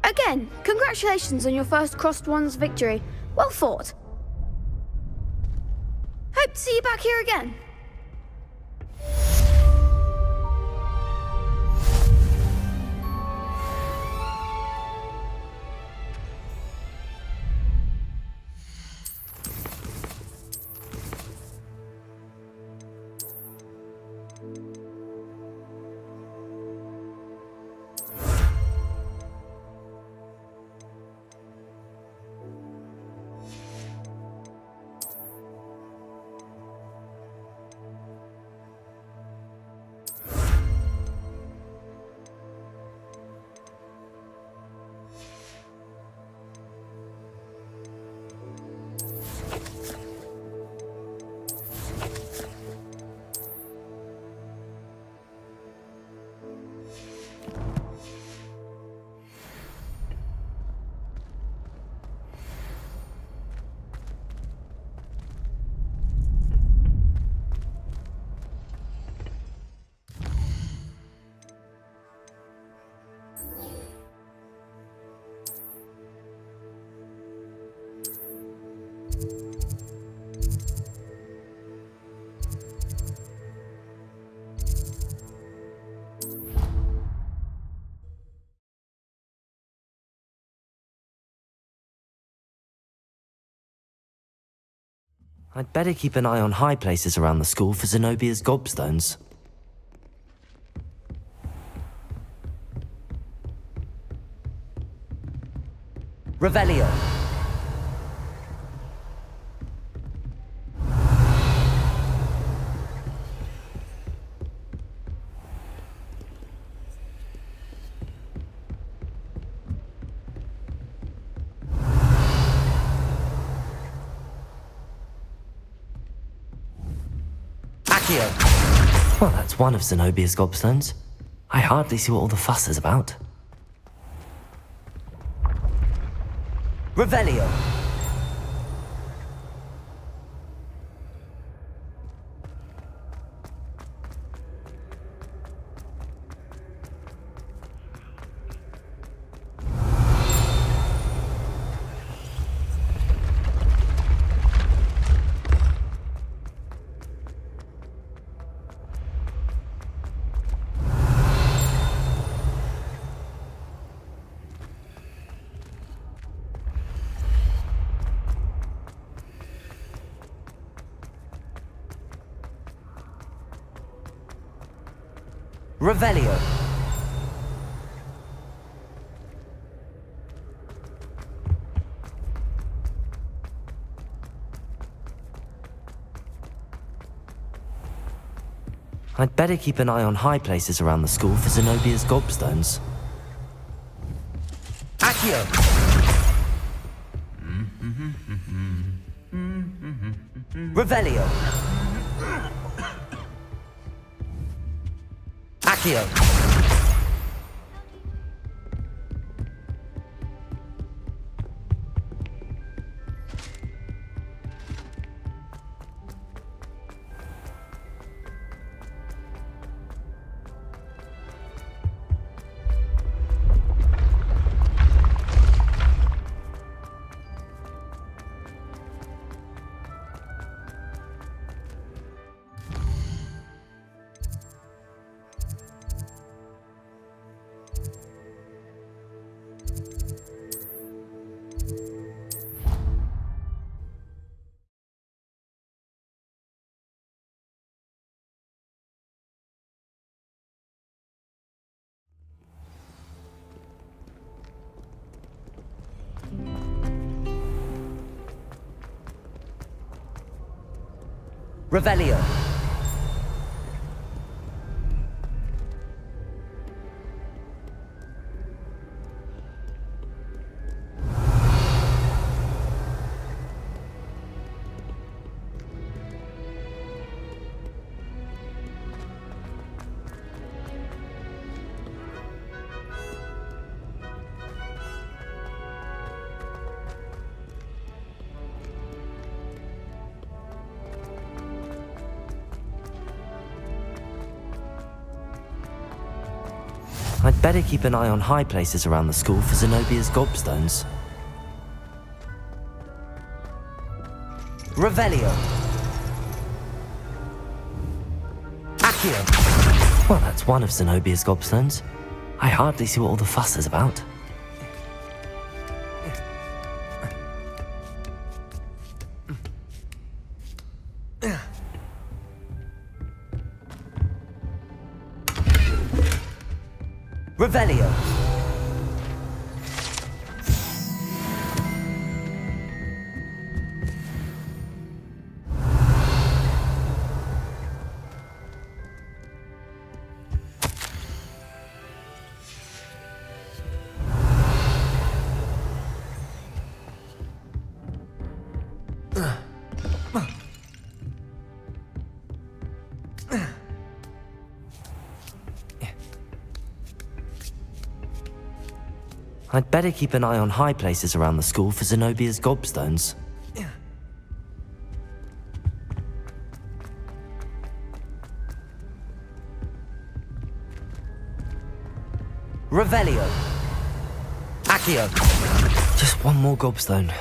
Again, congratulations on your first Crossed Wands victory. Well fought. Hope to see you back here again. I'd better keep an eye on high places around the school for Zenobia's gobstones. Revelio! Well, that's one of Zenobia's gobstones. I hardly see what all the fuss is about. Revelio! Revelio! I'd better keep an eye on high places around the school for Zenobia's gobstones. Accio! Revelio! Accio! Revelio. I'd better keep an eye on high places around the school for Zenobia's gobstones. Revelio. Accio. Well, that's one of Zenobia's gobstones. I hardly see what all the fuss is about. Revelio. I'd better keep an eye on high places around the school for Zenobia's gobstones. Revelio. Accio. Just one more gobstone.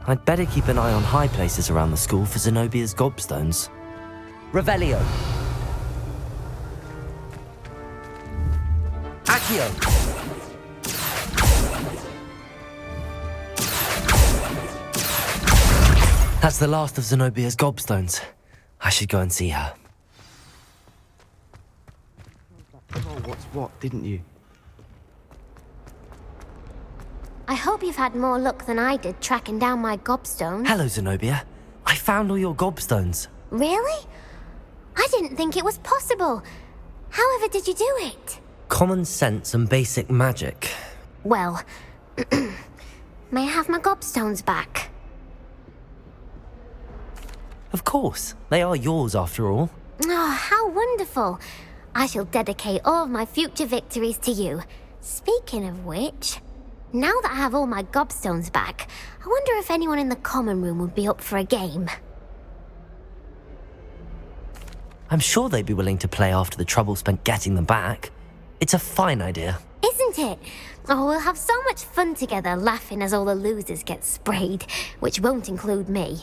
I'd better keep an eye on high places around the school for Zenobia's gobstones. Revelio. Accio. That's the last of Zenobia's gobstones. I should go and see her. Oh, what's what, didn't you? I hope you've had more luck than I did tracking down my gobstones. Hello, Zenobia. I found all your gobstones. Really? I didn't think it was possible. However did you do it? Common sense and basic magic. Well, may I have my gobstones back? Of course. They are yours after all. Oh, how wonderful. I shall dedicate all of my future victories to you. Speaking of which, now that I have all my gobstones back, I wonder if anyone in the common room would be up for a game. I'm sure they'd be willing to play after the trouble spent getting them back. It's a fine idea. Isn't it? Oh, we'll have so much fun together laughing as all the losers get sprayed, which won't include me.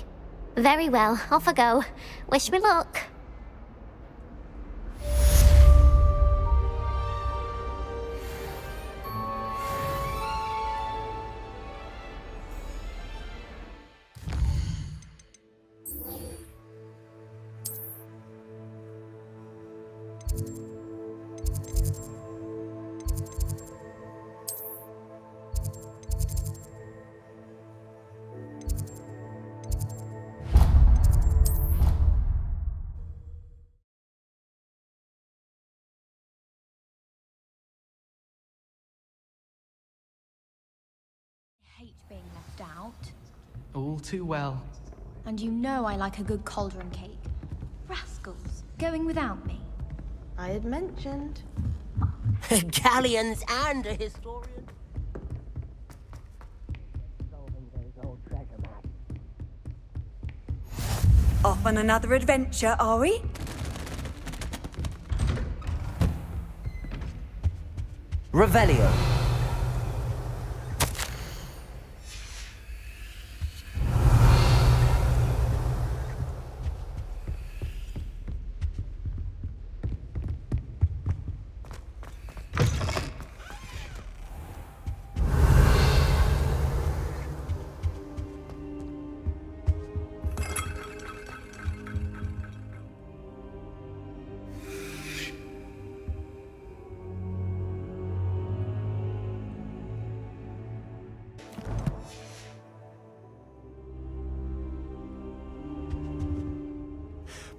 Very well, off I go. Wish me luck. Hate being left out. All too well. And you know I like a good cauldron cake. Rascals, going without me. I had mentioned. Galleons and a historian. Off on another adventure, are we? Revelio.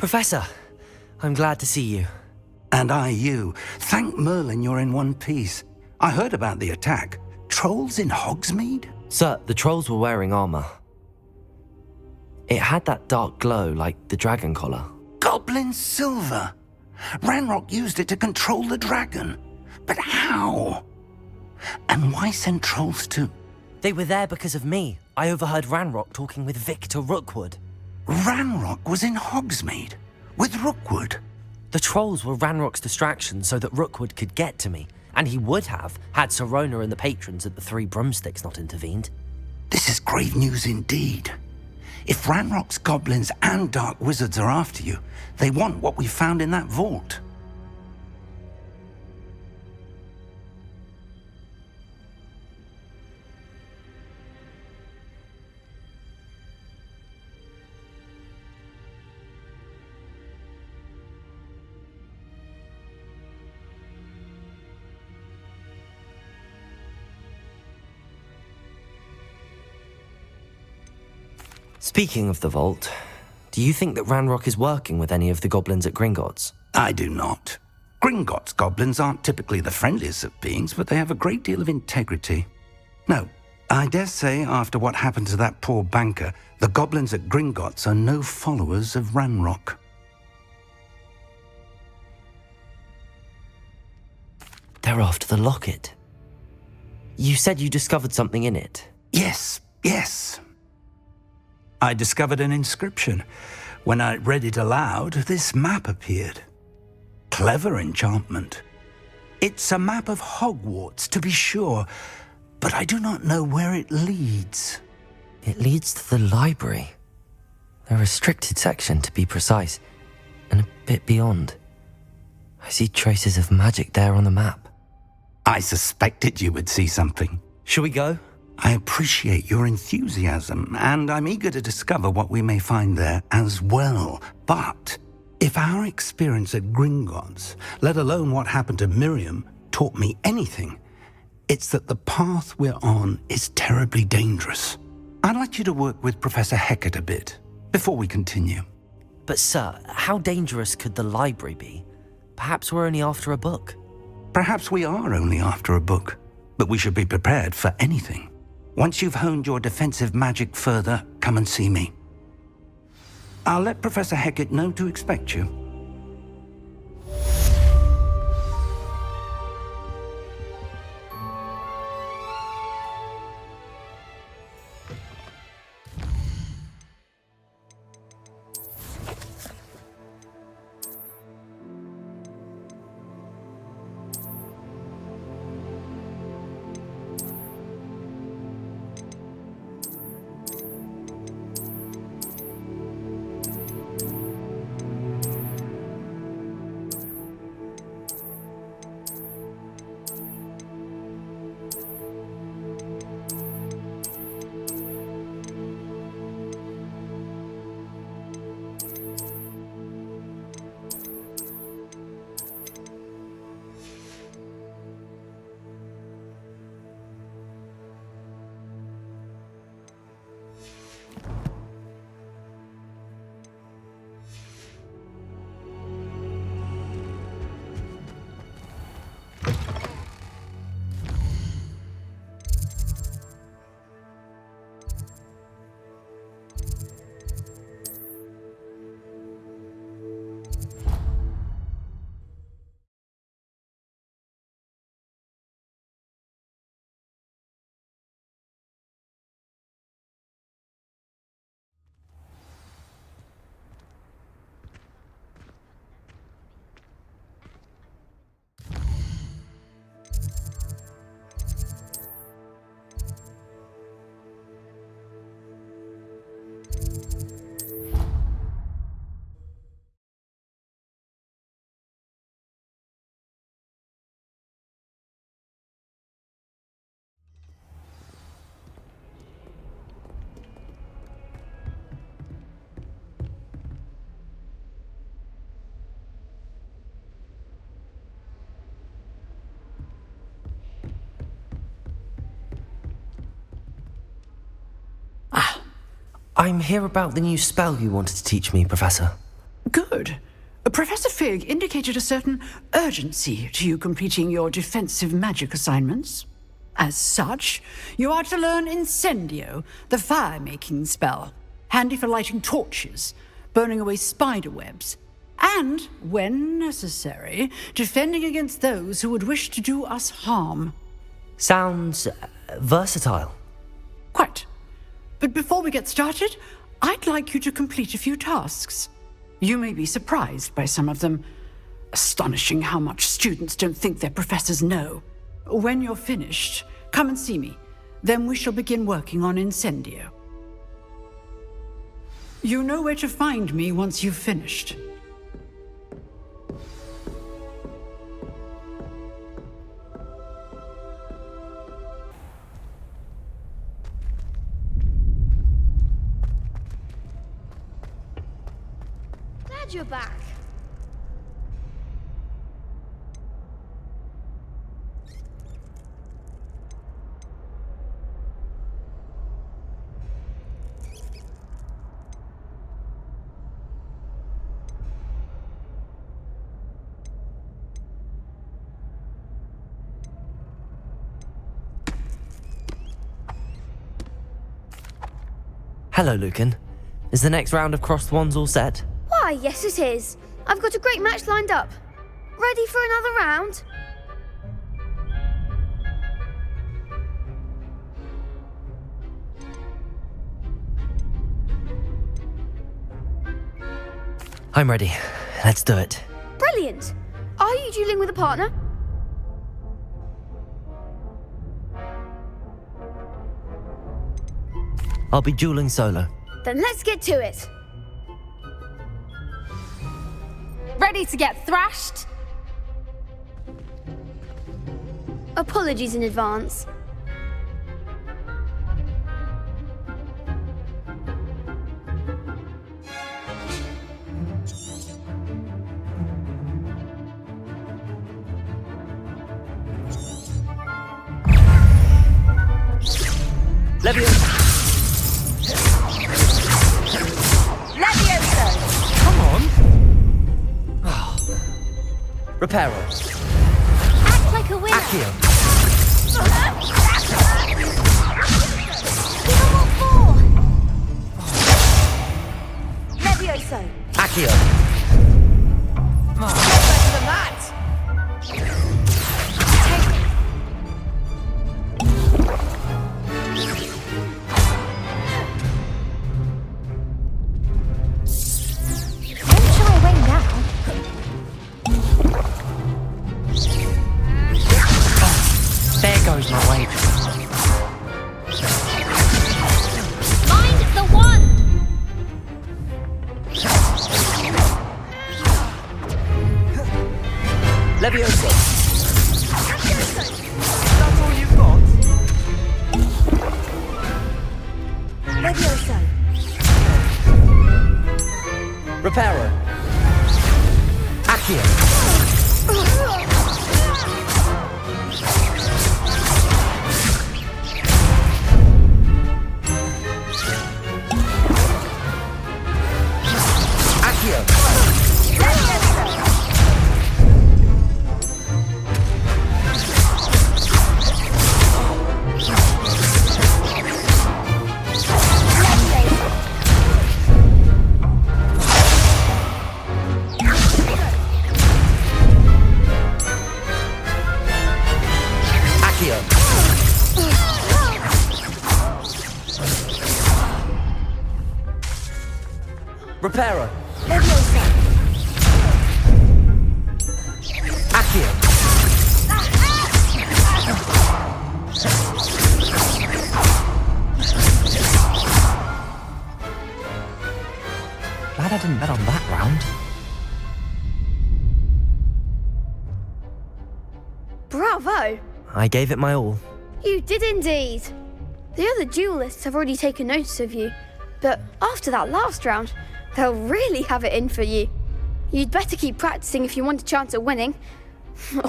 Professor, I'm glad to see you. And I you. Thank Merlin you're in one piece. I heard about the attack. Trolls in Hogsmeade? Sir, the trolls were wearing armor. It had that dark glow like the dragon collar. Goblin silver! Ranrock used it to control the dragon. But how? And why send trolls to... They were there because of me. I overheard Ranrock talking with Victor Rookwood. Ranrock was in Hogsmeade? With Rookwood? The trolls were Ranrock's distraction so that Rookwood could get to me. And he would have, had Serona and the patrons at the Three Broomsticks not intervened. This is grave news indeed. If Ranrock's goblins and dark wizards are after you, they want what we found in that vault. Speaking of the vault, do you think that Ranrock is working with any of the goblins at Gringotts? I do not. Gringotts goblins aren't typically the friendliest of beings, but they have a great deal of integrity. No, I dare say after what happened to that poor banker, the goblins at Gringotts are no followers of Ranrock. They're after the locket. You said you discovered something in it. Yes. I discovered an inscription. When I read it aloud, this map appeared. Clever enchantment. It's a map of Hogwarts, to be sure, but I do not know where it leads. It leads to the library. A restricted section, to be precise, and a bit beyond. I see traces of magic there on the map. I suspected you would see something. Shall we go? I appreciate your enthusiasm, and I'm eager to discover what we may find there as well. But if our experience at Gringotts, let alone what happened to Miriam, taught me anything, it's that the path we're on is terribly dangerous. I'd like you to work with Professor Hecat a bit before we continue. But sir, how dangerous could the library be? Perhaps we're only after a book. Perhaps we are only after a book, but we should be prepared for anything. Once you've honed your defensive magic further, come and see me. I'll let Professor Hecat know to expect you. I'm here about the new spell you wanted to teach me, Professor. Good. Professor Fig indicated a certain urgency to you completing your defensive magic assignments. As such, you are to learn Incendio, the fire-making spell, handy for lighting torches, burning away spider webs, and, when necessary, defending against those who would wish to do us harm. Sounds versatile. Quite. But before we get started, I'd like you to complete a few tasks. You may be surprised by some of them. Astonishing how much students don't think their professors know. When you're finished, come and see me. Then we shall begin working on Incendio. You know where to find me once you've finished. Glad you're back. Hello, Lucan. Is the next round of Crossed Wands all set? Why, yes it is. I've got a great match lined up. Ready for another round? I'm ready. Let's do it. Brilliant. Are you dueling with a partner? I'll be dueling solo. Then let's get to it. Ready to get thrashed? Apologies in advance. Leviosa! Come on! Reparo. Act like a winner. Accio. Give 'em all four. Levioso. Accio. Better than that. Don't shy away now. There goes my wave. Mind the wand. Leviosa. That's all you've got? Levioso. Reparo. Accio. Accio. Accio. Reparo. Accio. Glad I didn't bet on that round. Bravo! I gave it my all. You did indeed. The other duelists have already taken notice of you, but after that last round, they'll really have it in for you. You'd better keep practicing if you want a chance at winning,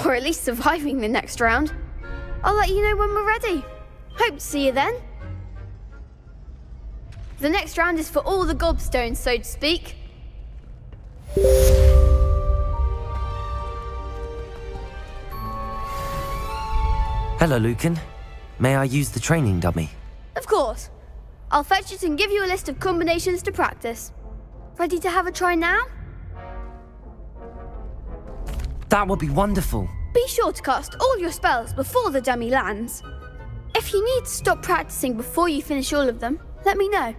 or at least surviving the next round. I'll let you know when we're ready. Hope to see you then. The next round is for all the gobstones, so to speak. Hello, Lucan. May I use the training dummy? Of course. I'll fetch it and give you a list of combinations to practice. Ready to have a try now? That would be wonderful. Be sure to cast all your spells before the dummy lands. If you need to stop practicing before you finish all of them, let me know.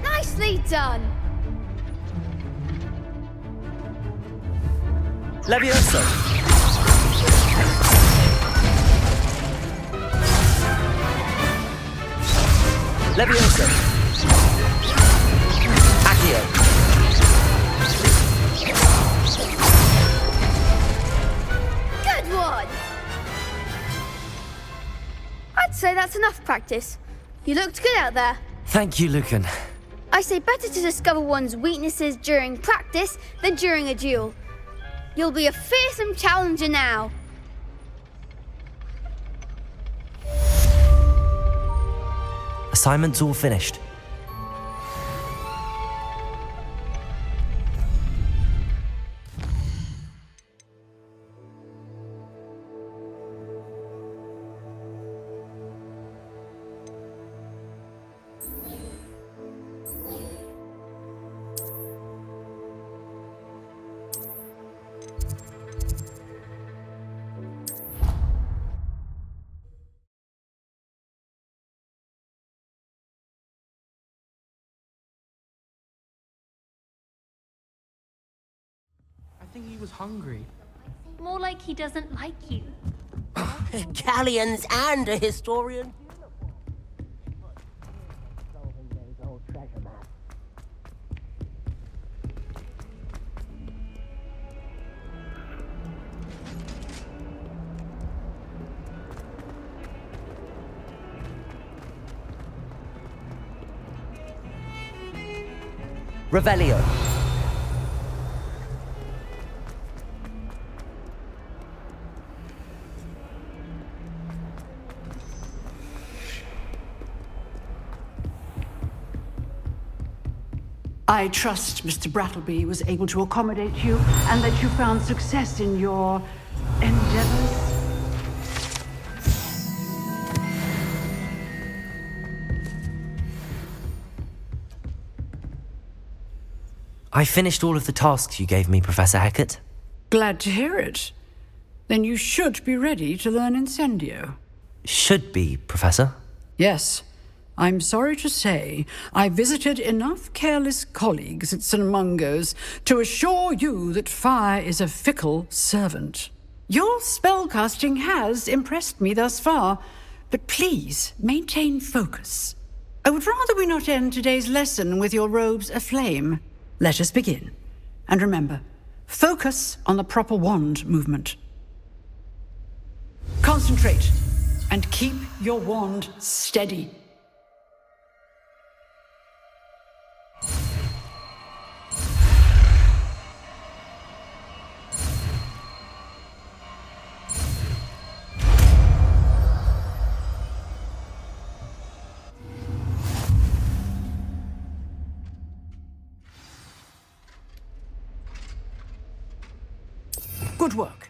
Nicely done. Levioso. Levioso. Accio. Good one. I'd say that's enough practice. You looked good out there. Thank you, Lucan. I say better to discover one's weaknesses during practice than during a duel. You'll be a fearsome challenger now. Assignment's all finished. I think he was hungry. More like he doesn't like you. Galleons and a historian. Revelio. I trust Mr. Brattleby was able to accommodate you and that you found success in your endeavors. I finished all of the tasks you gave me, Professor Hecat. Glad to hear it. Then you should be ready to learn Incendio. Should be, Professor. Yes. I'm sorry to say, I visited enough careless colleagues at St. Mungo's to assure you that fire is a fickle servant. Your spellcasting has impressed me thus far, but please maintain focus. I would rather we not end today's lesson with your robes aflame. Let us begin. And remember, focus on the proper wand movement. Concentrate and keep your wand steady. Good work.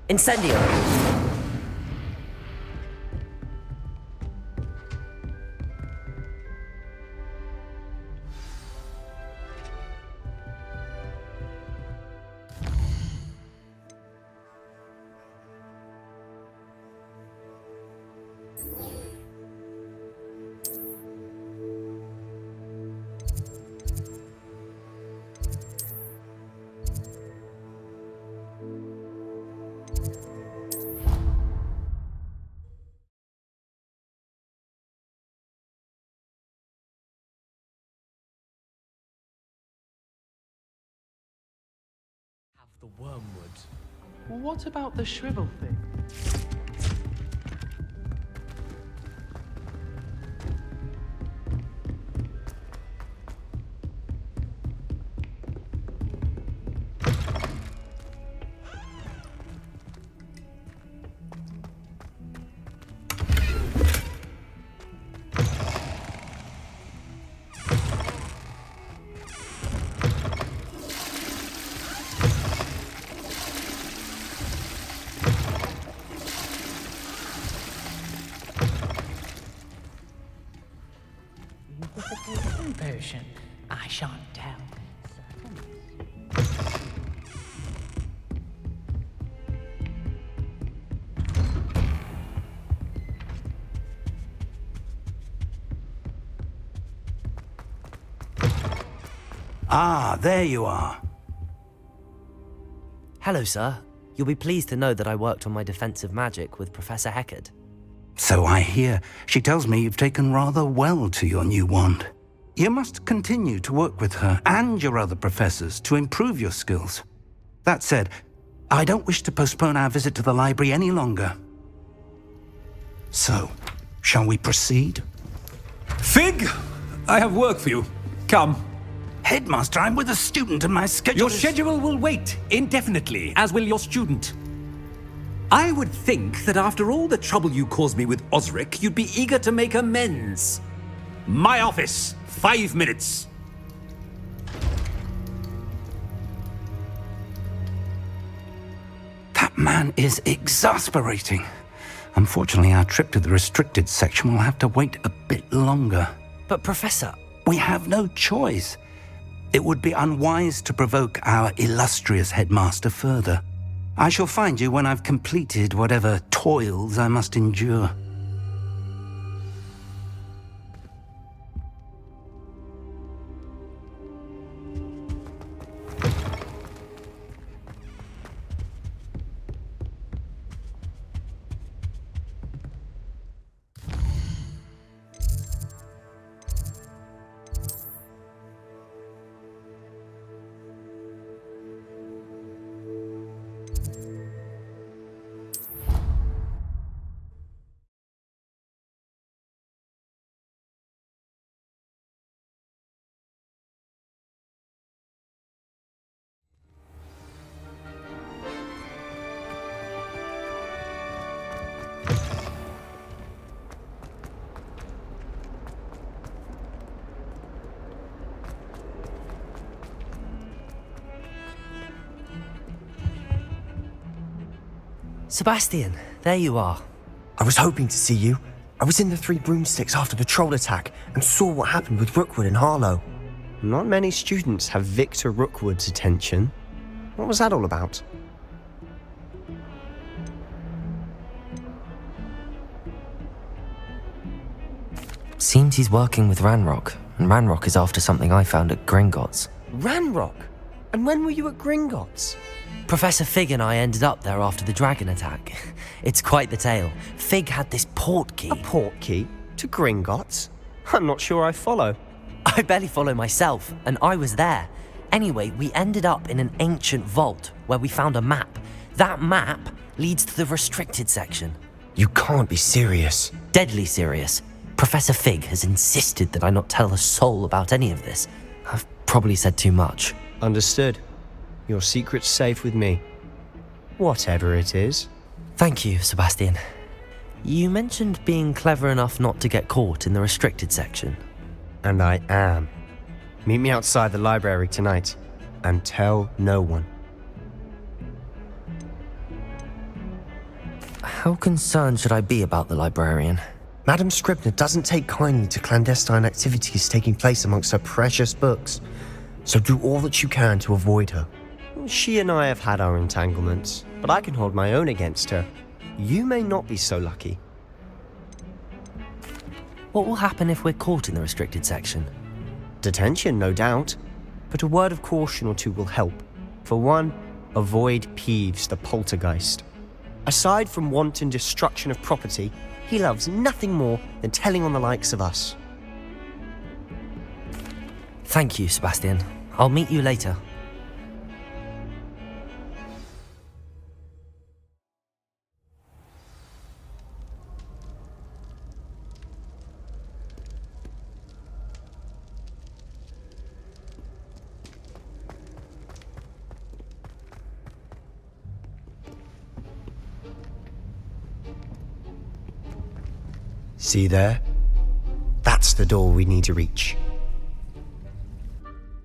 Incendio. The wormwood. What about the shrivel thing? Potion. I shan't tell. Ah, there you are. Hello, sir. You'll be pleased to know that I worked on my defensive magic with Professor Hecat. So I hear. She tells me you've taken rather well to your new wand. You must continue to work with her and your other professors to improve your skills. That said, I don't wish to postpone our visit to the library any longer. So, shall we proceed? Fig! I have work for you. Come. Headmaster, I'm with a student and my schedule Your schedule will wait indefinitely, as will your student. I would think that after all the trouble you caused me with Osric, you'd be eager to make amends. My office, 5 minutes. That man is exasperating. Unfortunately, our trip to the restricted section will have to wait a bit longer. But Professor... We have no choice. It would be unwise to provoke our illustrious headmaster further. I shall find you when I've completed whatever toils I must endure. Sebastian, there you are. I was hoping to see you. I was in the Three Broomsticks after the troll attack and saw what happened with Rookwood and Harlow. Not many students have Victor Rookwood's attention. What was that all about? Seems he's working with Ranrock, and Ranrock is after something I found at Gringotts. Ranrock? And when were you at Gringotts? Professor Fig and I ended up there after the dragon attack. It's quite the tale. Fig had this port key. A port key? To Gringotts? I'm not sure I follow. I barely follow myself, and I was there. Anyway, we ended up in an ancient vault where we found a map. That map leads to the restricted section. You can't be serious. Deadly serious. Professor Fig has insisted that I not tell a soul about any of this. I've probably said too much. Understood. Your secret's safe with me. Whatever it is. Thank you, Sebastian. You mentioned being clever enough not to get caught in the restricted section. And I am. Meet me outside the library tonight, and tell no one. How concerned should I be about the librarian? Madam Scribner doesn't take kindly to clandestine activities taking place amongst her precious books, so do all that you can to avoid her. She and I have had our entanglements, but I can hold my own against her. You may not be so lucky. What will happen if we're caught in the restricted section? Detention, no doubt, but a word of caution or two will help. For one, avoid Peeves, the poltergeist. Aside from wanton destruction of property, he loves nothing more than telling on the likes of us. Thank you, Sebastian. I'll meet you later. See there? That's the door we need to reach.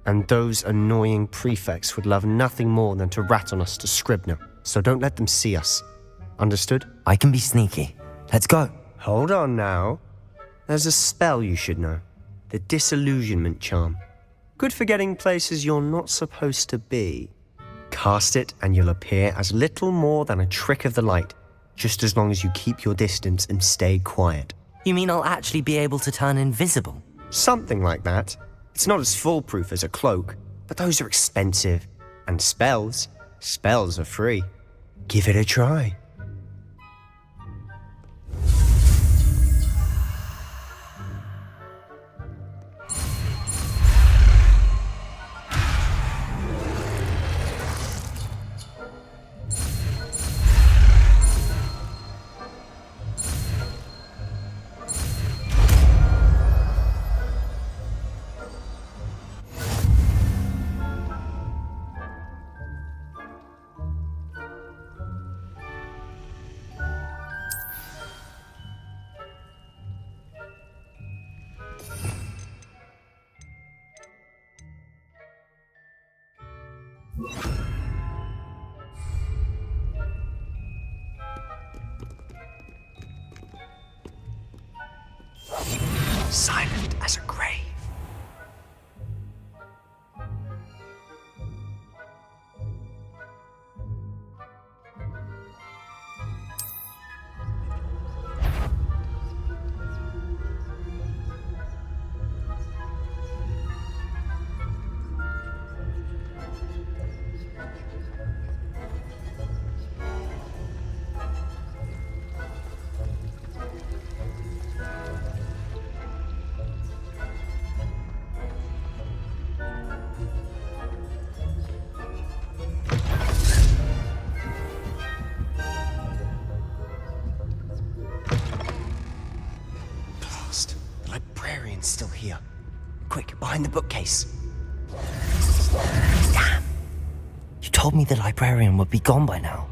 And those annoying prefects would love nothing more than to rat on us to Scribner, so don't let them see us. Understood? I can be sneaky. Let's go. Hold on now. There's a spell you should know. The Disillusionment Charm. Good for getting places you're not supposed to be. Cast it and you'll appear as little more than a trick of the light, just as long as you keep your distance and stay quiet. You mean I'll actually be able to turn invisible? Something like that. It's not as foolproof as a cloak, but those are expensive. And spells are free. Give it a try. Silent as a grave. Still here. Quick, behind the bookcase. Damn! You told me the librarian would be gone by now.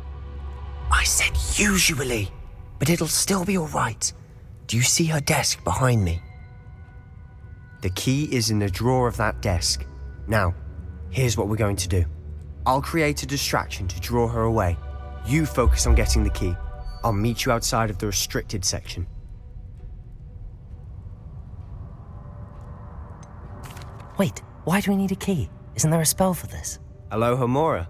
I said usually, but it'll still be all right. Do you see her desk behind me? The key is in the drawer of that desk. Now, here's what we're going to do. I'll create a distraction to draw her away. You focus on getting the key. I'll meet you outside of the restricted section. Wait, why do we need a key? Isn't there a spell for this? Alohomora.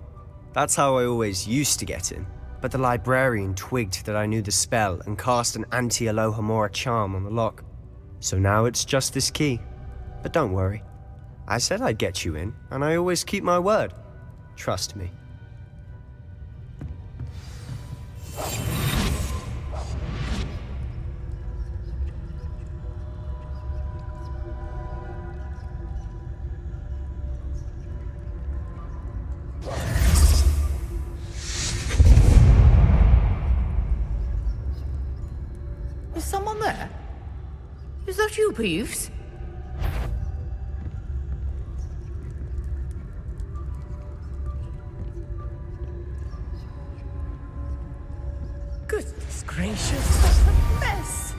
That's how I always used to get in. But the librarian twigged that I knew the spell and cast an anti-Alohomora charm on the lock. So now it's just this key. But don't worry. I said I'd get you in, and I always keep my word. Trust me. Is someone there? Is that you, Peeves? Goodness gracious, that's a mess!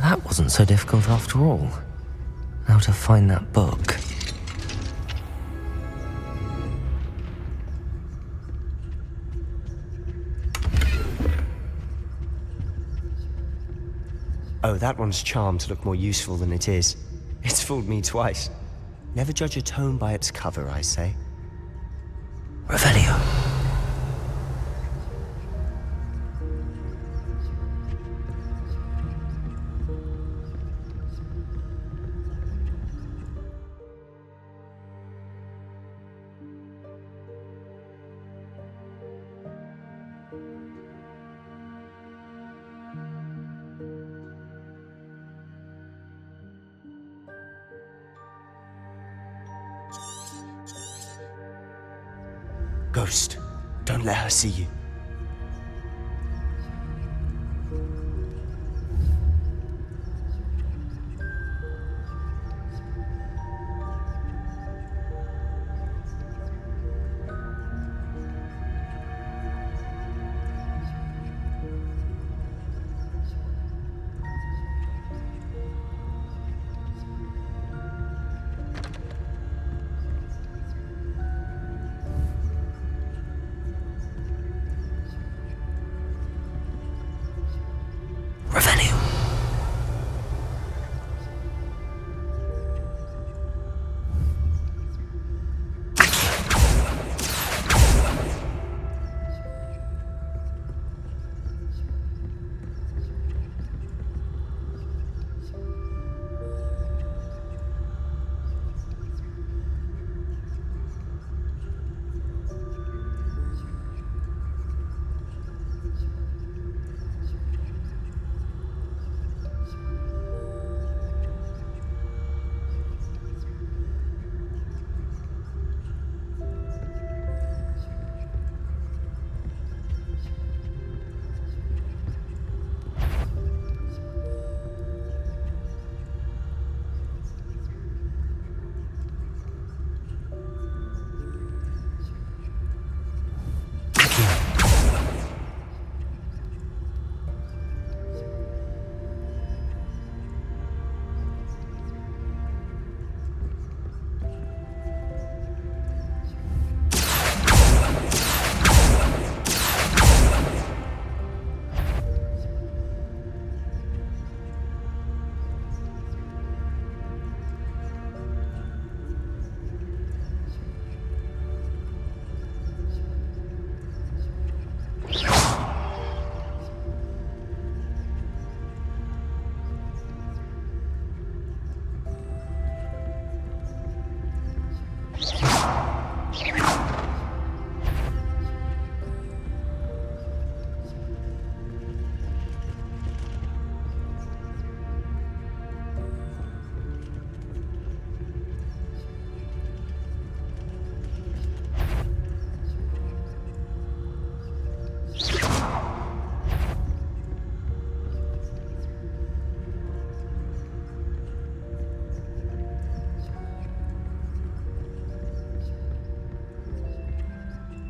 That wasn't so difficult after all. How to find that book. Oh, that one's charmed to look more useful than it is. It's fooled me twice. Never judge a tome by its cover, I say. Revelio. Ghost, don't let her see you.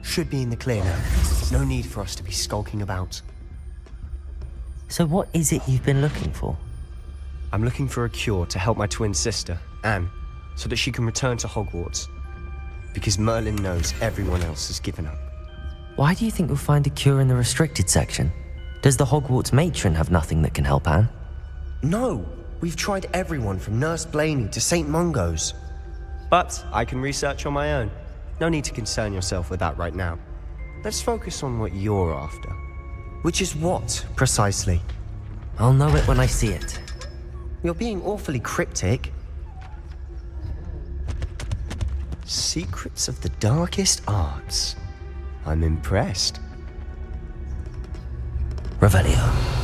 Should be in the clear now. No need for us to be skulking about. So what is it you've been looking for? I'm looking for a cure to help my twin sister, Anne, so that she can return to Hogwarts. Because Merlin knows everyone else has given up. Why do you think you'll find a cure in the restricted section? Does the Hogwarts matron have nothing that can help Anne? No! We've tried everyone from Nurse Blaney to St. Mungo's. But I can research on my own. No need to concern yourself with that right now. Let's focus on what you're after. Which is what, precisely? I'll know it when I see it. You're being awfully cryptic. Secrets of the darkest arts. I'm impressed. Revelio.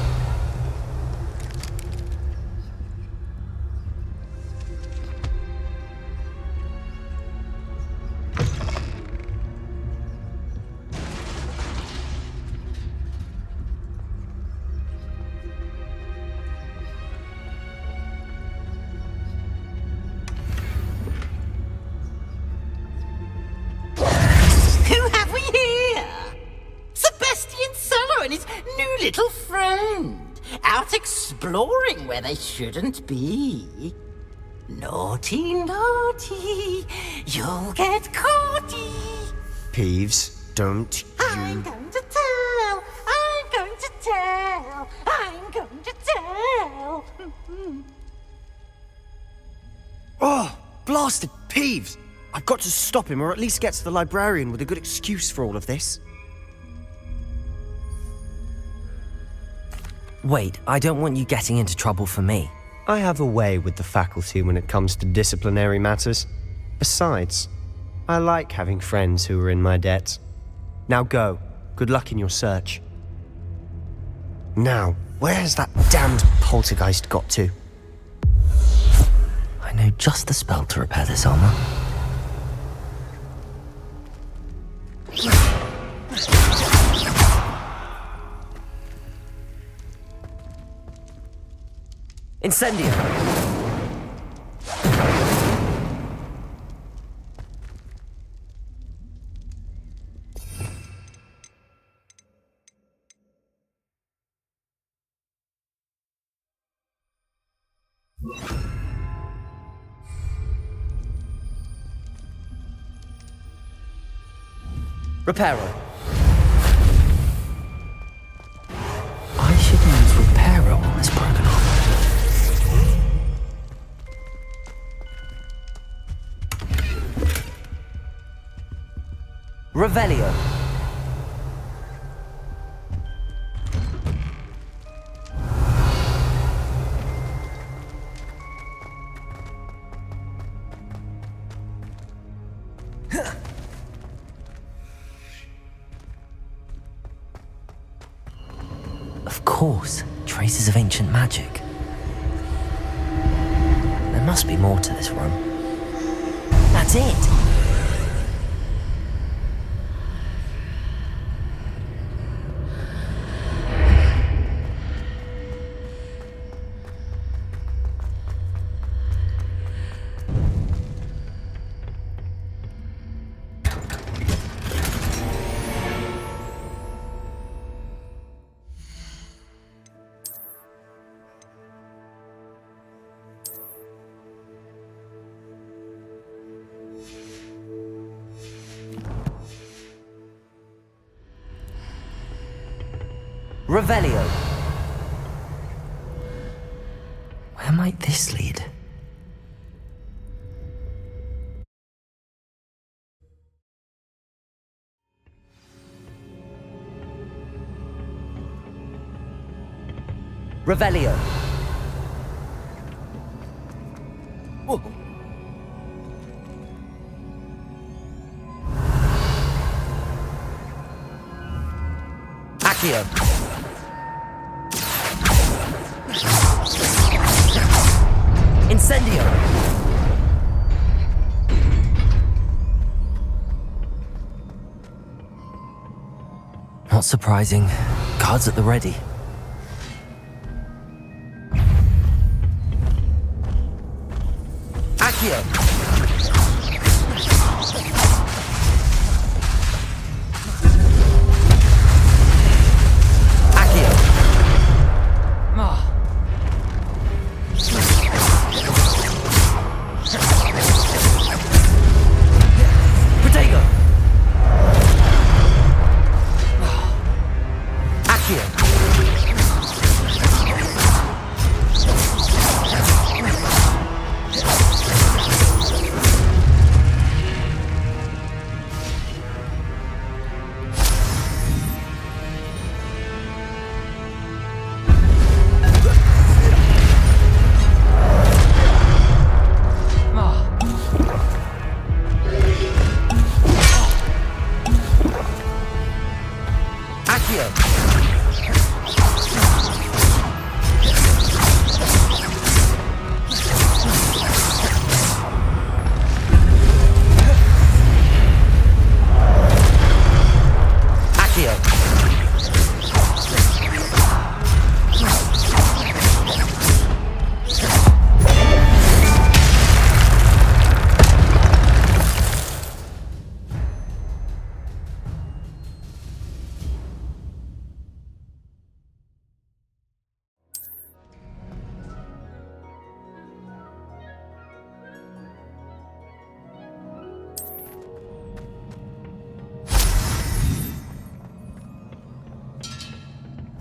Little friend, out exploring where they shouldn't be. Naughty, naughty, you'll get caughty. Peeves, don't you... I'm going to tell, I'm going to tell, I'm going to tell. Oh, blasted Peeves! I've got to stop him, or at least get to the librarian with a good excuse for all of this. Wait, I don't want you getting into trouble for me. I have a way with the faculty when it comes to disciplinary matters. Besides, I like having friends who are in my debt. Now go. Good luck in your search. Now, where has that damned poltergeist got to? I know just the spell to repair this armor. Incendio! Reparo. I should use Reparo on this broken arm. Revelio. Of course, traces of ancient magic. There must be more to this room. That's it! Revelio. Where might this lead? Revelio. Whoa. Accio. Incendio! Not surprising. Guards at the ready. Accio!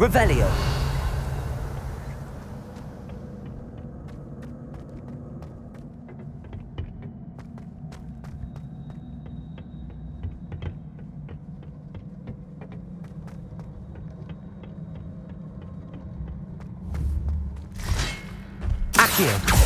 Revelio. Accio.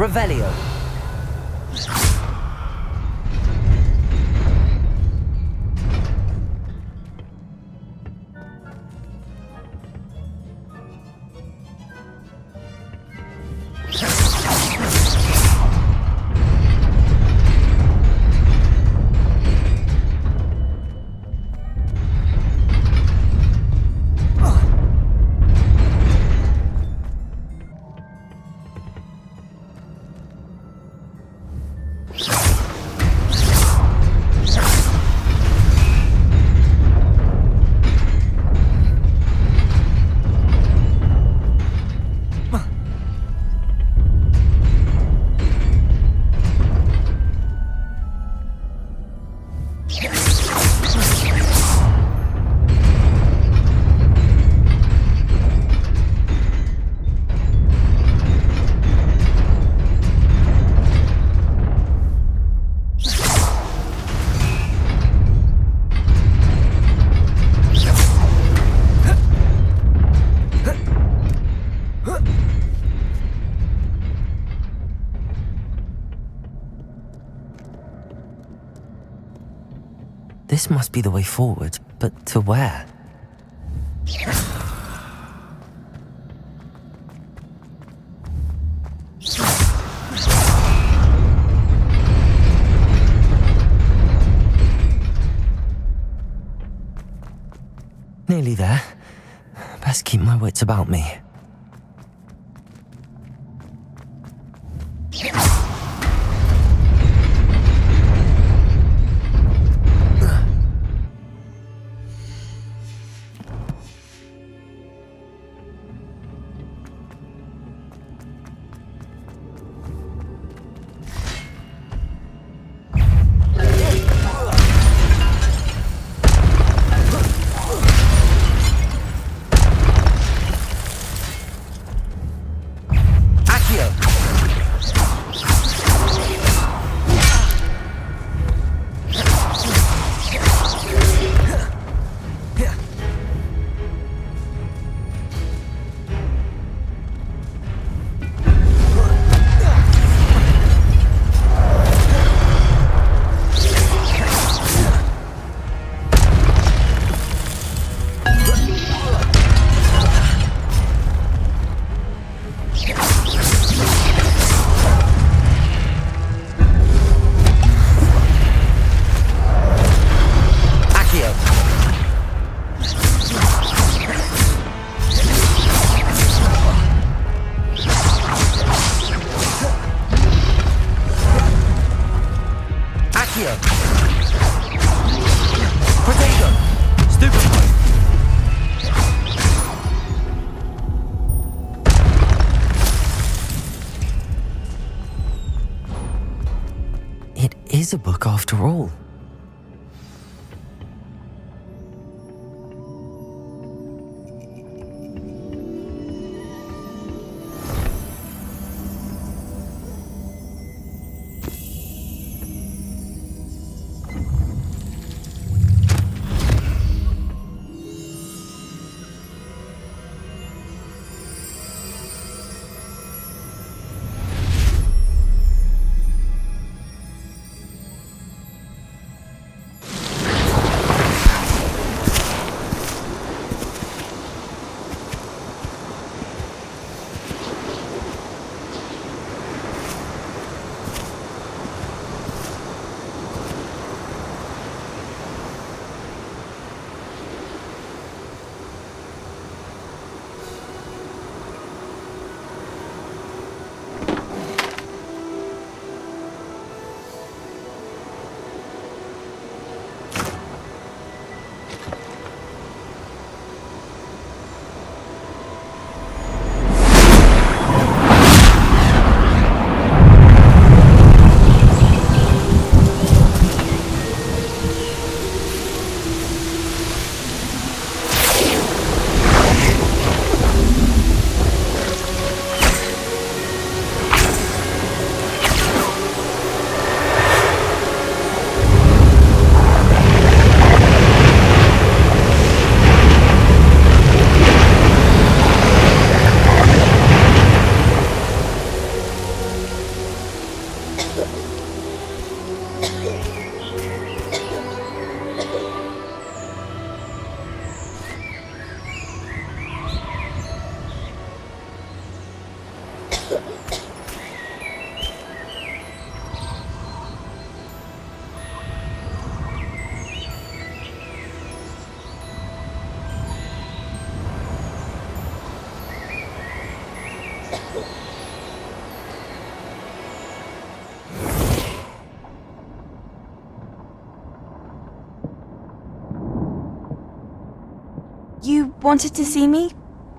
Revelio. This must be the way forward, but to where? Nearly there. Best keep my wits about me. A book after all. You wanted to see me?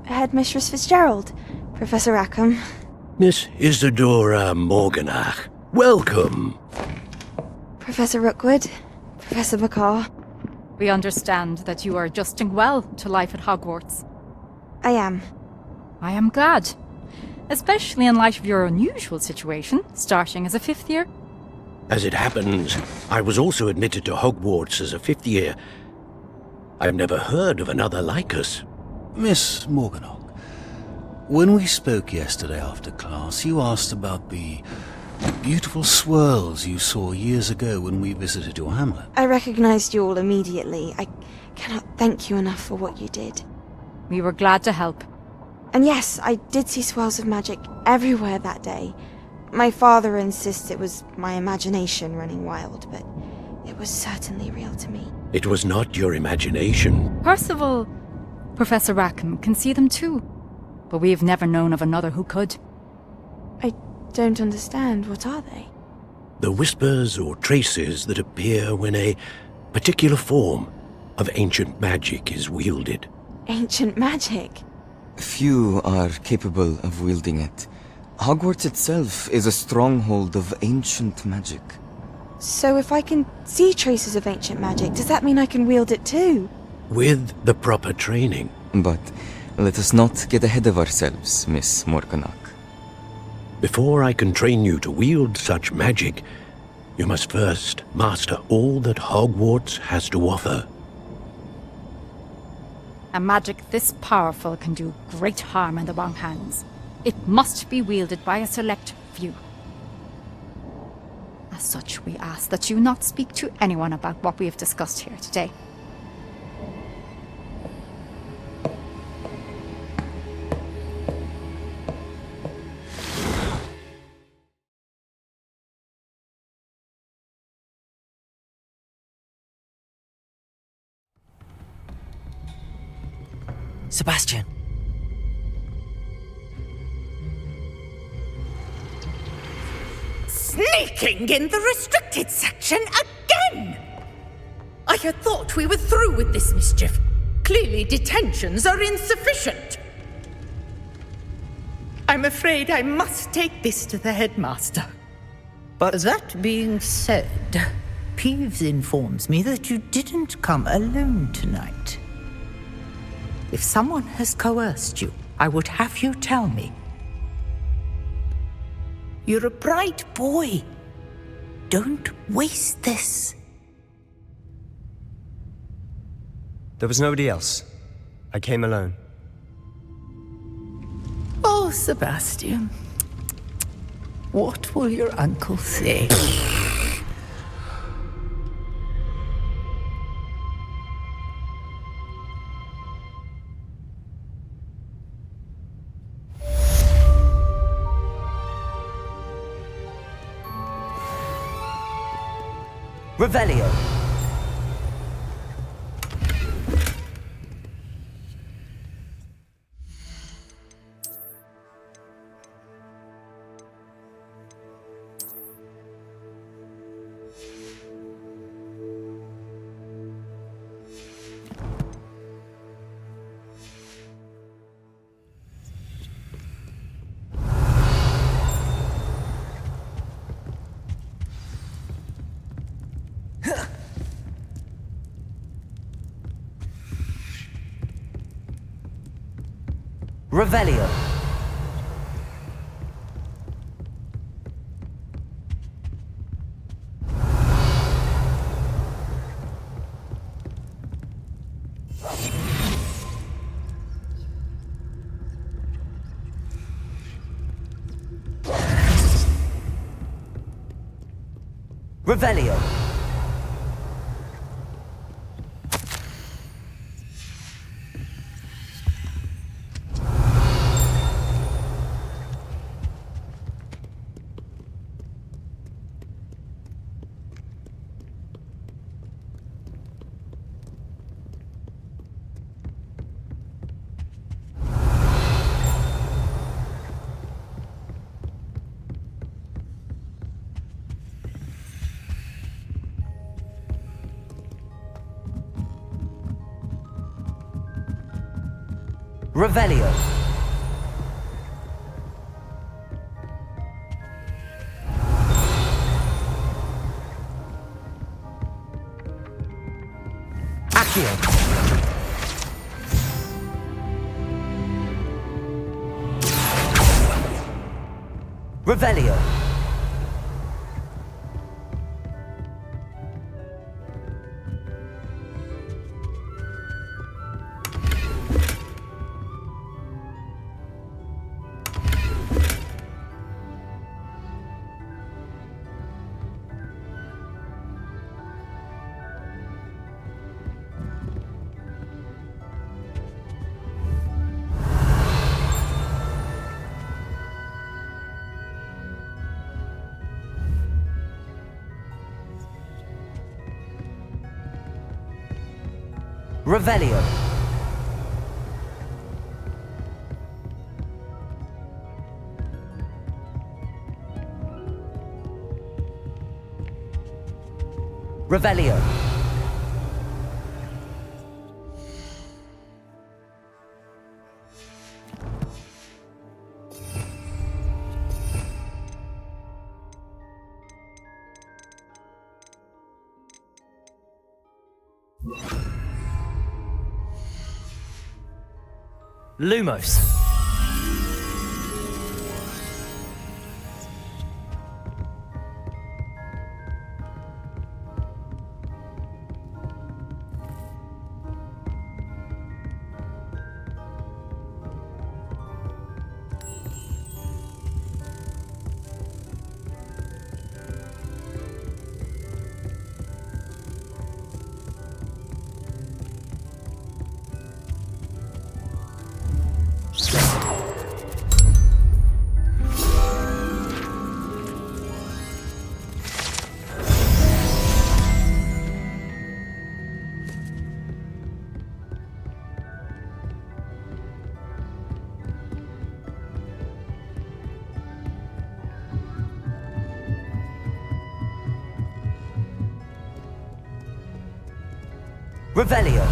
Headmistress Fitzgerald, Professor Rackham. Miss Isadora Morganach, welcome. Professor Rookwood, Professor McCaw. We understand that you are adjusting well to life at Hogwarts. I am. I am glad. Especially in light of your unusual situation, starting as a 5th year. As it happens, I was also admitted to Hogwarts as a 5th year. I've never heard of another like us. Miss Morganach, when we spoke yesterday after class, you asked about the beautiful swirls you saw years ago when we visited your hamlet. I recognized you all immediately. I cannot thank you enough for what you did. We were glad to help. And yes, I did see swirls of magic everywhere that day. My father insists it was my imagination running wild, but it was certainly real to me. It was not your imagination. Percival, Professor Rackham can see them too, but we have never known of another who could. I don't understand. What are they? The whispers or traces that appear when a particular form of ancient magic is wielded. Ancient magic? Few are capable of wielding it. Hogwarts itself is a stronghold of ancient magic. So if I can see traces of ancient magic, does that mean I can wield it too? With the proper training. But let us not get ahead of ourselves, Miss Morganach. Before I can train you to wield such magic, you must first master all that Hogwarts has to offer. A magic this powerful can do great harm in the wrong hands. It must be wielded by a select few. As such, we ask that you not speak to anyone about what we have discussed here today. Sebastian. Sneaking in the restricted section again! I had thought we were through with this mischief. Clearly detentions are insufficient. I'm afraid I must take this to the headmaster. But that being said, Peeves informs me that you didn't come alone tonight. If someone has coerced you, I would have you tell me. You're a bright boy. Don't waste this. There was nobody else. I came alone. Oh, Sebastian. What will your uncle say? Revelio. Revelio. Revelio. Revelio. Accio. Revelio. Revelio. Revelio. Lumos. Revelio.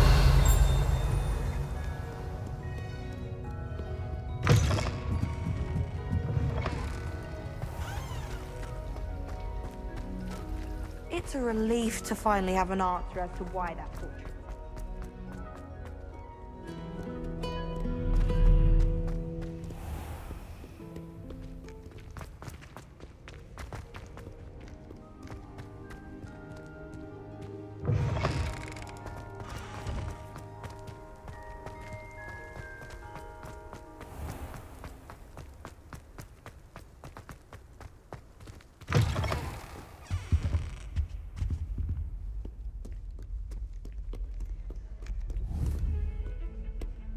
It's a relief to finally have an answer as to why that portrait.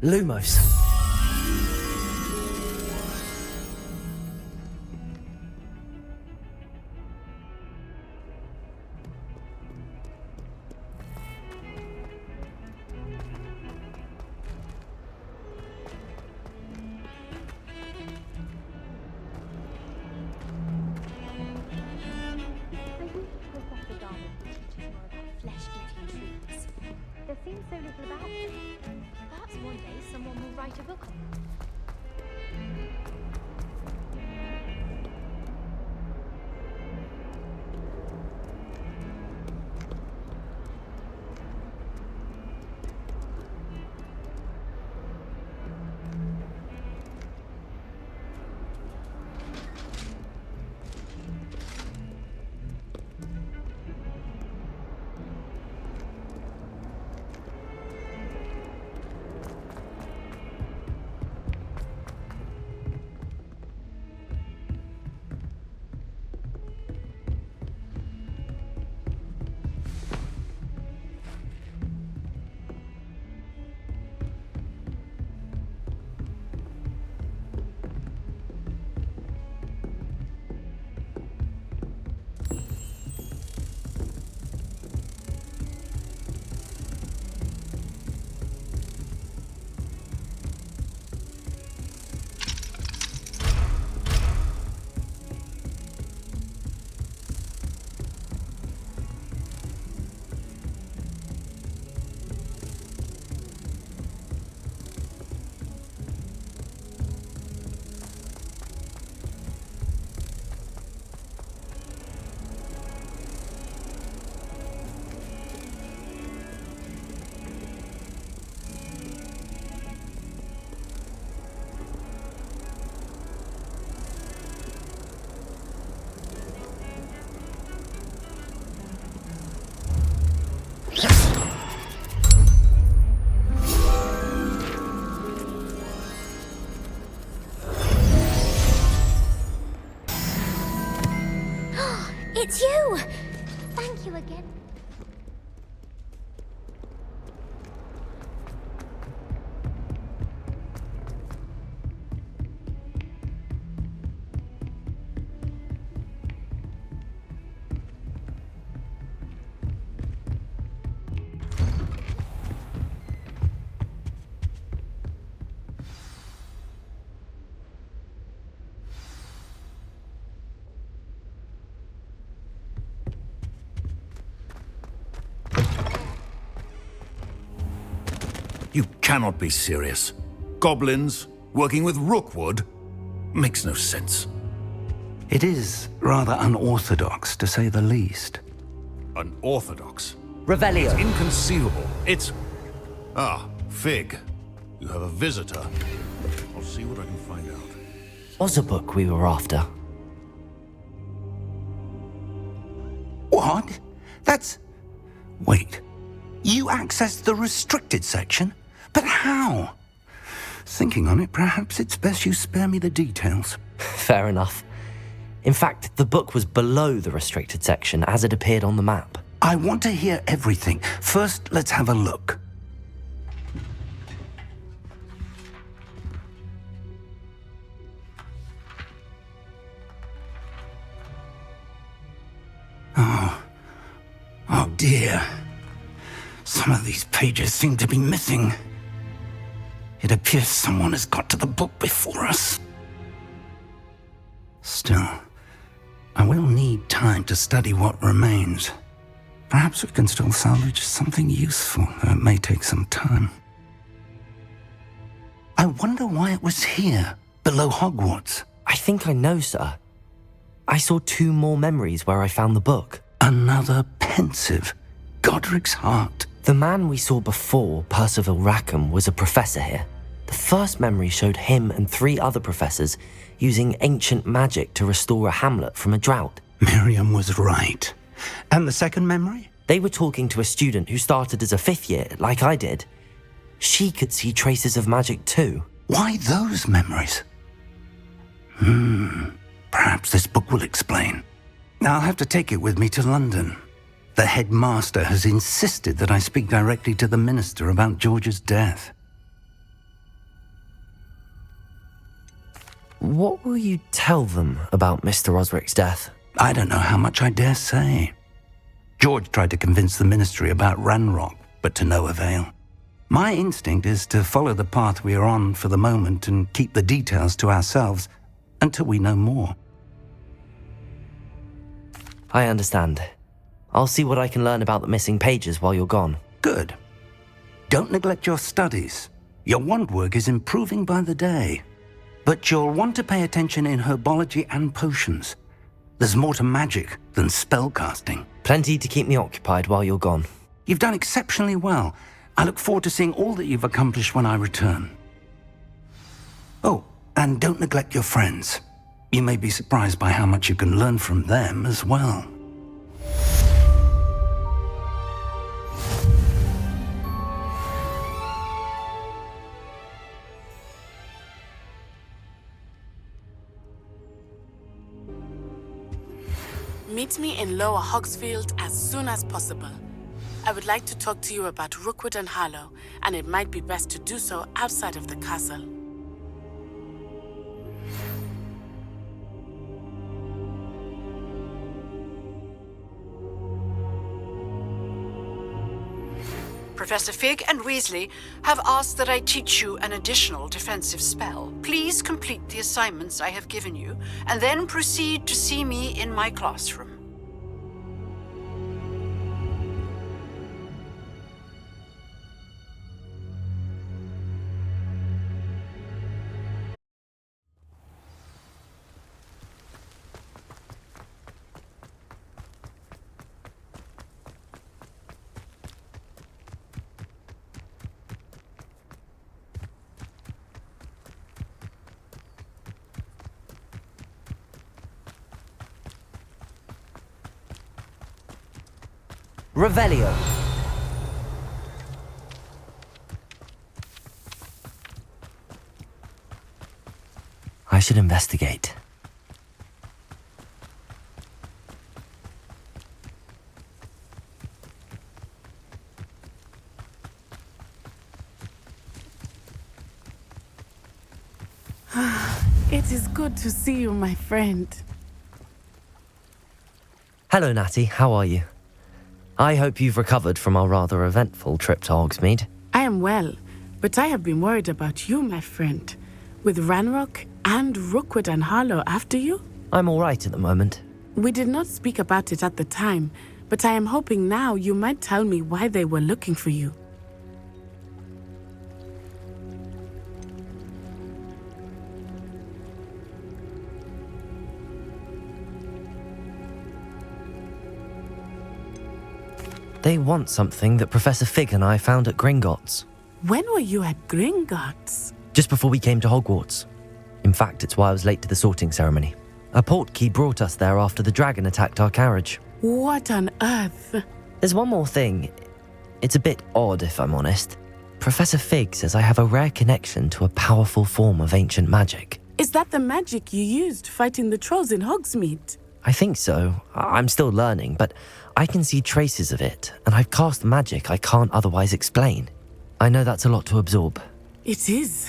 Lumos. There seems so little about them. Perhaps one day someone will write a book on them. It's you! Thank you again. You cannot be serious. Goblins working with Rookwood? Makes no sense. It is rather unorthodox, to say the least. Unorthodox? Revelio. It's inconceivable. It's... Ah, Fig. You have a visitor. I'll see what I can find out. Was a book we were after. What? That's... Wait. You accessed the restricted section? But how? Thinking on it, perhaps it's best you spare me the details. Fair enough. In fact, the book was below the restricted section as it appeared on the map. I want to hear everything. First, let's have a look. Oh dear. Some of these pages seem to be missing. It appears someone has got to the book before us. Still, I will need time to study what remains. Perhaps we can still salvage something useful, though it may take some time. I wonder why it was here, below Hogwarts. I think I know, sir. I saw 2 more memories where I found the book. Another pensive. Godric's heart. The man we saw before, Percival Rackham, was a professor here. The first memory showed him and 3 other professors using ancient magic to restore a hamlet from a drought. Miriam was right. And the second memory? They were talking to a student who started as a 5th year, like I did. She could see traces of magic too. Why those memories? Perhaps this book will explain. I'll have to take it with me to London. The headmaster has insisted that I speak directly to the minister about George's death. What will you tell them about Mr. Osric's death? I don't know how much I dare say. George tried to convince the ministry about Ranrock, but to no avail. My instinct is to follow the path we are on for the moment and keep the details to ourselves until we know more. I understand. I'll see what I can learn about the missing pages while you're gone. Good. Don't neglect your studies. Your wand work is improving by the day. But you'll want to pay attention in herbology and potions. There's more to magic than spellcasting. Plenty to keep me occupied while you're gone. You've done exceptionally well. I look forward to seeing all that you've accomplished when I return. Oh, and don't neglect your friends. You may be surprised by how much you can learn from them as well. Meet me in Lower Hogsfield as soon as possible. I would like to talk to you about Rookwood and Harlow, and it might be best to do so outside of the castle. Professor Fig and Weasley have asked that I teach you an additional defensive spell. Please complete the assignments I have given you, and then proceed to see me in my classroom. Revelio. I should investigate. It is good to see you, my friend. Hello, Natty. How are you? I hope you've recovered from our rather eventful trip to Hogsmeade. I am well, but I have been worried about you, my friend. With Ranrock and Rookwood and Harlow after you? I'm all right at the moment. We did not speak about it at the time, but I am hoping now you might tell me why they were looking for you. They want something that Professor Fig and I found at Gringotts. When were you at Gringotts? Just before we came to Hogwarts. In fact, it's why I was late to the sorting ceremony. A portkey brought us there after the dragon attacked our carriage. What on earth? There's one more thing. It's a bit odd, if I'm honest. Professor Fig says I have a rare connection to a powerful form of ancient magic. Is that the magic you used fighting the trolls in Hogsmeade? I think so. I'm still learning, but I can see traces of it, and I've cast magic I can't otherwise explain. I know that's a lot to absorb. It is.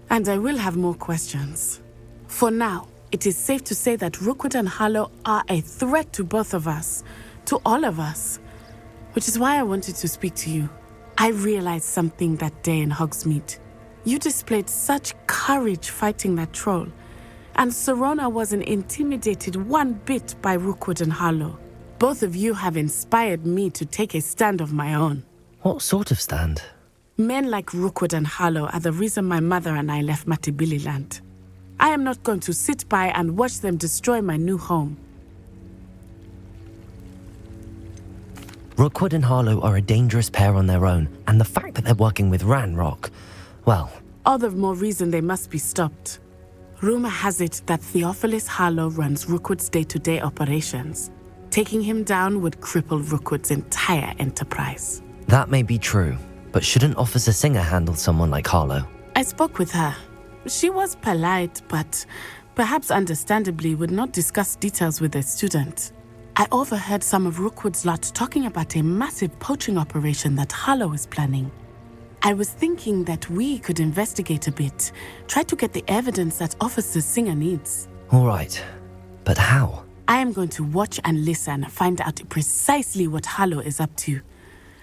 And I will have more questions. For now, it is safe to say that Rookwood and Harlow are a threat to both of us, to all of us, which is why I wanted to speak to you. I realized something that day in Hogsmeade. You displayed such courage fighting that troll, and Serona wasn't intimidated one bit by Rookwood and Harlow. Both of you have inspired me to take a stand of my own. What sort of stand? Men like Rookwood and Harlow are the reason my mother and I left Matibili-land. I am not going to sit by and watch them destroy my new home. Rookwood and Harlow are a dangerous pair on their own, and the fact that they're working with Ranrock, well... All the more reason they must be stopped. Rumor has it that Theophilus Harlow runs Rookwood's day-to-day operations. Taking him down would cripple Rookwood's entire enterprise. That may be true, but shouldn't Officer Singer handle someone like Harlow? I spoke with her. She was polite, but perhaps understandably would not discuss details with a student. I overheard some of Rookwood's lot talking about a massive poaching operation that Harlow is planning. I was thinking that we could investigate a bit, try to get the evidence that Officer Singer needs. All right, but how? I am going to watch and listen, find out precisely what Harlow is up to.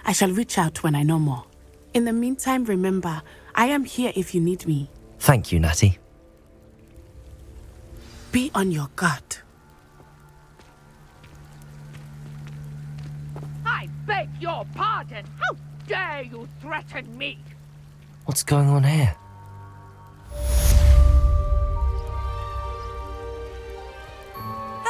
I shall reach out when I know more. In the meantime, remember, I am here if you need me. Thank you, Natty. Be on your guard. I beg your pardon. How dare you threaten me? What's going on here?